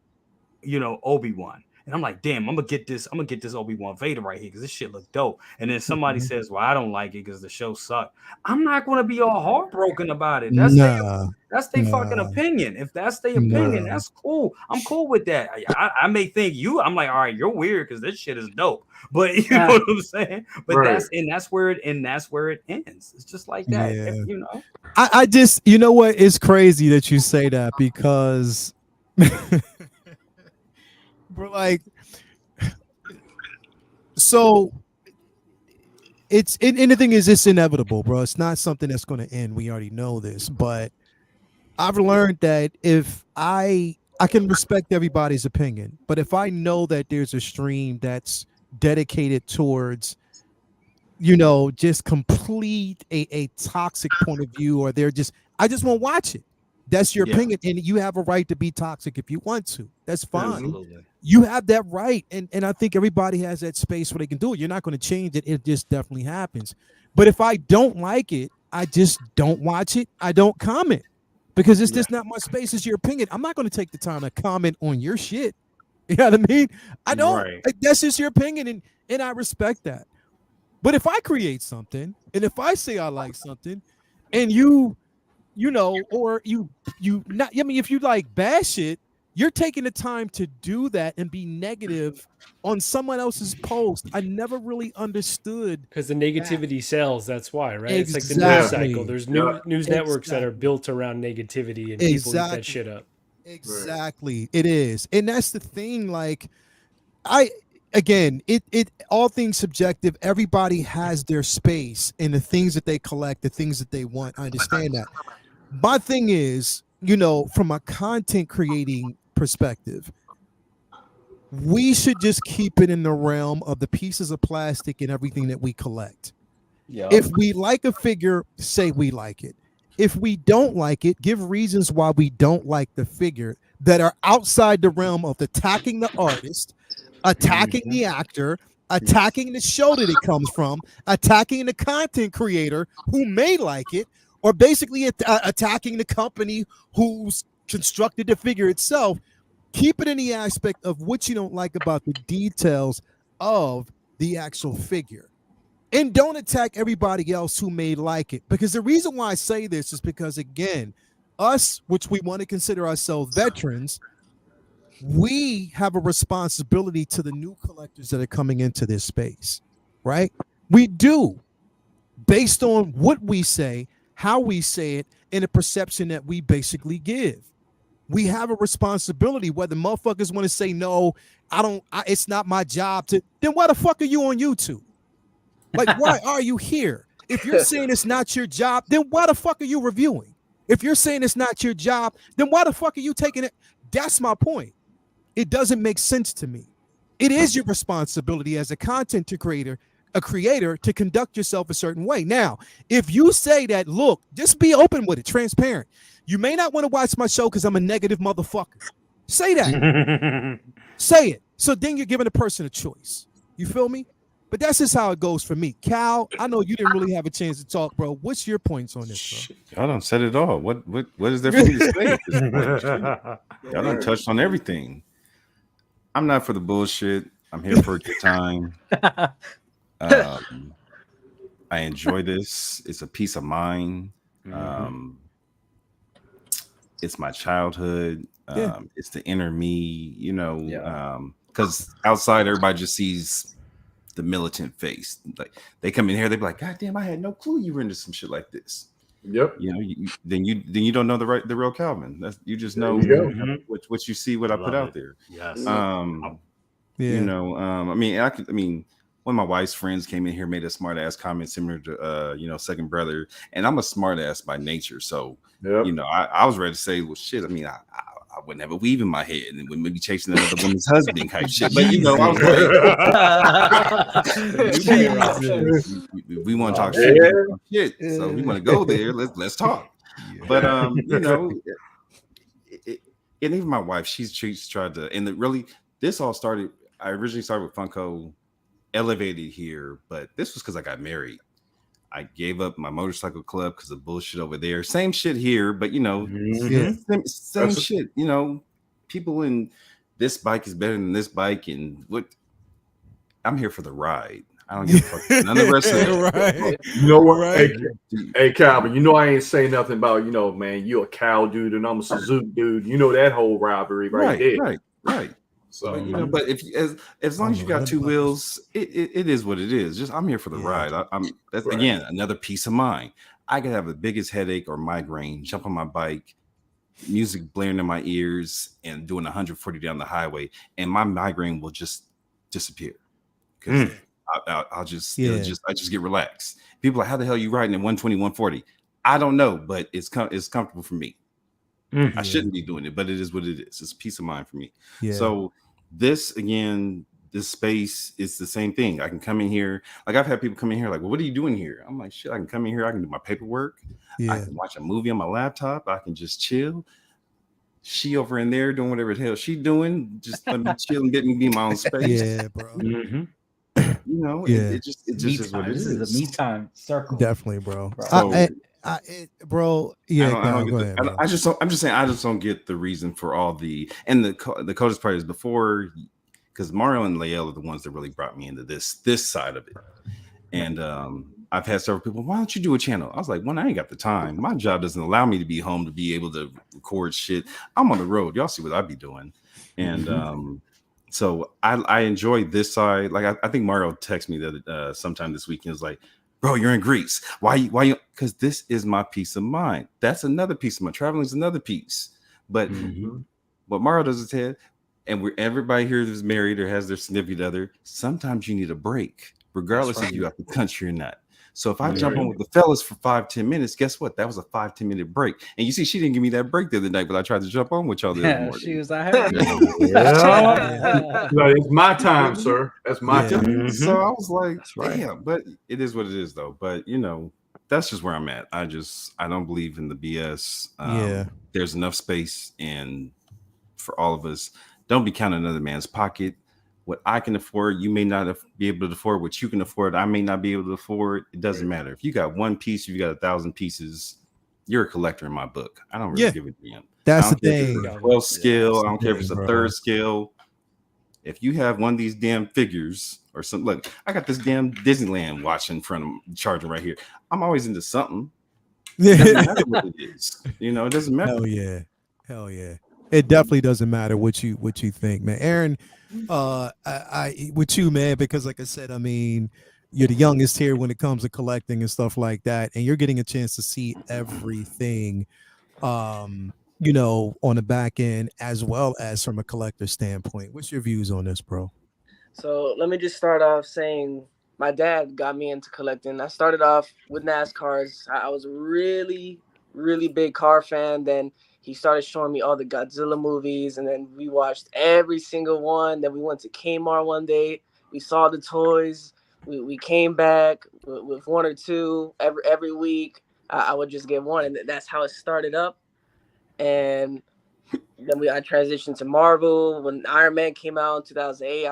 Obi-Wan, and I'm like, damn, I'm gonna get this Obi-Wan Vader right here because this shit look dope. And then somebody says, well, I don't like it because the show sucked. I'm not gonna be all heartbroken about it. That's their fucking opinion. If that's their opinion, that's cool. I'm cool with that. I may think I'm like, all right, you're weird because this shit is dope. But you know what I'm saying? But that's where it ends. It's just like that. Yeah. I just, what, it's crazy that you say that because bro, like, so and the thing is, it's inevitable, bro. It's not something that's going to end. We already know this, but I've learned that if I can respect everybody's opinion, but if I know that there's a stream that's dedicated towards, just complete a toxic point of view, or I just won't watch it. That's your opinion, and you have a right to be toxic if you want to. That's fine. Absolutely. You have that right, and I think everybody has that space where they can do it. You're not going to change it. It just definitely happens. But if I don't like it, I just don't watch it. I don't comment because it's just not my space. It's your opinion. I'm not going to take the time to comment on your shit. You know what I mean? I don't. That's just your opinion, and I respect that. But if I create something, and if I say I like something, and or if you like bash it, you're taking the time to do that and be negative on someone else's post. I never really understood because the negativity sells. That's why, right? Exactly. It's like the news cycle. There's news networks that are built around negativity, and people eat that shit up. Exactly, it is, and that's the thing. Like, it all things subjective. Everybody has their space and the things that they collect, the things that they want. I understand that. My thing is, from a content creating perspective, we should just keep it in the realm of the pieces of plastic and everything that we collect. If we like a figure, say we like it. If we don't like it, give reasons why we don't like the figure that are outside the realm of attacking the artist, attacking the actor, attacking the show that it comes from, attacking the content creator who may like it, or basically attacking the company who's constructed the figure itself. Keep it in the aspect of what you don't like about the details of the actual figure. And don't attack everybody else who may like it. Because the reason why I say this is because, again, us, which we want to consider ourselves veterans, we have a responsibility to the new collectors that are coming into this space, right? We do, based on what we say, how we say it, and the perception that we basically give. We have a responsibility, whether motherfuckers want to say, no, it's not my job to, then why the fuck are you on YouTube? Like, why are you here? If you're saying it's not your job, then why the fuck are you reviewing? If you're saying it's not your job, then why the fuck are you taking it? That's my point. It doesn't make sense to me. It is your responsibility as a content creator, to conduct yourself a certain way. Now, if you say that, look, just be open with it, transparent. You may not want to watch my show because I'm a negative motherfucker. Say that. Say it. So then you're giving a person a choice. You feel me? But that's just how it goes for me. Cal, I know you didn't really have a chance to talk, bro. What's your points on this, bro? Y'all done said it all. What is there for me to say at this point? Y'all done touched on everything. I'm not for the bullshit. I'm here for a good time. I enjoy this. It's a peace of mind. It's my childhood. It's the inner me, you know, because outside everybody just sees the militant face. Like they come in here, they be like, God damn, I had no clue you were into some shit like this. Yep. You know, then you don't know the real Calvin. You just know what you see, what I put out there. Yes. You know, I mean, one of my wife's friends came in here, made a smart ass comment similar to you know, second brother, and I'm a smart ass by nature. So you know, I was ready to say, well, shit. I mean, I wouldn't have a weave in my head and wouldn't be chasing another woman's husband type shit. But you know, I was like, we want to talk shit, so we want to go there. Let's talk. But you know, and even my wife, she's tried to, and really, this all started. I originally started with Funko, elevated here, but this was because I got married. I gave up my motorcycle club because of bullshit over there. Same shit here, but you know, same shit. You know, people in this bike is better than this bike, and what I'm here for the ride. I don't give a fuck. None of the rest of it. Right. You know what? Right. Hey, Calvin, you know I ain't saying nothing about, you know, man, you a Cal dude and I'm a Suzuki dude. You know that whole rivalry right there. Right. So, but, you know, but if as long as you got two wheels, it is what it is. Just I'm here for the ride. That's again another peace of mind. I could have the biggest headache or migraine, jump on my bike, music blaring in my ears, and doing 140 down the highway, and my migraine will just disappear. Because I just get relaxed. People are like, how the hell are you riding at 120, 140? I don't know, but it's comfortable for me. I shouldn't be doing it, but it is what it is. It's peace of mind for me. So this space is the same thing. I can come in here. Like I've had people come in here like, well, what are you doing here? I'm like, shit, I can come in here. I can do my paperwork. I can watch a movie on my laptop. I can just chill. She over in there doing whatever the hell she doing. Just let me chill and get me be my own space. Yeah, bro. You know, it just is what it is. This is a me time circle. Definitely, bro. So, bro. Yeah, I'm just saying I just don't get the reason for all the coldest part is before, because Mario and Lael are the ones that really brought me into this side of it. And I've had several people, why don't you do a channel? I was like, I ain't got the time. My job doesn't allow me to be home to be able to record shit. I'm on the road. Y'all see what I be doing. And so I enjoy this side. Like I think Mario texted me that sometime this weekend was like, bro, you're in Greece. Why you? Because this is my peace of mind. That's another piece of my traveling is another piece. But what Mario does is head, and everybody here is married or has their significant other. Sometimes you need a break, regardless if you have the country or not. So if I jump on with the fellas for 5-10 minutes, guess what? That was a 5-10 minute break. And you see, she didn't give me that break the other night, but I tried to jump on with y'all the other morning. She was like, no, it's my time, sir. That's my time. So I was like, damn, but it is what it is, though. But you know, that's just where I'm at. I don't believe in the BS. There's enough space, and for all of us, don't be counting another man's pocket. What I can afford, you may not be able to afford. What you can afford, I may not be able to afford. It doesn't matter. If you got one piece, if you got 1,000 pieces, you're a collector in my book. I don't really give a damn. That's the thing. 12 scale. I don't care if it's a third scale. If you have one of these damn figures or something, look, I got this damn Disneyland watch in front of me, charging right here. I'm always into something. It doesn't matter what it is. You know, it doesn't matter. Hell yeah. It definitely doesn't matter what you think, man. Aaron, I with you, man, because like I said, I mean, you're the youngest here when it comes to collecting and stuff like that, and you're getting a chance to see everything, on the back end as well as from a collector standpoint. What's your views on this, bro? So let me just start off saying my dad got me into collecting. I started off with NASCARs. I was a really, really big car fan. Then he started showing me all the Godzilla movies, and then we watched every single one. Then we went to Kmart one day. We saw the toys. We came back with one or two every week. I would just get one, and that's how it started up. And then I transitioned to Marvel. When Iron Man came out in 2008,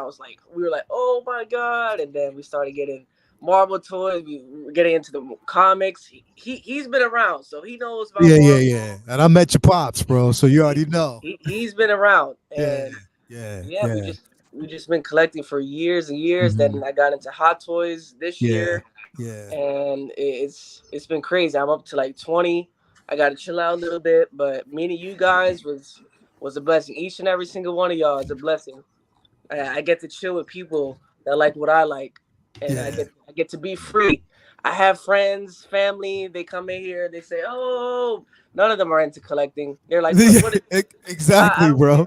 we were like, oh my god! And then we started getting Marvel toys. We were getting into the comics. He's been around, so he knows about Marvel. Yeah. And I met your pops, bro, so you already know. He's been around, Yeah, and yeah. we just been collecting for years and years. Then I got into Hot Toys this year, and it's been crazy. I'm up to like 20. I got to chill out a little bit, but meeting you guys was a blessing. Each and every single one of y'all is a blessing. I get to chill with people that like what I like, and I get to be free. I have friends, family. They come in here. They say, "Oh, none of them are into collecting." They're like, "What is Exactly, bro.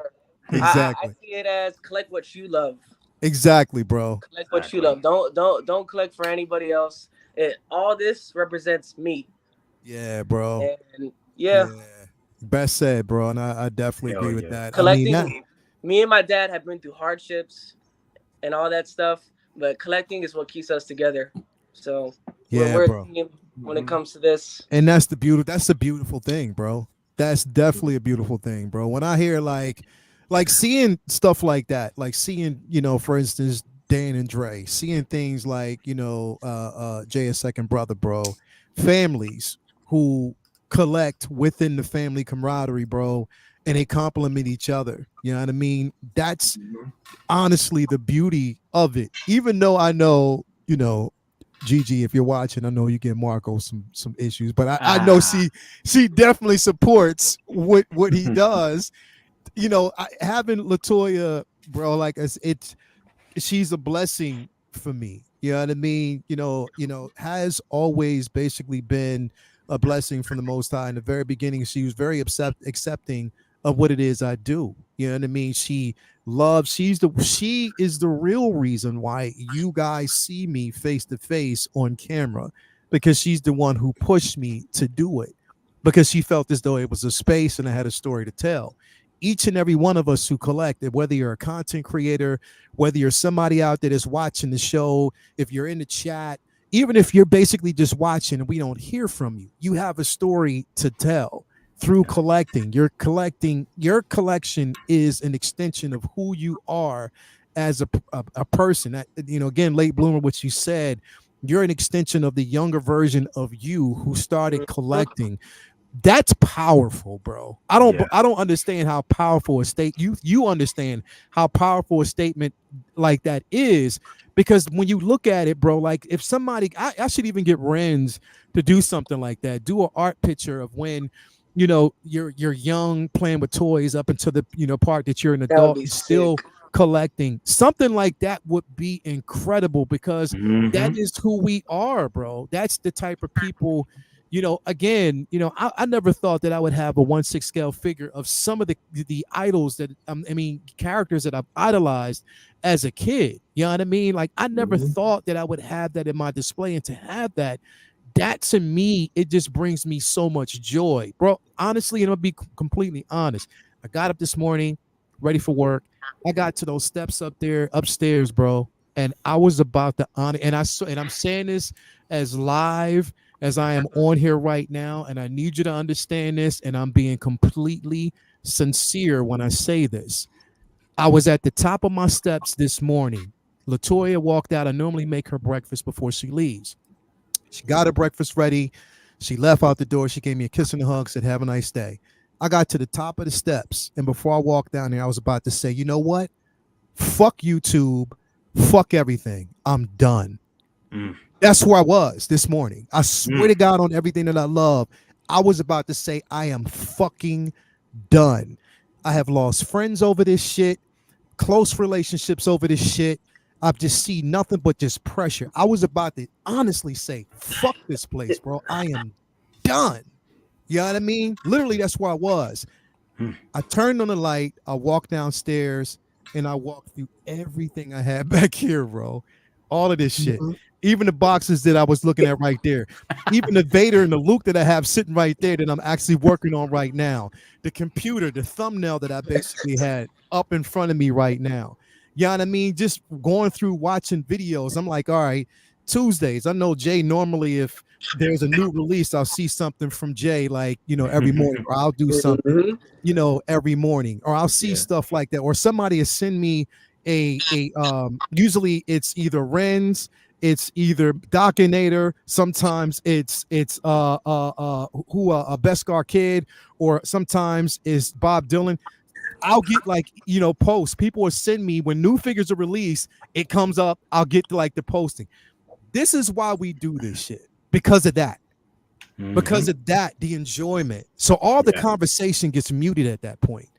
Exactly. I see it as collect what you love. Exactly, bro. Collect what you love. Don't collect for anybody else. All this represents me." Yeah, bro. And Best said, bro. And I definitely agree with that. Collecting, me and my dad have been through hardships and all that stuff, but collecting is what keeps us together. So we're bro. a team when it comes to this. And that's the beautiful thing, bro. That's definitely a beautiful thing, bro. When I hear like seeing stuff like that, like seeing, for instance, Dan and Dre, seeing things like, Jay's second brother, bro, families who collect within the family camaraderie, bro, and they complement each other. You know what I mean? That's honestly the beauty of it. Even though I know, Gigi, if you're watching, I know you get Marco some issues, but I know she definitely supports what he does. Having Latoya, bro, like she's a blessing for me. You know what I mean? Has always basically been a blessing from the Most High. In the very beginning, she was very accepting of what it is I do. You know what I mean? She is the real reason why you guys see me face to face on camera, because she's the one who pushed me to do it, because she felt as though it was a space and I had a story to tell. Each and every one of us who collected, whether you're a content creator, whether you're somebody out there that's watching the show, if you're in the chat, even if you're basically just watching and we don't hear from you, you have a story to tell through collecting. Your collection is an extension of who you are as a person. That, again, late bloomer, what you said, you're an extension of the younger version of you who started collecting. That's powerful, bro. I don't understand how powerful you understand how powerful a statement like that is, because when you look at it, bro, like if somebody, I should even get Renz to do something like that, do an art picture of when you're young playing with toys up until the part that you're an adult still collecting. Something like that would be incredible, because that is who we are, bro. That's the type of people. Again, I never thought that I would have a 1/6 scale figure of some of the idols that characters that I've idolized as a kid. You know what I mean? Like, I never thought that I would have that in my display, and to have that to me, it just brings me so much joy, bro. Honestly, and I'll be completely honest. I got up this morning, ready for work. I got to those steps up there upstairs, bro, and I was about to honor. And I'm saying this as live as I am on here right now, and I need you to understand this, and I'm being completely sincere when I say this. I was at the top of my steps this morning. Latoya walked out. I normally make her breakfast before she leaves. She got her breakfast ready. She left out the door. She gave me a kiss and a hug, said, "Have a nice day." I got to the top of the steps, and before I walked down there, I was about to say, you know what? Fuck YouTube. Fuck everything. I'm done. That's where I was this morning. I swear to God, on everything that I love, I was about to say, I am fucking done. I have lost friends over this shit, close relationships over this shit. I just see nothing but just pressure. I was about to honestly say, fuck this place, bro. I am done. You know what I mean? Literally, that's where I was. I turned on the light, I walked downstairs, and I walked through everything I had back here, bro. All of this shit. Even the boxes that I was looking at right there. Even the Vader and the Luke that I have sitting right there that I'm actually working on right now. The computer, the thumbnail that I basically had up in front of me right now. You know what I mean? Just going through watching videos. I'm like, all right, Tuesdays. I know Jay normally if there's a new release, I'll see something from Jay like, every morning, or I'll do something, every morning, or I'll see stuff like that, or somebody will send me usually it's either Ren's, it's either Docinator, sometimes it's Beskar Kid, or sometimes it's Bob Dylan. I'll get posts. People will send me when new figures are released, it comes up, I'll get the posting. This is why we do this shit. Because of that. Because of that, the enjoyment. So all the conversation gets muted at that point.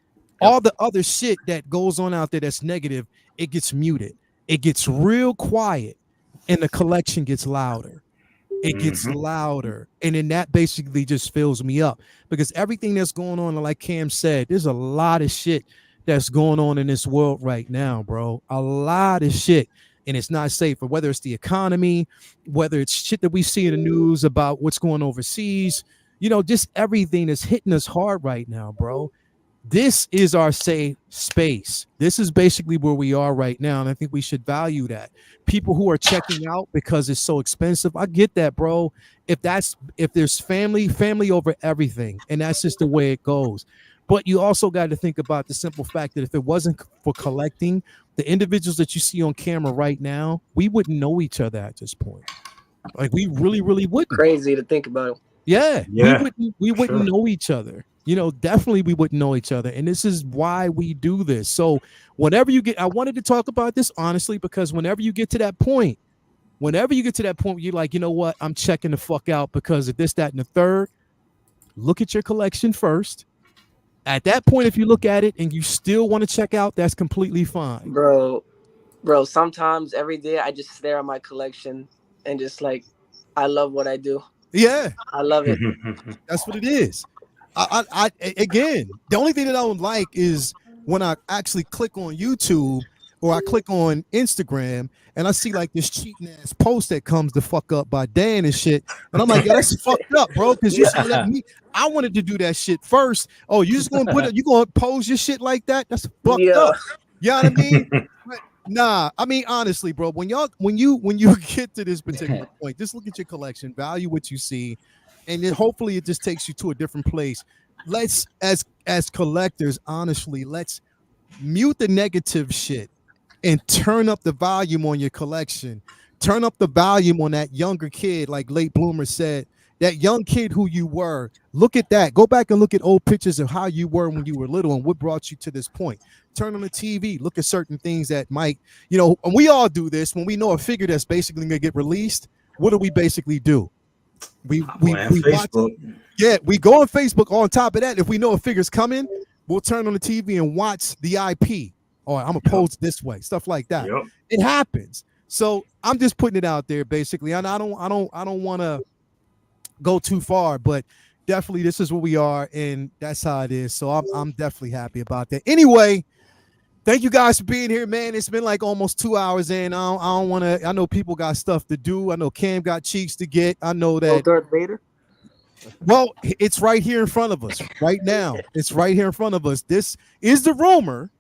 All the other shit that goes on out there that's negative, it gets muted. It gets real quiet, and the collection gets louder. It gets louder. And then that basically just fills me up. Because everything that's going on, like Cam said, there's a lot of shit that's going on in this world right now, bro. A lot of shit. And it's not safe, whether it's the economy, whether it's shit that we see in the news about what's going overseas, just everything is hitting us hard right now, bro. This is our safe space. This is basically where we are right now. And I think we should value that. People who are checking out because it's so expensive, I get that, bro. If there's family over everything. And that's just the way it goes. But you also got to think about the simple fact that if it wasn't for collecting, the individuals that you see on camera right now, we wouldn't know each other at this point. Like we really, really wouldn't. Crazy to think about. Yeah. We wouldn't know each other. Definitely we wouldn't know each other. And this is why we do this. So whenever I wanted to talk about this honestly, because whenever you get to that point, you're like, you know what? I'm checking the fuck out because of this, that, and the third. Look at your collection first. At that point, if you look at it and you still want to check out, that's completely fine. Bro, sometimes every day I just stare at my collection and just I love what I do. Yeah. I love it. That's what it is. I again, the only thing that I don't like is when I actually click on YouTube or I click on Instagram and I see this cheating ass post that comes the fuck up by Dan and shit. And I'm like, yeah, that's fucked up, bro. Because you should let me. I wanted to do that shit first. Oh, you just gonna you gonna pose your shit like that? That's fucked up. You know what I mean? Nah, I mean honestly, bro. When you get to this particular point, just look at your collection, value what you see, and then hopefully it just takes you to a different place. Let's as collectors, honestly, let's mute the negative shit and turn up the volume on your collection. Turn up the volume on that younger kid, like Late Bloomer said, that young kid who you were. Look at that. Go back and look at old pictures of how you were when you were little and what brought you to this point. Turn on the TV, look at certain things that might, and we all do this when we know a figure that's basically gonna get released. What do we basically do? We watch it. Yeah, we go on Facebook. On top of that, if we know a figure's coming, we'll turn on the TV and watch the IP. Or I'm gonna pose this way, stuff like that. It happens. So I'm just putting it out there, basically. And I don't want to go too far, but definitely this is where we are, and that's how it is. So I'm definitely happy about that. Anyway, thank you guys for being here, man. It's been almost 2 hours in. I don't want to. I know people got stuff to do. I know Cam got cheeks to get. I know that. Darth Vader. Well, it's right here in front of us right now. It's right here in front of us. This is the rumor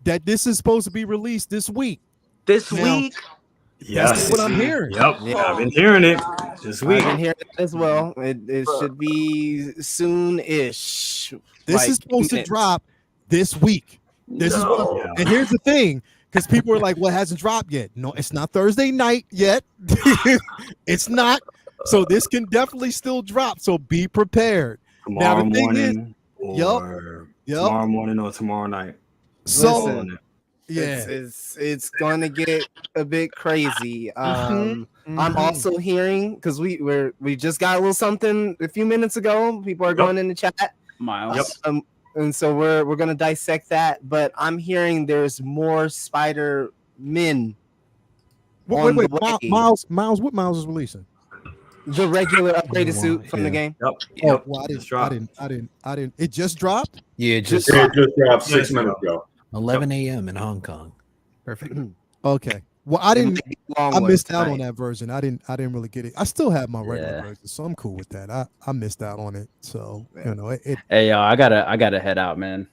that this is supposed to be released this week. This week? Yes. That's what I'm hearing. Yep. Yeah, I've been hearing it this week. I've been hearing it as well. It should be soon-ish. This is supposed to drop this week. This is what and here's the thing, because people are like, well, it hasn't dropped yet. No, it's not Thursday night yet. It's not. So this can definitely still drop. So be prepared. Tomorrow morning or tomorrow night. So listen, it's going to get a bit crazy. I'm also hearing, because we just got a little something a few minutes ago. People are going in the chat. Miles. And so we're going to dissect that. But I'm hearing there's more Spider-Men On Wait. the way. Miles. What Miles is releasing? The regular upgraded suit from the game. Yep. Oh, well, I didn't. It just dropped. Yeah, just It just dropped 6 Yes, minutes ago. 11 a.m. in Hong Kong. Perfect. Okay. Well, I didn't. I missed out on tonight. that version. I didn't really get it. I still have my regular Yeah. version, so I'm cool with that. I missed out on it. So you know it. Hey, y'all, I gotta head out, man.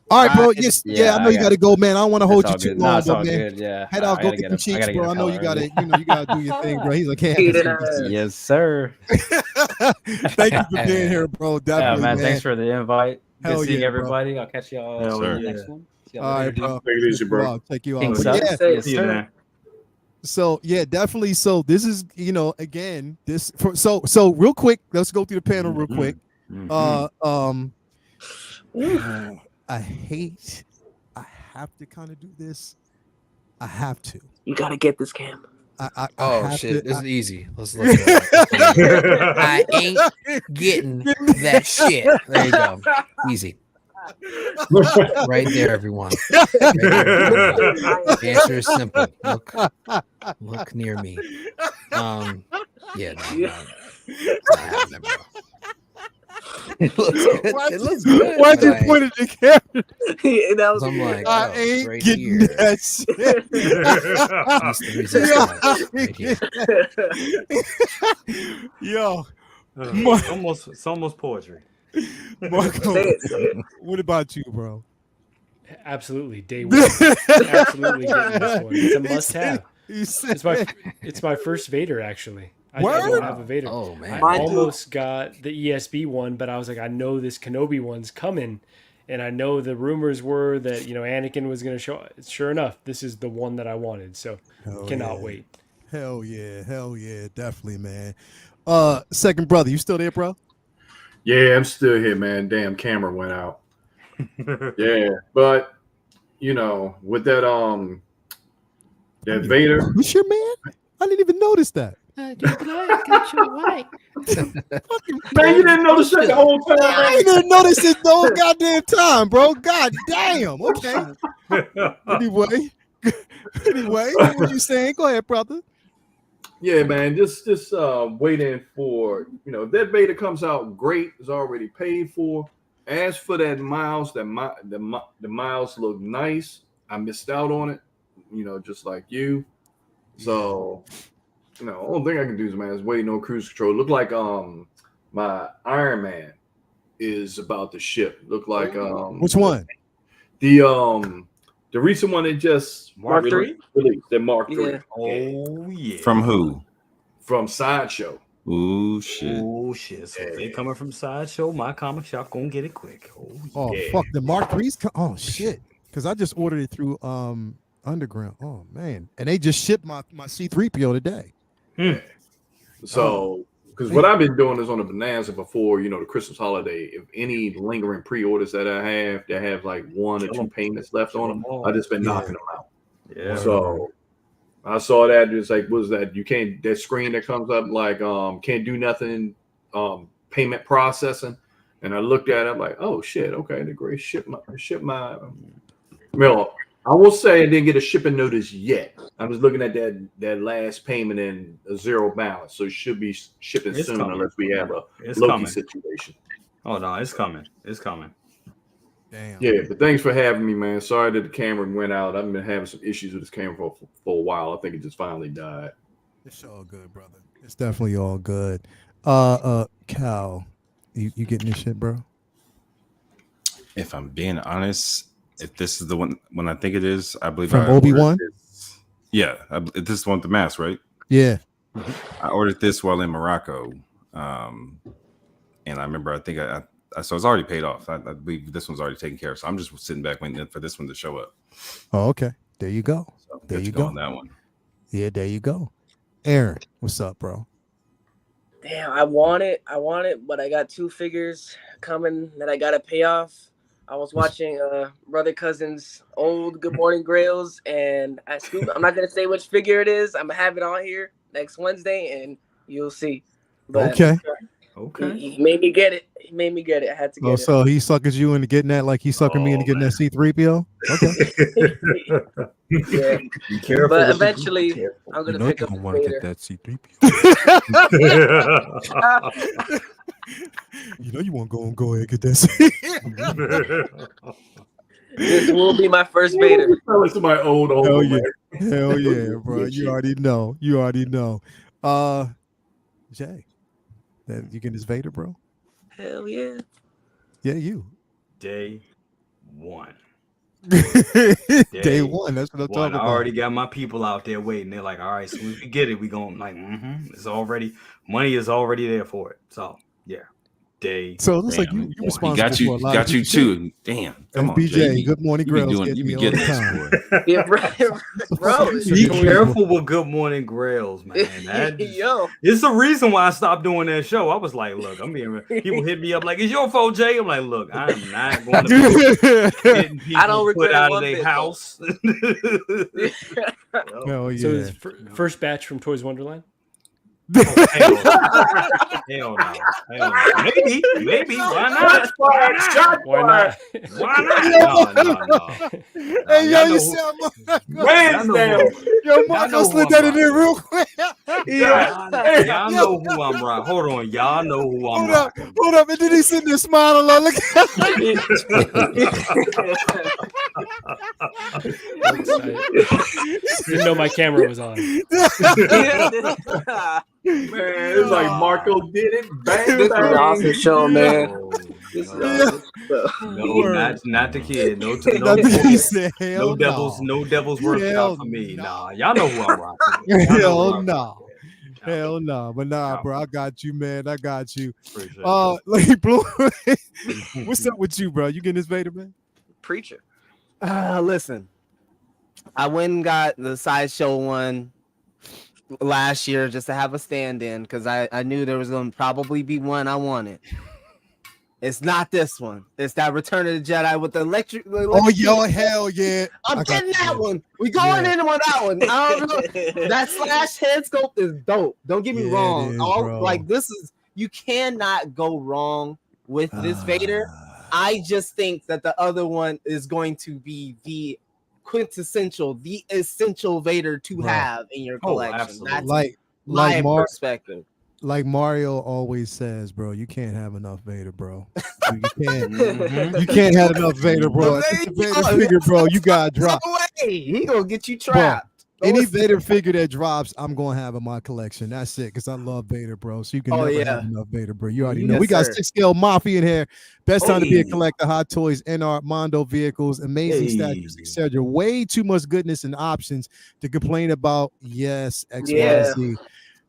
All right, bro. It's- Yeah, I know you got to go, man. I don't want to hold you all too good. long, No, it's but all man, good. Yeah. head out, I go gotta get them cheeks, I gotta bro. get I know a you call got to, early. you got to do your thing, bro. He's like, hey, Eat it up. Yes, sir. thank you for being here, bro. Yeah, Definitely, man. Thanks for the invite. Hell Good seeing yeah, bro. everybody. I'll catch y'all Hell on the yeah. next one. See y'all All right, later. bro. Take it easy, bro. Take you Thanks, out. sir. Yeah. Say- Yes, See you, sir. man. So yeah, definitely. So this is, again, so real quick. Let's go through the panel real quick. I have to kind of do this. I have to. You gotta get this, Cam. I Oh have shit, to- this is easy. Let's look at it. I ain't getting that shit. There you go. Easy. Right there, everyone. Right there, everyone. The answer is simple. Look near me. Yeah, no. It's not happening, bro. It looks good. It looks good. Why'd but you I ain't- point at the camera? Yeah, that was I'm like, I oh, ain't right getting here. that shit. That's the resistance right here. Yo, It's almost poetry. Marco, Say it. what about you, bro? Absolutely, day one. Absolutely getting this one. It's a He must-have. said- It's my first Vader, actually. I Word? don't have a Vader. Oh man. I Mine too. almost got the ESB one, but I was like, I know this Kenobi one's coming, and I know the rumors were that Anakin was going to show. Sure enough, this is the one that I wanted. So cannot wait. Hell yeah, definitely, man. Second brother, you still there, bro? Yeah, I'm still here, man. Damn, camera went out. Yeah, but with that Vader, Who's your man? I didn't even notice that. man, you didn't notice that the whole time. I didn't notice it the whole goddamn time, bro. God damn. Okay. Anyway, what were you saying? Go ahead, brother. Yeah, man, just waiting for if that Vader comes out great, is already paid for. As for that Miles, the Miles look nice. I missed out on it, just like you. So, only thing I can do is waiting on cruise control. Look like my Iron Man is about to ship. Look like Which one? The recent one that just Mark released, the Mark III. Yeah. Oh yeah. From who? From Sideshow. Ooh shit. Oh shit. So if they coming from Sideshow, my comic shop gonna get it quick. Oh Yeah. fuck, the Mark III's. Oh shit, because I just ordered it through Underground. Oh man, and they just shipped my C3PO today. So, because what I've been doing is on the Bonanza before, the Christmas holiday. If any lingering pre-orders that I have like 1 or 2 payments left on them, I just been knocking them out. Yeah. So I saw that it's like, what is that? You can't, that screen that comes up like can't do nothing, payment processing. And I looked at it, I'm like, oh shit, okay, the great ship my well, I will say I didn't get a shipping notice yet. I was looking at that last payment in a zero balance, so it should be shipping It's soon coming. unless we have a It's Loki coming. situation. Oh no, it's coming. It's coming. Damn. Yeah, but thanks for having me, man. Sorry that the camera went out. I've been having some issues with this camera for a while. I think it just finally died. It's all good, brother. It's definitely all good. Cal, you getting this shit, bro? If I'm being honest, if this is the one when I think it is, I believe From I ordered Obi-Wan? this. Yeah, this is the one with the mask, right? Yeah. I ordered this while in Morocco, and I remember I think I so it's already paid off. I believe this one's already taken care of. So I'm just sitting back waiting for this one to show up. Oh, okay. There you go. So There good you to go go. on that one. Yeah, there you go. Aaron, what's up, bro? Damn, I want it, but I got 2 figures coming that I gotta pay off. I was watching brother cousin's old Good Morning Grails, and I'm not gonna say which figure it is. I'm gonna have it on here next Wednesday, and you'll see. But Okay. Okay. He made me get it. He made me get it. I had to get it. So he suckers you into getting that like he's sucking me into getting that C-3PO? Okay. Yeah. Be careful. But eventually, I'm gonna pick up want to get Vader. that C-3PO. You know you want to go ahead and get that. This will be my first Vader. It's my old Hell man. yeah. Hell yeah, bro. You already know. You already know. Jay, that you getting this Vader, bro? Hell yeah. Yeah, you. Day one. Day one. That's what I'm talking I about. already got my people out there waiting. They're like, all right, so if we get it, we going like, it's already money is already there for it. So yeah. Day. So it looks like you responsible for a lot got of you people too. Damn. Come on, BJ, good morning, Grills. You be getting this, boy. Yeah, bro. Be careful with Good Morning Grails, man. Yo, it's the reason why I stopped doing that show. I was like, look, people hit me up like, it's your fault, Jay. I'm like, look, I am not going to be getting people I don't regret put out of their their house. Hell yeah. So it's first batch from Toys Wonderland. Hell no. Maybe. Why not? Why not? No. Hey, yo, you sound Yo, Marco slid that in there real quick. Y'all know who I'm right. Hold on, y'all know who I'm right. Hold up, and then he's sitting there smiling. Look Didn't know my camera was on. Man, it's like Marco did it. Bang, this is an awesome show, man. Not the kid. No devils working out for me. Nah, y'all know who I'm rocking. Hell no. Hell no. But nah, bro, I got you, man. I got you. Like Blue. What's up with you, bro? You getting this Vader, man? Preacher. Listen, I went and got the Sideshow one last year just to have a stand-in because I knew there was going to probably be one I wanted. It's not this one. It's that Return of the Jedi with the electric. Oh, yo, hell yeah. I'm getting that one. We going in on that one. I don't know. That slash head sculpt is dope. Don't get me wrong. This is, you cannot go wrong with this Vader. I just think that the other one is going to be the quintessential, the essential Vader to have in your collection. That's my perspective. Like Mario always says, bro, you can't have enough Vader, bro. You can't. You can't have enough Vader, bro. If it's a Vader figure, bro, you gotta drop. No way. He gonna get you trapped. Any Vader figure that drops, I'm gonna have in my collection. That's it, because I love Vader, bro. So you can never have enough Vader, bro. You already know. We got 6-scale Mafia in here. Best time to be a collector. Hot toys, NR, Mondo vehicles, amazing statues, etc. Way too much goodness and options to complain about. Yes, XYZ.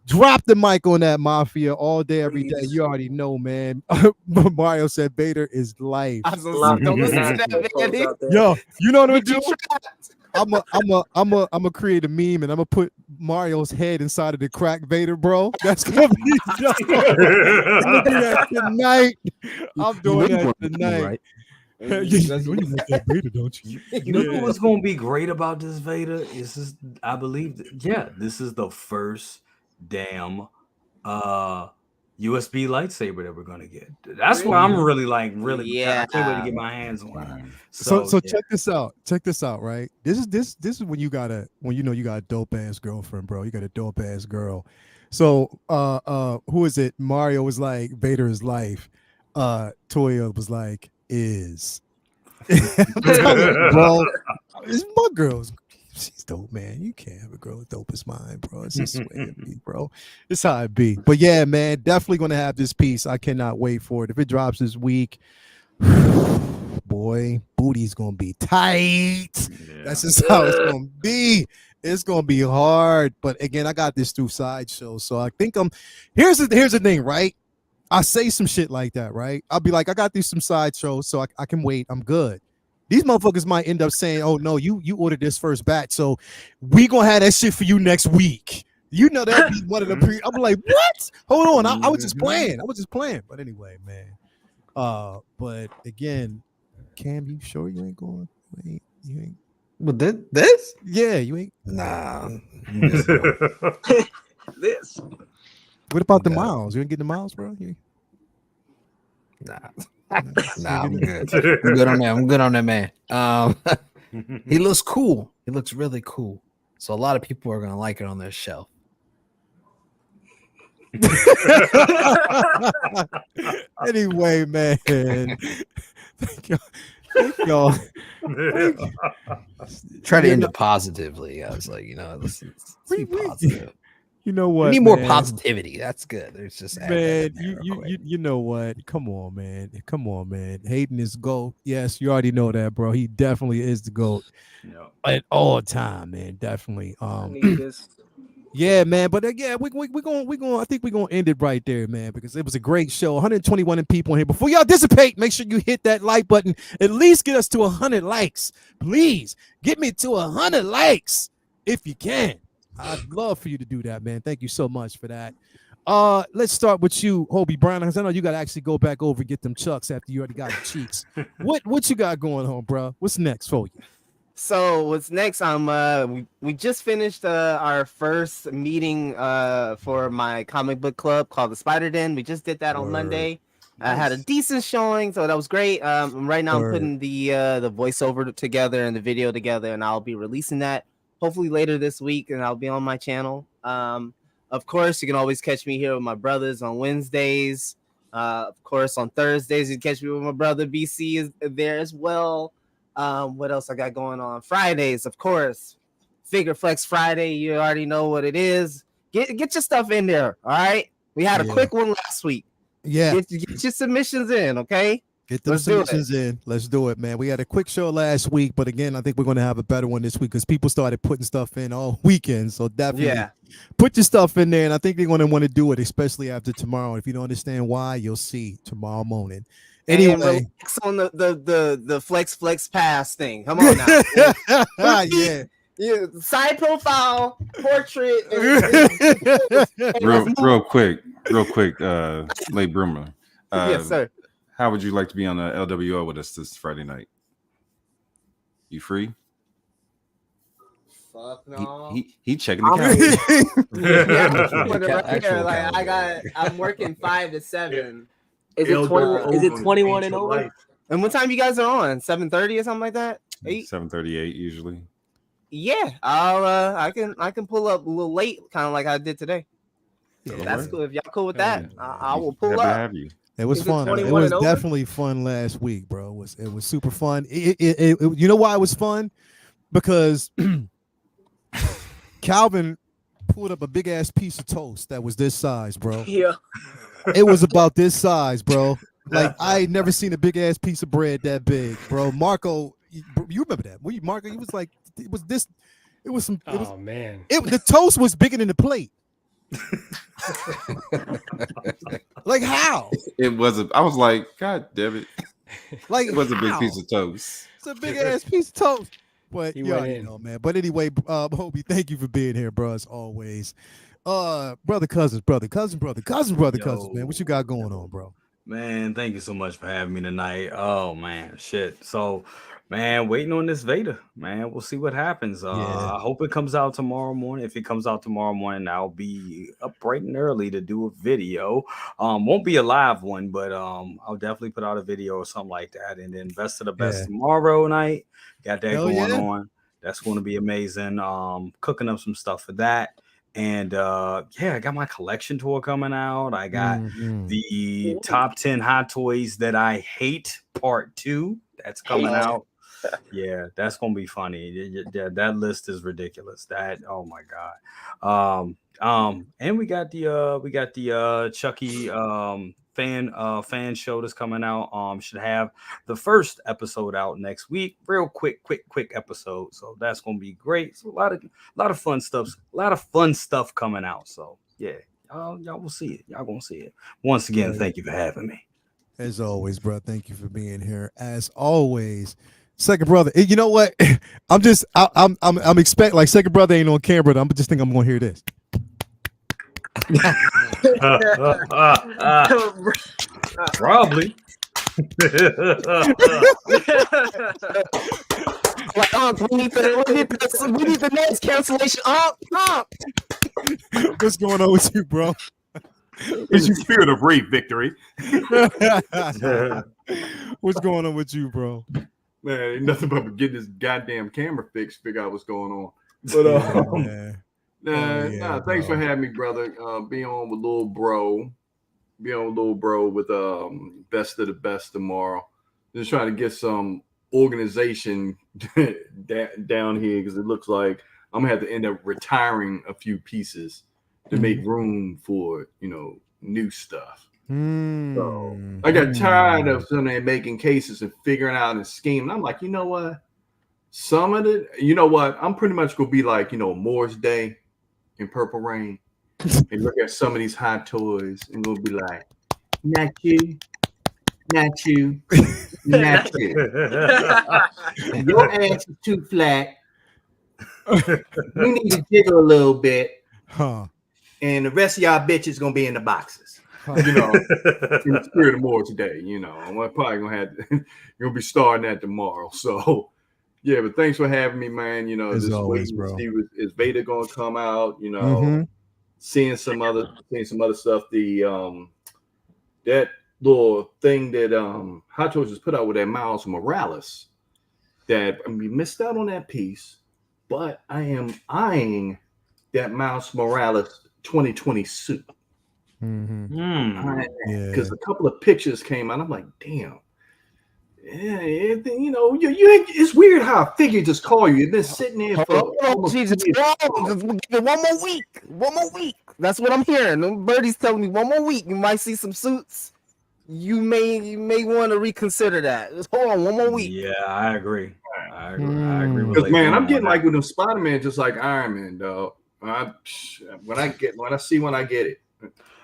Drop the mic on that Mafia all day, every day. You already know, man. Mario said Vader is life. Don't listen to that, man. Yo, you know what I'm gonna do? I'm a create a meme and I'm gonna put Mario's head inside of the crack Vader, bro. That's gonna be I'm gonna do that tonight. I'm doing that tonight. Right? You want that Vader, don't you? You know what's gonna be great about this Vader? I believe this is the first damn USB lightsaber that we're gonna get. That's why I'm really I can't wait to get my hands on it. So check this out. Check this out, right? This is when you got a dope ass girlfriend, bro. You got a dope ass girl. So who is it? Mario was like, Vader is life. Toya was like, is. Bro, it's my girl's. She's dope, man. You can't have a girl as dope as mine, bro. It's just the way it be, bro. It's how it be. But yeah, man, definitely gonna have this piece. I cannot wait for it. If it drops this week, boy, booty's gonna be tight. Yeah. That's just how it's gonna be. It's gonna be hard. But again, I got this through Sideshow, so I think here's the thing, right? I say some shit like that, right? I'll be like, I got these some Sideshow, so I can wait. I'm good. These motherfuckers might end up saying, "Oh no, you ordered this first batch, so we gonna have that shit for you next week." You know that be one of the pre. I'm like, what? Hold on, I was just playing. But anyway, man. But again, Cam, you sure you ain't going? You ain't. But this? Yeah, you ain't. Nah. This. What about the miles? You ain't getting the miles, bro? Nah, I'm good. I'm good on that. I'm good on that, man. He looks cool. He looks really cool. So a lot of people are gonna like it on their shelf. Anyway, man. Thank y'all. Thank y'all. Try to end it positively. I was like, let's be positive. You know what? We need more positivity. That's good. There's just man. You know what? Come on, man. Come on, man. Hayden is GOAT. Yes, you already know that, bro. He definitely is the GOAT at all time, man. Definitely. I need this. Yeah, man. But yeah, we're going. I think we're gonna end it right there, man, because it was a great show. 121 people in here. Before y'all dissipate, make sure you hit that like button. At least get us to 100 likes, please. Get me to 100 likes if you can. I'd love for you to do that, man. Thank you so much for that. Let's start with you, Hobie Brown, because I know you got to actually go back over and get them chucks after you already got the cheeks. What you got going on, bro? What's next for you? So what's next? We just finished our first meeting for my comic book club called the Spider Den. We just did that on Monday. I had a decent showing, so that was great. Right now I'm putting the voiceover together and the video together, and I'll be releasing that hopefully later this week, and I'll be on my channel. Of course, you can always catch me here with my brothers on Wednesdays. Of course, on Thursdays, you can catch me with my brother BC is there as well. What else I got going on? Fridays, of course. Figure Flex Friday. You already know what it is. Get your stuff in there. All right. We had a quick one last week. Yeah. Get your submissions in, okay? Get those submissions in. Let's do it, man. We had a quick show last week, but again, I think we're going to have a better one this week because people started putting stuff in all weekend. So definitely put your stuff in there, and I think they're going to want to do it, especially after tomorrow. If you don't understand why, you'll see tomorrow morning. Anyway, and relax on the flex pass thing. Come on now. Yeah. Side profile, portrait. real quick, late Broomer. Yes, sir. How would you like to be on the LWO with us this Friday night? You free? Fuck no. He checking the calendar. I'm working 5 to 7. Is it 21 and over? And what time you guys are on? 7:30 or something like that? 7:38 usually. Yeah, I can pull up a little late, kind of like I did today. So that's cool. If y'all cool with that, I will pull up. Have you. It was fun. It was definitely fun last week, bro. It was super fun. You know why it was fun? Because Calvin pulled up a big ass piece of toast that was this size, bro. Yeah. It was about this size, bro. Like I ain't never seen a big ass piece of bread that big, bro. Marco, you remember that? Marco, he was like, it was this. It was some. It was, man. The toast was bigger than the plate. Like how? It wasn't. I was like, God damn it! Like it was a big piece of toast. It's a big ass piece of toast. But you already know, man. But anyway, Hobie, thank you for being here, bro. As always, brother, cousins, man. What you got going on, bro? Man, thank you so much for having me tonight. Oh man, shit. So, man, waiting on this Vader, man. We'll see what happens. I hope it comes out tomorrow morning. If it comes out tomorrow morning, I'll be up bright and early to do a video. Won't be a live one, but I'll definitely put out a video or something like that. And then Best of the Best tomorrow night. Got that going on. That's going to be amazing. Cooking up some stuff for that. And I got my collection tour coming out. I got the top 10 hot toys that I hate part 2. That's coming out. Yeah, that's gonna be funny. That list is ridiculous. That, oh my god. And we got the Chucky fan show that's coming out. Should have the first episode out next week. Real quick episode. So that's gonna be great. So a lot of fun stuff coming out. So yeah, y'all will see it. Y'all gonna see it. Once again, thank you for having me. As always, bro. Thank you for being here. As always. Second brother, you know what? I'm expect like second brother ain't on camera. I'm just think I'm gonna hear this. Probably. Like, we need the next cancellation. What's going on with you, bro? In the spirit of rape victory. What's going on with you, bro? Man, ain't nothing but getting this goddamn camera fixed, figure out what's going on. But thanks for having me, brother. Be on with little bro. Be on with little bro with best of the best tomorrow. Just trying to get some organization down here because it looks like I'm gonna have to end up retiring a few pieces to make room for new stuff. So I got tired of somebody making cases and figuring out and scheming. I'm like, you know what? Some of it, I'm pretty much gonna be like, Moore's Day in Purple Rain and look at some of these hot toys and gonna be like, not you, not you, not you. Your ass is too flat. You need to jiggle a little bit. And the rest of y'all bitches gonna be in the boxes. In the spirit of more today, I'm probably gonna be starting that tomorrow. So yeah, but thanks for having me, man. As always, bro. Is Vader gonna come out? Seeing some other stuff. That little thing that Hot Toys just put out with that Miles Morales. That we missed out on that piece, but I am eyeing that Miles Morales 2020 suit. Because a couple of pictures came out. I'm like, damn. Yeah, it's weird how a figure just call you. You've been sitting there for Jesus. One more week. That's what I'm hearing. Them birdies telling me 1 more week. You might see some suits. You may want to reconsider that. Just hold on 1 more week. Yeah, I agree. I agree with because man, I'm getting like with them Spider-Man, just like Iron Man, dog. When I get it.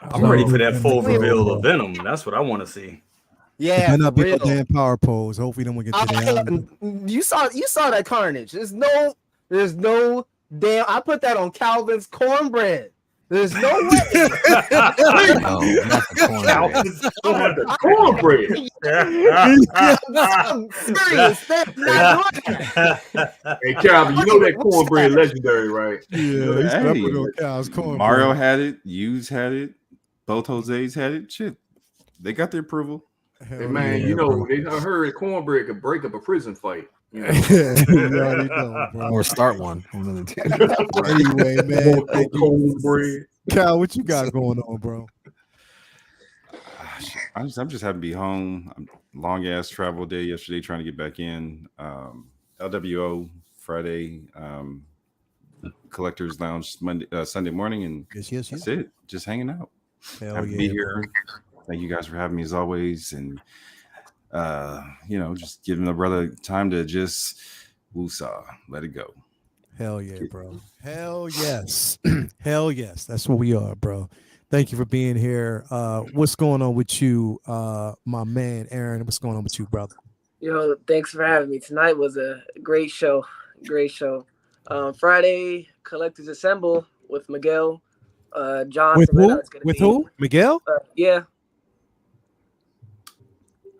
I'm ready for that full reveal of Venom. That's what I want to see. Yeah, might not be a damn power pose. Hopefully, then we get to the You saw that carnage. There's no damn. I put that on Calvin's cornbread. There's no way. No, not the cornbread. I'm serious. That's not right. Hey, Calvin, you know that cornbread legendary, right? Yeah. Mario had it. Hughes had it. Both Jose's had it. Shit, they got their approval. Hey, man, I heard cornbread could break up a prison fight. You already know, bro. Or start one. Anyway, man. Cornbread. Cal, what you got going on, bro? I'm just happy to be home. Long ass travel day yesterday, trying to get back in. LWO Friday, Collectors Lounge Sunday morning, and that's it. Just hanging out. Happy to be here. Thank you guys for having me as always, and just giving the brother time to just woosah, let it go. Hell yeah, bro. Hell yes. Hell yes. That's what we are, bro. Thank you for being here. What's going on with you, my man, Aaron? What's going on with you, brother? Yo, thanks for having me. Tonight was a great show. Great show. Friday, Collectors Assemble with Miguel. John. With who? With who? Miguel? Yeah.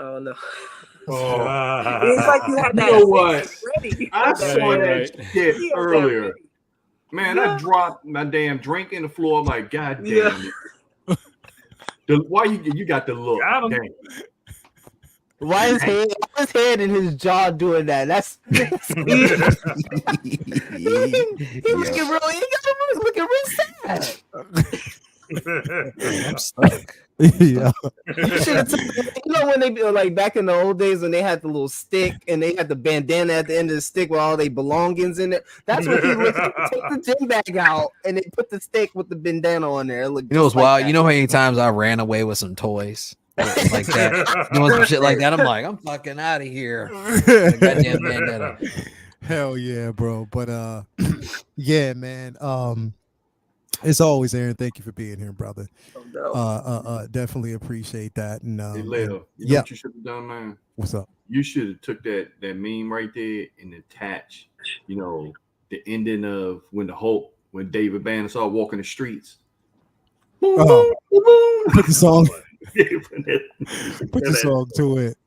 Oh, no. It's like you had that. You know what? Ready. I saw that shit earlier. Man, I dropped my damn drink in the floor. I'm like, God damn it. Why you got the look? Damn. Why his head and his jaw doing that? That's he looking real sad. I'm stuck. Yeah. When they like back in the old days when they had the little stick and they had the bandana at the end of the stick with all their belongings in it. That's what he looked like. Take the gym bag out and they put the stick with the bandana on there. It looked what's wild? That. You know how many times I ran away with some toys like that? Some shit like that. I'm like, I'm fucking out of here. Goddamn bandana. Hell yeah, bro. But yeah, man. As always, Aaron, thank you for being here, brother. Definitely appreciate that. And hey, Leo, know what you should have done, man? What's up? You should have took that meme right there and attached, the ending of when David Banner saw walking the streets. Put the song. Put the song to it.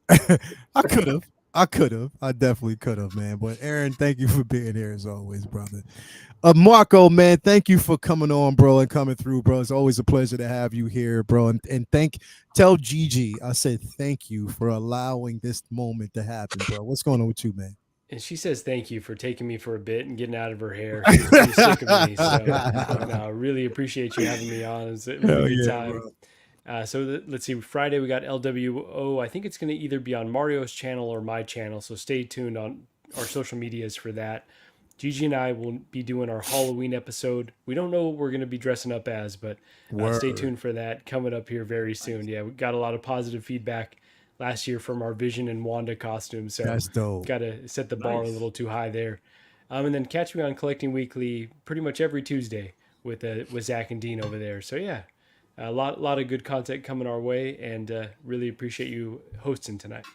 I I could have. I definitely could have, man. But Aaron, thank you for being here as always, brother. Marco, man, thank you for coming on, bro, and coming through, bro. It's always a pleasure to have you here, bro. And tell Gigi I said thank you for allowing this moment to happen, bro. What's going on with you, man? And she says thank you for taking me for a bit and getting out of her hair. She was pretty sick of me. So no, I really appreciate you having me on. It was a really good time. Let's see. Friday we got LWO. I think it's going to either be on Mario's channel or my channel. So stay tuned on our social medias for that. Gigi and I will be doing our Halloween episode. We don't know what we're going to be dressing up as, but stay tuned for that coming up here very soon. Yeah, we got a lot of positive feedback last year from our Vision and Wanda costumes. So that's dope. Got to set the bar a little too high there. And then catch me on Collecting Weekly pretty much every Tuesday with Zach and Dean over there. So yeah, a lot of good content coming our way, and really appreciate you hosting tonight.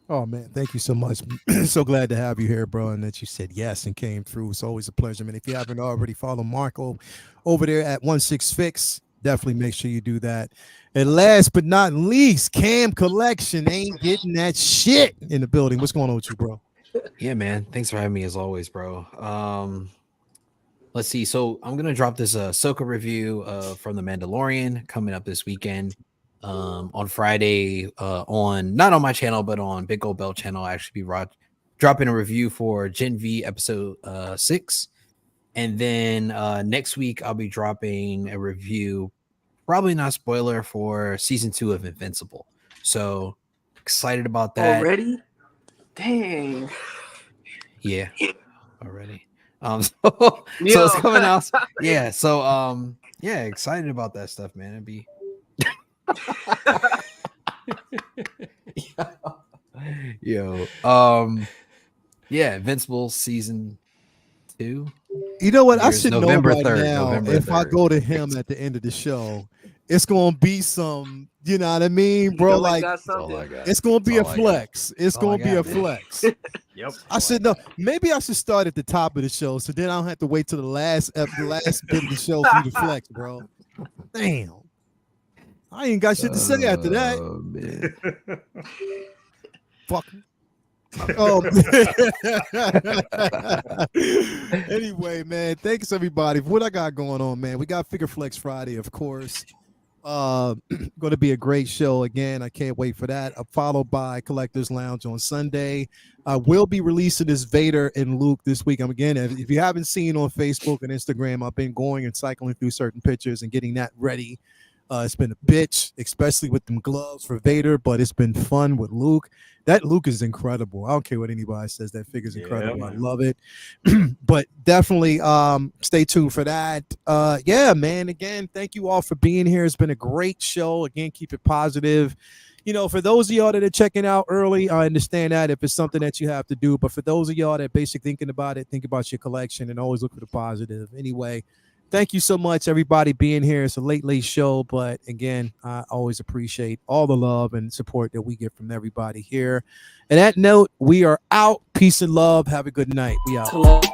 Oh man, thank you so much. So glad to have you here, bro, and that you said yes and came through. It's always a pleasure, man. If you haven't already, follow Marco over there at 16Fix. Definitely make sure you do that. And last but not least, Cam Collection ain't getting that shit in the building. What's going on with you, bro? Yeah, man. Thanks for having me as always, bro. Let's see. So I'm gonna drop this Ahsoka review from The Mandalorian coming up this weekend. On Friday, on not on my channel, but on Big Old Bell channel, I actually be dropping a review for Gen V episode 6. And then next week I'll be dropping a review, probably not spoiler, for season 2 of Invincible. So excited about that. Already? Dang. Yeah, already. So it's coming out. Yeah, so yeah, excited about that stuff, man. It'd be yo, yeah, Invincible season 2. You know what? I should November know by 3rd, now. November if 3rd. I go to him at the end of the show, it's gonna be some, you know what I mean, bro? Like it's gonna be a flex. It's gonna be a flex. Yep. I should know. Maybe I should start at the top of the show, so then I don't have to wait till the last bit of the show for you to flex, bro. Damn. I ain't got shit to say after that. Man. Fuck. Anyway, man, thanks everybody for what I got going on, man. We got Figure Flex Friday, of course. Going to be a great show again. I can't wait for that. Followed by Collectors Lounge on Sunday. I will be releasing this Vader and Luke this week. Again, if you haven't seen on Facebook and Instagram, I've been going and cycling through certain pictures and getting that ready. It's been a bitch, especially with them gloves for Vader, but it's been fun with Luke. That Luke is incredible. I don't care what anybody says. That figure's incredible. I love it. But definitely stay tuned for that. Yeah, man. Again, thank you all for being here. It's been a great show. Again, keep it positive. You know, for those of y'all that are checking out early, I understand that if it's something that you have to do. But for those of y'all that are basically thinking about it, think about your collection and always look for the positive. Anyway, thank you so much, everybody, being here. It's a late show, but again, I always appreciate all the love and support that we get from everybody here. And that note, we are out. Peace and love. Have a good night. We out.